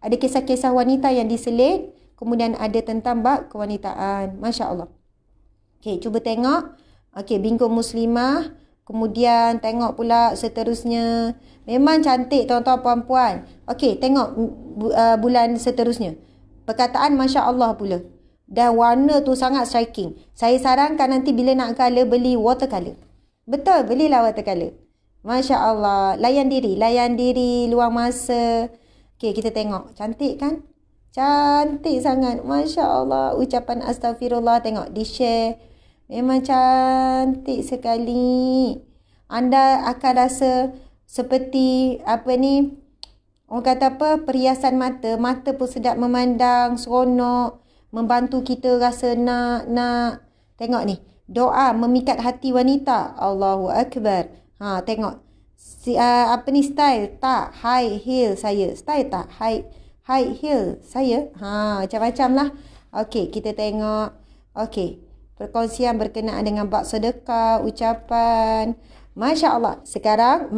Ada kisah-kisah wanita yang diselit, kemudian ada tentang bab kewanitaan. Masya Allah. Okey, cuba tengok. Okey, bingo muslimah. Kemudian tengok pula seterusnya. Memang cantik tuan-tuan puan-puan. Okey, tengok bulan seterusnya. Perkataan Masya Allah pula. Dan warna tu sangat striking. Saya sarankan nanti bila nak color, beli watercolor. Betul, belilah watercolor. Masya Allah. Layan diri, luang masa. Okey, kita tengok. Cantik kan? Cantik sangat. Masya Allah. Ucapan astagfirullah. Tengok, di-share. Memang cantik sekali. Anda akan rasa seperti orang kata apa? Perhiasan mata. Mata pun sedap memandang, seronok, membantu kita rasa nak. Tengok ni. Doa memikat hati wanita. Allahu Akbar. Tengok. Style tak high heel saya. Style tak high heel saya. Macam-macam lah. Okey, kita tengok. Okey. Perkongsian berkenaan dengan bab sedekah, ucapan. Masya Allah. Sekarang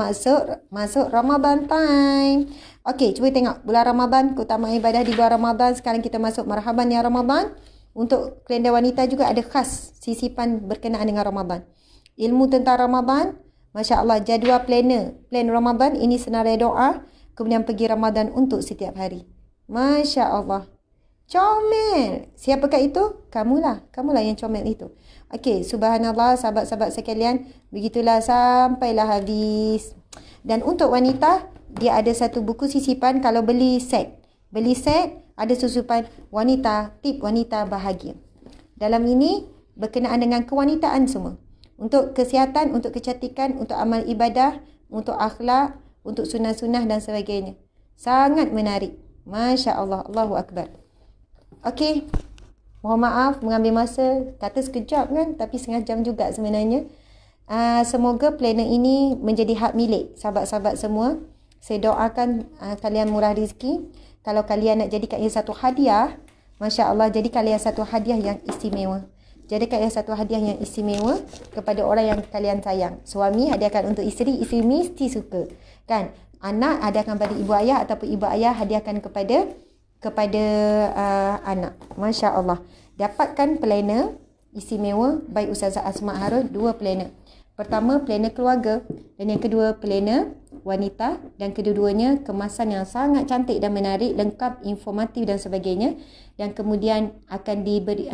masuk Ramadan time. Okey, cuba tengok. Bulan Ramadan, keutamaan ibadah di bulan Ramadan. Sekarang kita masuk marhaban ya Ramadan. Untuk kalender wanita juga ada khas sisipan berkenaan dengan Ramadan. Ilmu tentang Ramadan. Masya Allah. Jadual plan Ramadan. Ini senarai doa. Kemudian pergi Ramadan untuk setiap hari. Masya Allah. Comel. Siapakah itu? Kamulah yang comel itu. Okey, subhanallah sahabat-sahabat sekalian. Begitulah sampailah habis. Dan untuk wanita, dia ada satu buku sisipan kalau beli set. Ada susupan wanita, tip wanita bahagia. Dalam ini berkenaan dengan kewanitaan semua. Untuk kesihatan, untuk kecantikan, untuk amal ibadah, untuk akhlak, untuk sunnah-sunnah dan sebagainya. Sangat menarik. Masya Allah. Allahu Akbar. Okey, mohon maaf mengambil masa. Kata sekejap kan, tapi setengah jam juga sebenarnya. Semoga planner ini menjadi hak milik sahabat-sahabat semua. Saya doakan kalian murah rezeki. Kalau kalian nak jadikan ia satu hadiah, Masya Allah, jadikan ia satu hadiah yang istimewa. Jadikan ia satu hadiah yang istimewa kepada orang yang kalian sayang. Suami hadiahkan untuk isteri mesti suka. Kan? Anak hadiahkan pada ibu ayah ataupun ibu ayah hadiahkan kepada anak. Masya Allah. Dapatkan planner istimewa baik Ustazah Asma Harun, 2 planner. Pertama, planner keluarga dan yang kedua, planner wanita. Dan kedua-duanya kemasan yang sangat cantik dan menarik, lengkap, informatif dan sebagainya. Dan kemudian akan diberi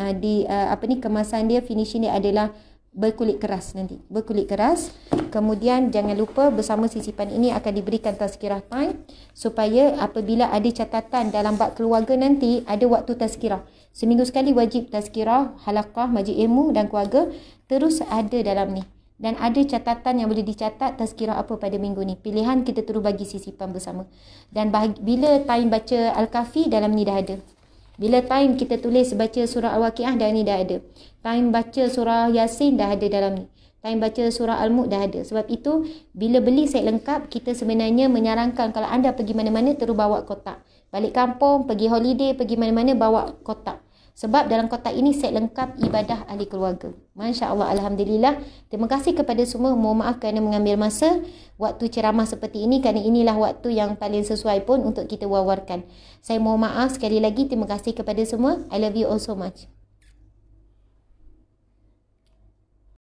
kemasan dia, finishing dia adalah berkulit keras nanti. Berkulit keras. Kemudian jangan lupa bersama sisipan ini akan diberikan tazkirah time supaya apabila ada catatan dalam bab keluarga nanti ada waktu tazkirah. Seminggu sekali wajib tazkirah, halaqah, majlis ilmu dan keluarga terus ada dalam ni. Dan ada catatan yang boleh dicatat tazkirah apa pada minggu ni. Pilihan kita terus bagi sisipan bersama. Dan bila time baca Al-Kahfi, dalam ni dah ada. Bila time kita tulis baca surah Al-Waqiah, dalam ni dah ada. Time baca surah Yasin dah ada dalam ni. Time baca surah Al-Mulk dah ada. Sebab itu, bila beli set lengkap, kita sebenarnya menyarankan kalau anda pergi mana-mana, terus bawa kotak. Balik kampung, pergi holiday, pergi mana-mana, bawa kotak. Sebab dalam kotak ini set lengkap ibadah ahli keluarga. Masya Allah, Alhamdulillah. Terima kasih kepada semua. Mohon maaf kerana mengambil masa waktu ceramah seperti ini, kerana inilah waktu yang paling sesuai pun untuk kita wawarkan. Saya mohon maaf sekali lagi. Terima kasih kepada semua. I love you all so much.